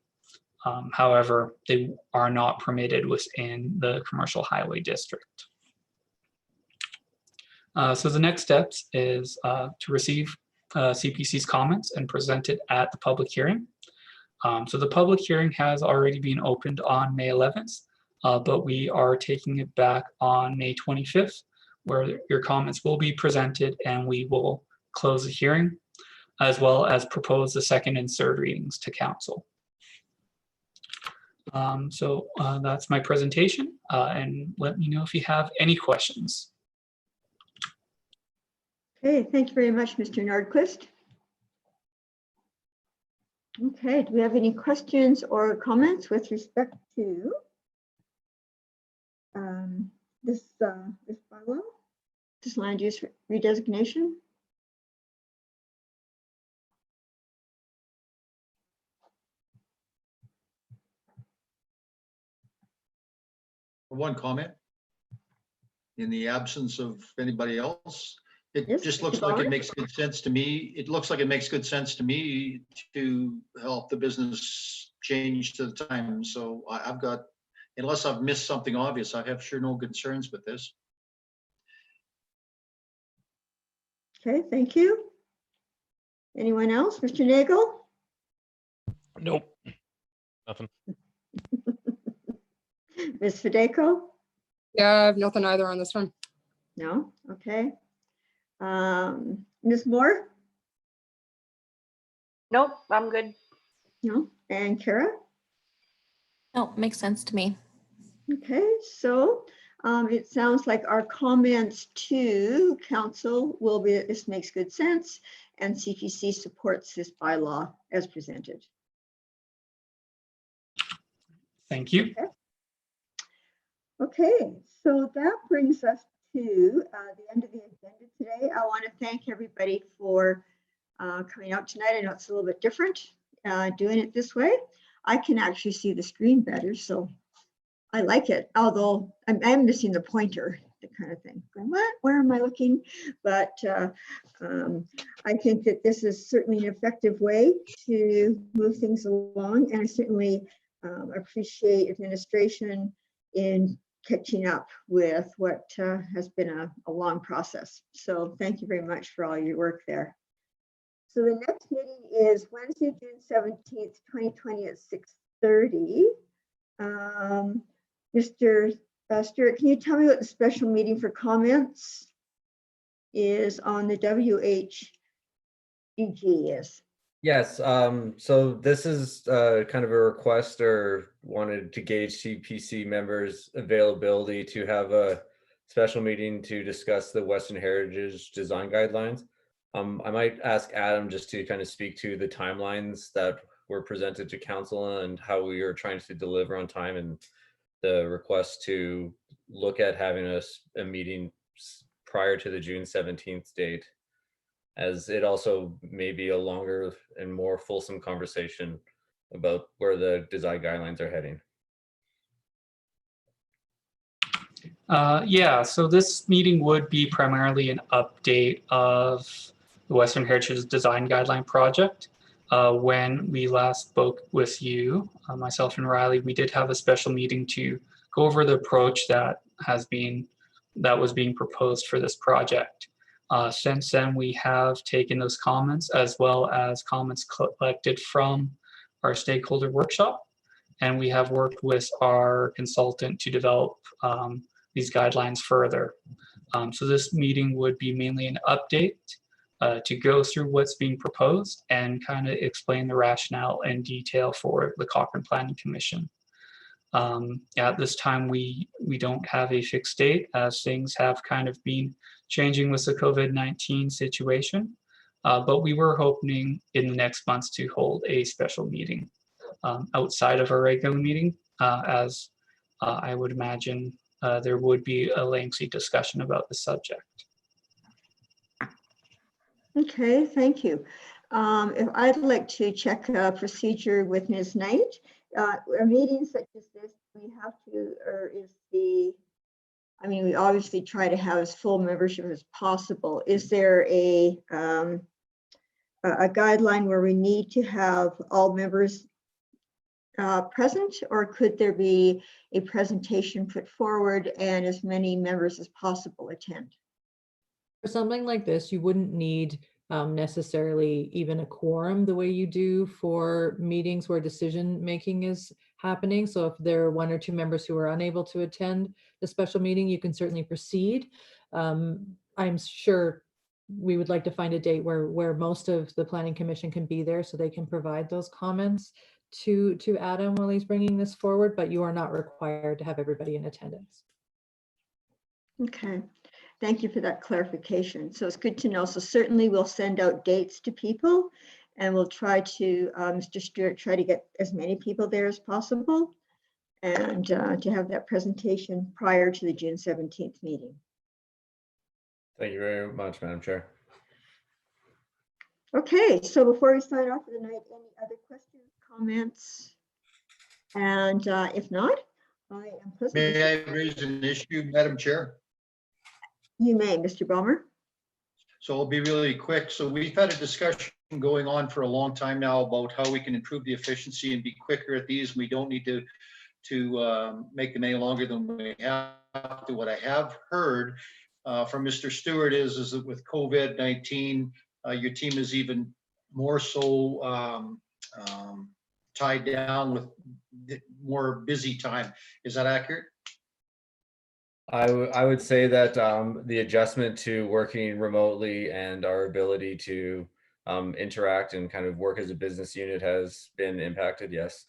However, they are not permitted within the commercial highway district. So the next steps is to receive CPC's comments and present it at the public hearing. So the public hearing has already been opened on May 11th, but we are taking it back on May 25th, where your comments will be presented and we will close the hearing, as well as propose the second and third readings to council. So that's my presentation, and let me know if you have any questions. Okay, thank you very much, Mr. Nordquist. Okay, do we have any questions or comments with respect to this bylaw, this land use redesignation? One comment. In the absence of anybody else, it Yes, just Mr. looks like Bauer? it makes good sense to me. It looks like it makes good sense to me to help the business change to the time. So I've got, unless I've missed something obvious, I have sure no concerns with this. Okay, thank you. Anyone else? Mr. Nagel? Nope. Nothing. Ms. Fideko? Yeah, I have nothing either on this one. No? Okay. Ms. Moore? Nope, I'm good. No? And Kara? No, makes sense to me. Okay, so it sounds like our comments to council will be, this makes good sense, and CPC supports this bylaw as presented. Thank you. Okay, so that brings us to the end of the agenda today. I want to thank everybody for coming out tonight. I know it's a little bit different doing it this way. I can actually see the screen better, so I like it, although I'm missing the pointer, the kind of thing. Going, what? Where am I looking? But I think that this is certainly an effective way to move things along, and I certainly appreciate administration in catching up with what has been a long process. So thank you very much for all your work there. So the next meeting is Wednesday, June 17th, 2020 at 6:30. Mr. Stewart, can you tell me what the special meeting for comments is on the WHDG is? Yes, so this is kind of a request or wanted to gauge CPC members' availability to have a special meeting to discuss the Western Heritage Design Guidelines. I might ask Adam just to kind of speak to the timelines that were presented to council and how we are trying to deliver on time, and the request to look at having a meeting prior to the June 17th date, as it also may be a longer and more fulsome conversation about where the design guidelines are heading. Yeah, so this meeting would be primarily an update of the Western Heritage Design Guideline project. When we last spoke with you, myself and Riley, we did have a special meeting to go over the approach that was being proposed for this project. Since then, we have taken those comments as well as comments collected from our stakeholder workshop, and we have worked with our consultant to develop these guidelines further. So this meeting would be mainly an update to go through what's being proposed and kind of explain the rationale and detail for the Cochrane Planning Commission. At this time, we don't have a fixed date, as things have kind of been changing with the COVID-19 situation, but we were hoping in the next months to hold a special meeting outside of our regular meeting, as I would imagine there would be a lengthy discussion about the subject. Okay, thank you. If I'd like to check a procedure with Ms. Knight, a meeting such as this, we have to, or is the, I mean, we obviously try to have as full membership as possible. Is there a guideline where we need to have all members present, or could there be a presentation put forward and as many members as possible attend? For something like this, you wouldn't need necessarily even a quorum the way you do for meetings where decision making is happening. So if there are 1 or 2 members who are unable to attend the special meeting, you can certainly proceed. I'm sure we would like to find a date where most of the Planning Commission can be there so they can provide those comments to Adam while he's bringing this forward, but you are not required to have everybody in attendance. Okay, thank you for that clarification. So it's good to know. So certainly we'll send out dates to people, and we'll try to, Mr. Stewart, try to get as many people there as possible, and to have that presentation prior to the June 17th meeting. Thank you very much, Madam Chair. Okay, so before we sign off for the night, any other questions, comments? And if not, I am pleasantly. May I raise an issue, Madam Chair? You may, Mr. Ballmer. So I'll be really quick. So we've had a discussion going on for a long time now about how we can improve the efficiency and be quicker at these. We don't need to make them any longer than we have to. What I have heard from Mr. Stewart is that with COVID-19, your team is even more so tied down with more busy time. Is that accurate? I would say that the adjustment to working remotely and our ability to interact and kind of work as a business unit has been impacted, yes.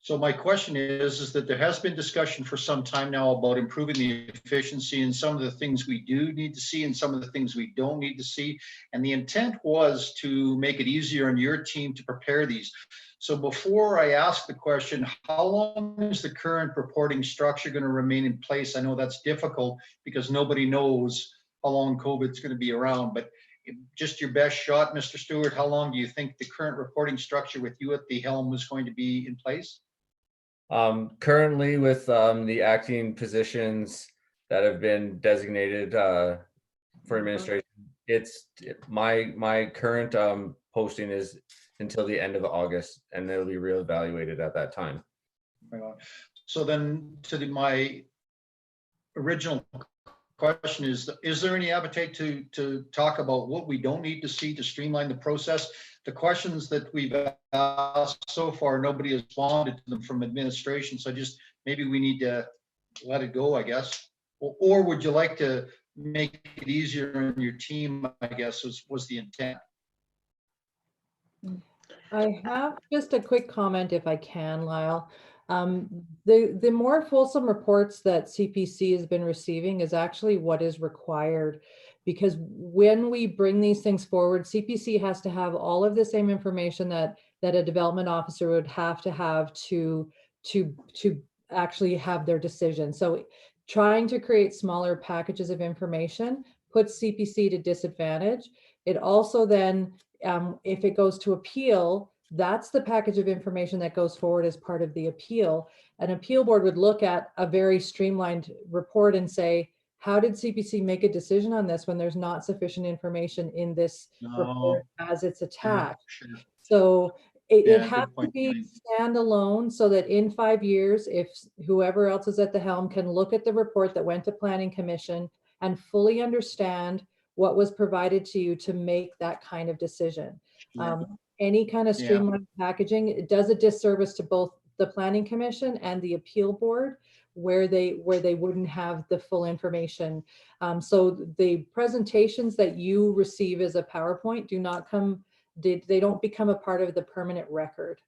So my question is that there has been discussion for some time now about improving the efficiency and some of the things we do need to see and some of the things we don't need to see. And the intent was to make it easier on your team to prepare these. So before I ask the question, how long is the current reporting structure going to remain in place? I know that's difficult because nobody knows how long COVID's going to be around, but just your best shot, Mr. Stewart, how long do you think the current reporting structure with you at the helm is going to be in place? Currently with the acting positions that have been designated for administration, my current posting is until the end of August, and it'll be reevaluated at that time. So then my original question is there any appetite to talk about what we don't need to see to streamline the process? The questions that we've asked so far, nobody has responded to them from administration. So maybe we need to let it go, I guess. Or would you like to make it easier on your team, I guess, was the intent. I have just a quick comment if I can, Lyle. The more fulsome reports that CPC has been receiving is actually what is required, because when we bring these things forward, CPC has to have all of the same information that a development officer would have to actually have their decision. So trying to create smaller packages of information puts CPC to disadvantage. It also then, if it goes to appeal, that's the package of information that goes forward as part of the appeal. An appeal board would look at a very streamlined report and say, how did CPC make a decision on this when there's not sufficient information in this report as it's attached? Yeah, sure. So it has to be standalone so that in 5 years, if whoever else is at the helm can look at the report that went to Planning Commission and fully understand what was provided to you to make that kind of decision. Sure. Any kind of streamlined packaging, it does a disservice to both the Planning Commission and the appeal board, where they wouldn't have the full information. So the presentations that you receive as a PowerPoint do not come, they don't become a part of the permanent record.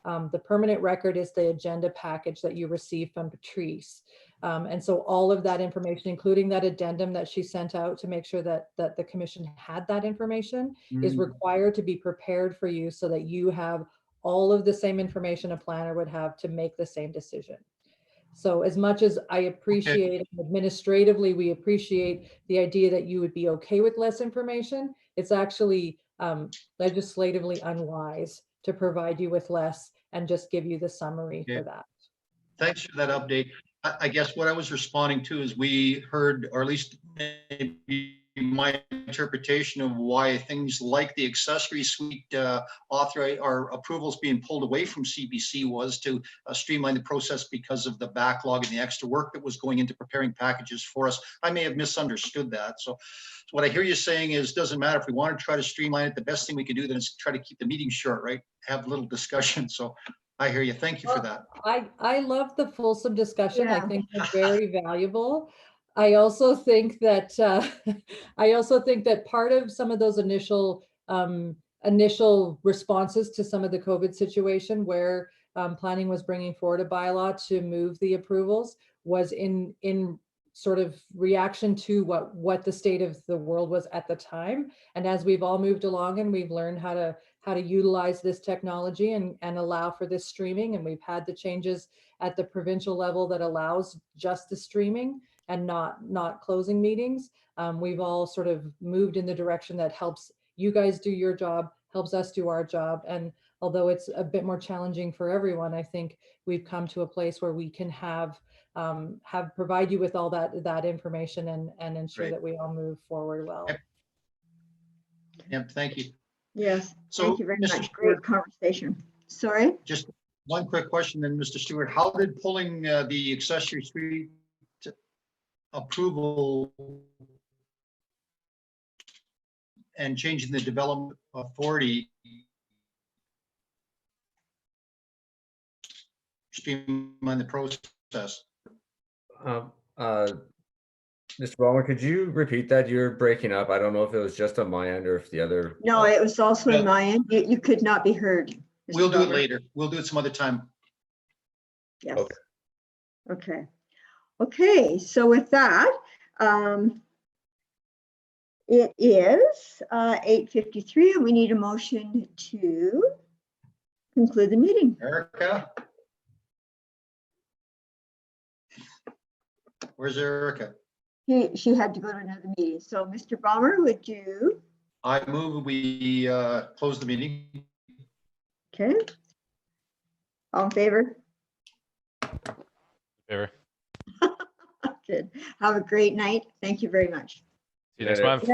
The permanent record is the agenda package that you receive from Patrice. And so all of that information, including that addendum that she sent out to make sure that the commission had that information, is required to be prepared for you so that you have all of the same information a planner would have to make the same decision. So as much as I appreciate administratively, we appreciate the idea that you would be okay with less information, it's actually legislatively unwise to provide you with less and just give you the summary for that. Thanks for that update. I guess what I was responding to is we heard, or at least maybe my interpretation of why things like the accessory suite authorize or approvals being pulled away from CBC was to streamline the process because of the backlog and the extra work that was going into preparing packages for us. I may have misunderstood that. So what I hear you saying is, doesn't matter if we want to try to streamline it, the best thing we can do then is try to keep the meeting short, right? Have a little discussion. So I hear you. Thank you for that. I love the fulsome discussion. I Yeah. think it's very valuable. I also think that part of some of those initial responses to some of the COVID situation where planning was bringing forward a bylaw to move the approvals was in sort of reaction to what the state of the world was at the time. And as we've all moved along and we've learned how to utilize this technology and allow for this streaming, and we've had the changes at the provincial level that allows just the streaming and not closing meetings, we've all sort of moved in the direction that helps you guys do your job, helps us do our job. And although it's a bit more challenging for everyone, I think we've come to a place where we can provide you with all that information and ensure Great. that we all move forward well. Yep, thank you. Yes, So, thank you very Mr. much. Great conversation. Sorry? Just one quick question then, Mr. Stewart. How did pulling the accessory suite approval and changing the development authority streamline the process? Mr. Ballmer, could you repeat that? You're breaking up. I don't know if it was just on my end or if the other. No, it was also Yeah. in my end. You could not be heard. Mr. We'll do it Ballmer. later. We'll do it some other time. Yes. Okay. Okay. Okay, so with that, it is 8:53 and we need a motion to conclude the meeting. Erica? Where's Erica? She had to go to another meeting. So Mr. Ballmer, would you? I move we close the meeting. Okay. All in favor? Favor. Good. Have a great night. Thank you very much. See you next Later. month.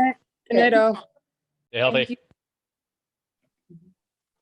Good night, all. Stay healthy. Thank you.